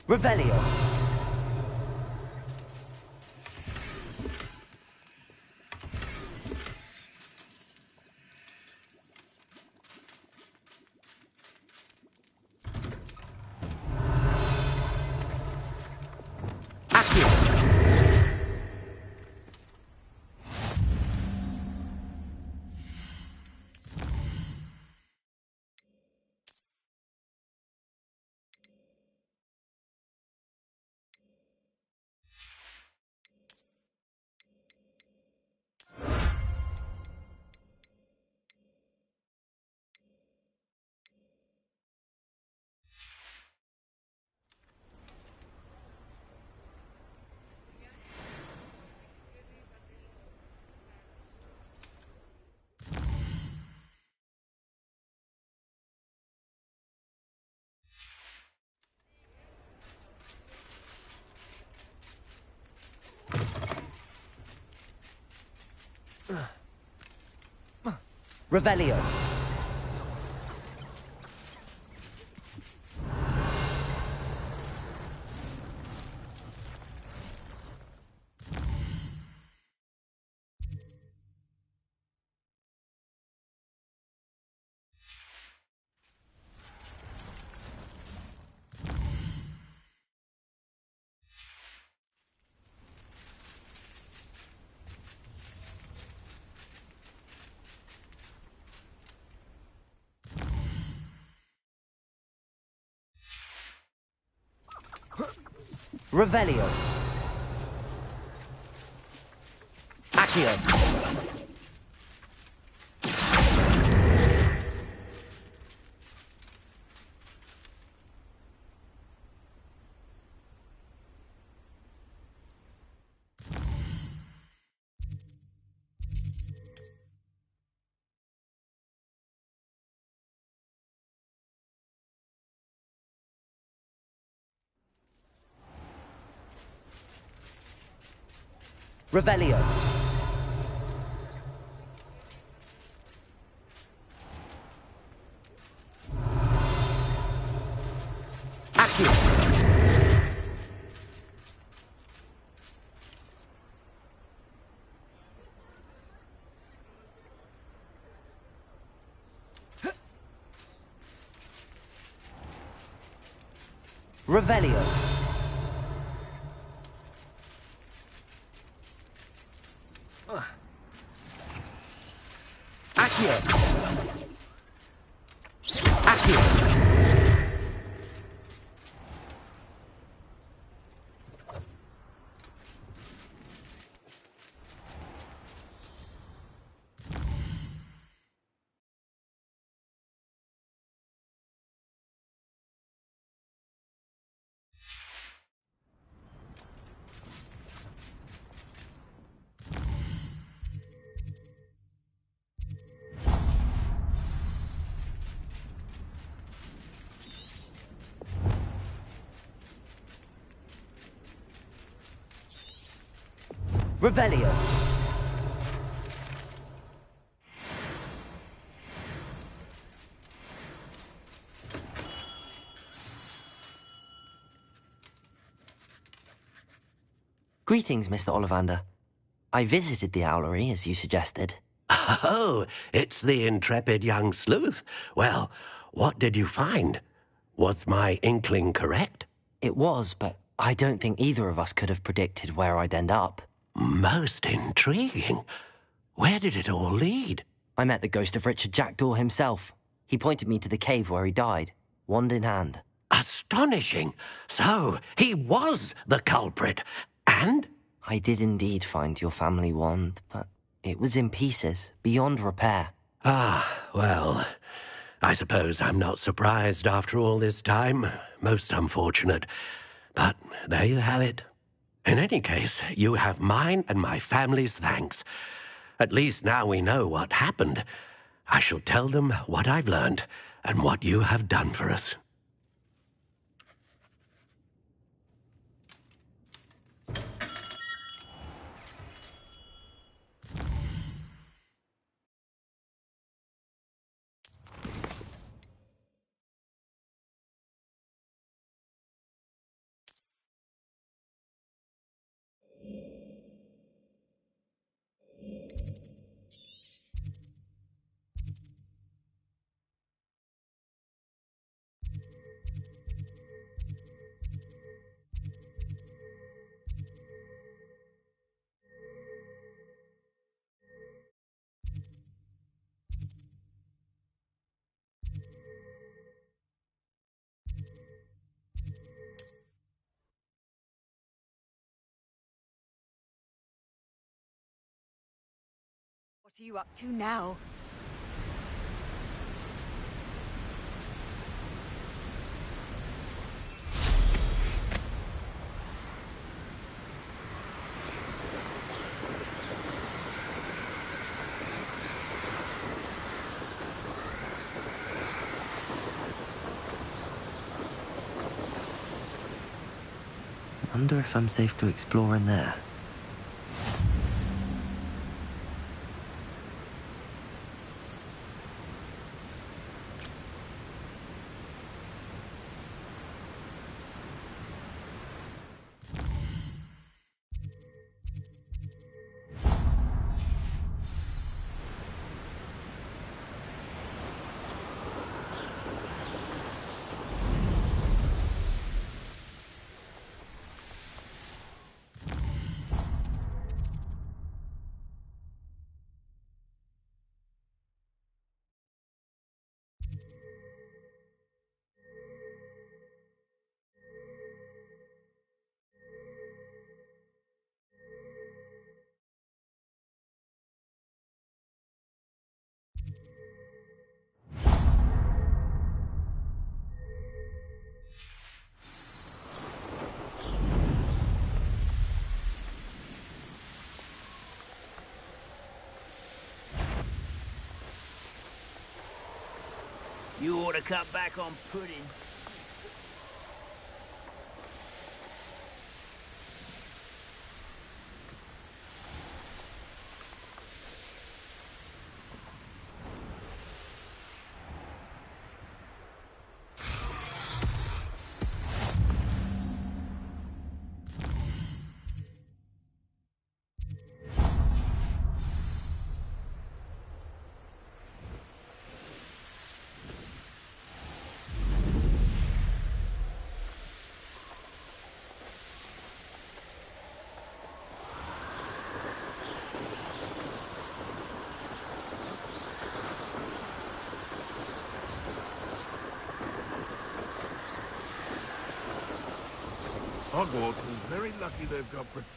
Revelio. Revelio. Revelio. Accio. Revelio. Accio. Revelio. Accio. Accio. Revelio. Greetings, Mr. Ollivander. I visited the owlery, as you suggested. Oh, it's the intrepid young sleuth. Well, what did you find? Was my inkling correct? It was, but I don't think either of us could have predicted where I'd end up. Most intriguing. Where did it all lead? I met the ghost of Richard Jackdaw himself. He pointed me to the cave where he died, wand in hand. Astonishing. So, he was the culprit. And? I did indeed find your family wand, but it was in pieces, beyond repair. Ah, well, I suppose I'm not surprised after all this time. Most unfortunate. But there you have it. In any case, you have mine and my family's thanks. At least now we know what happened. I shall tell them what I've learned and what you have done for us. What are you up to now? Wonder if I'm safe to explore in there. You ought to cut back on pudding. Hogwarts is very lucky they've got protection.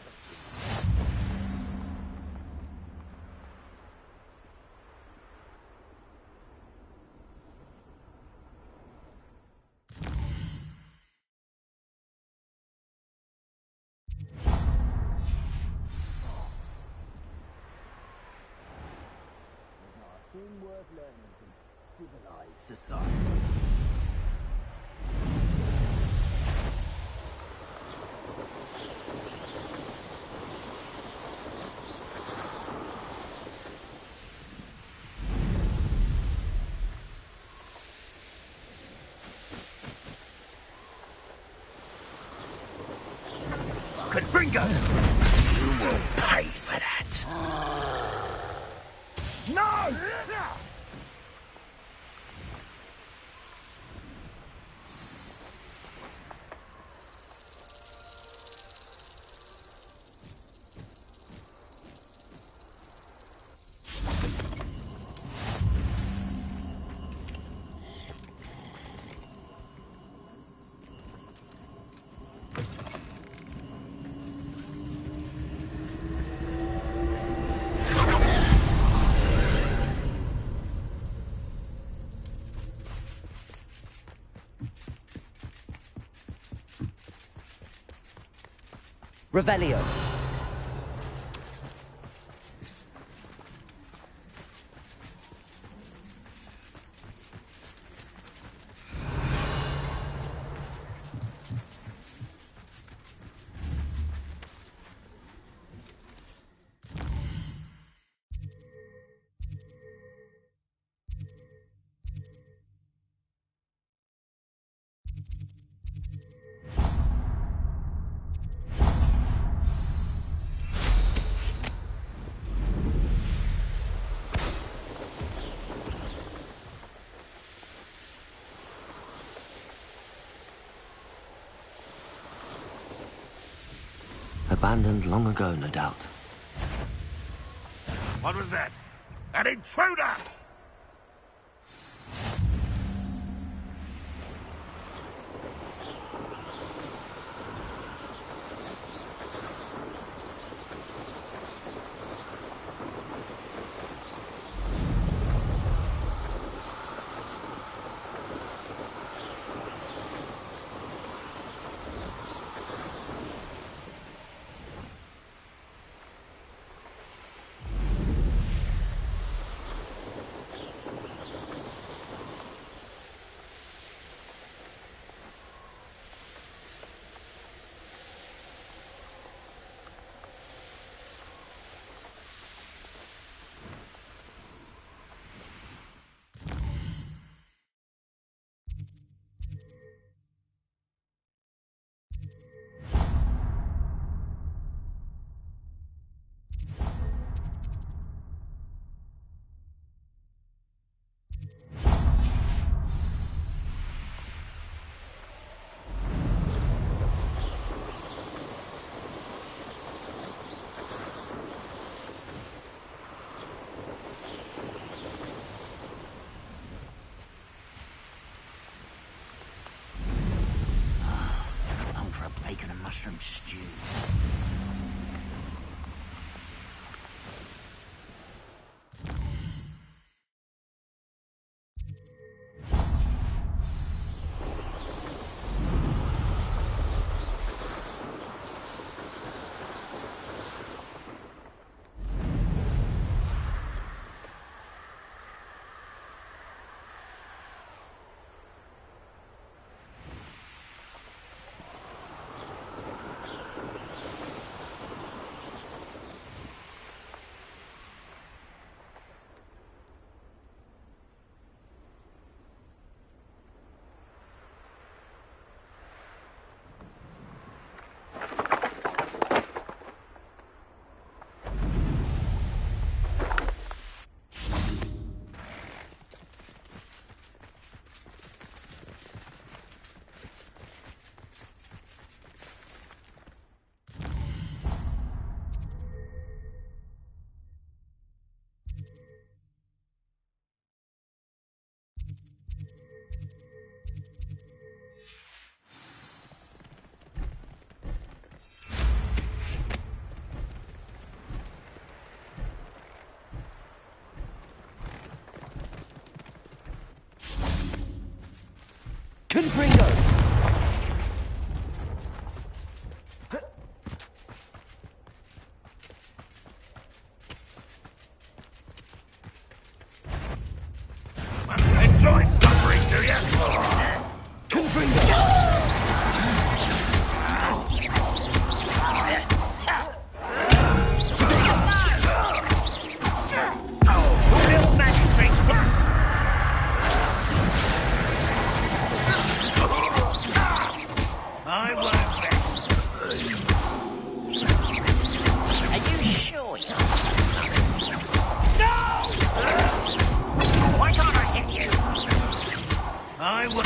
Worth learning from civilized society. Confringo! You will pay for that. No! Revelio. abandoned long ago, no doubt. What was that? An intruder! Bacon and mushroom stew. Confringo! Enjoy suffering, do you? Confringo! I won't let. Are you sure? No! Why can't I hit you? I will.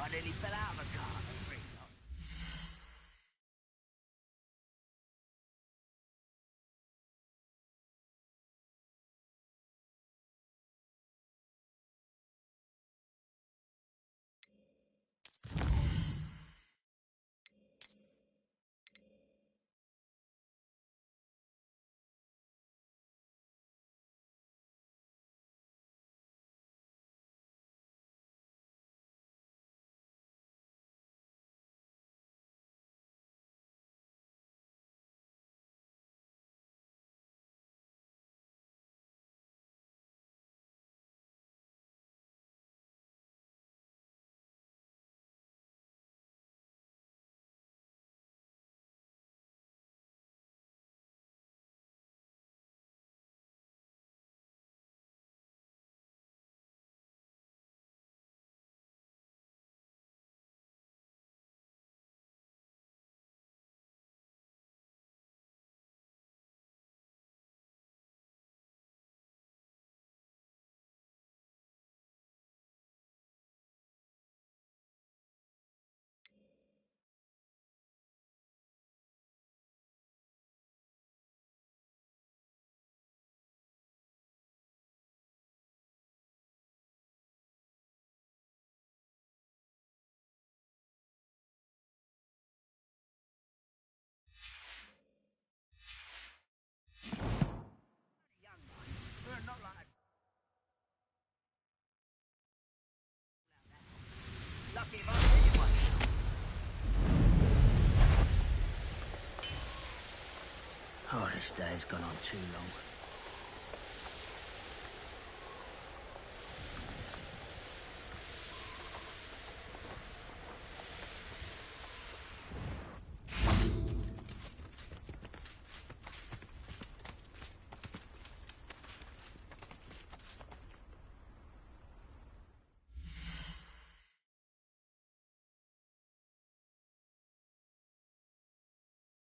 I nearly fell out of the car. Oh, this day's gone on too long.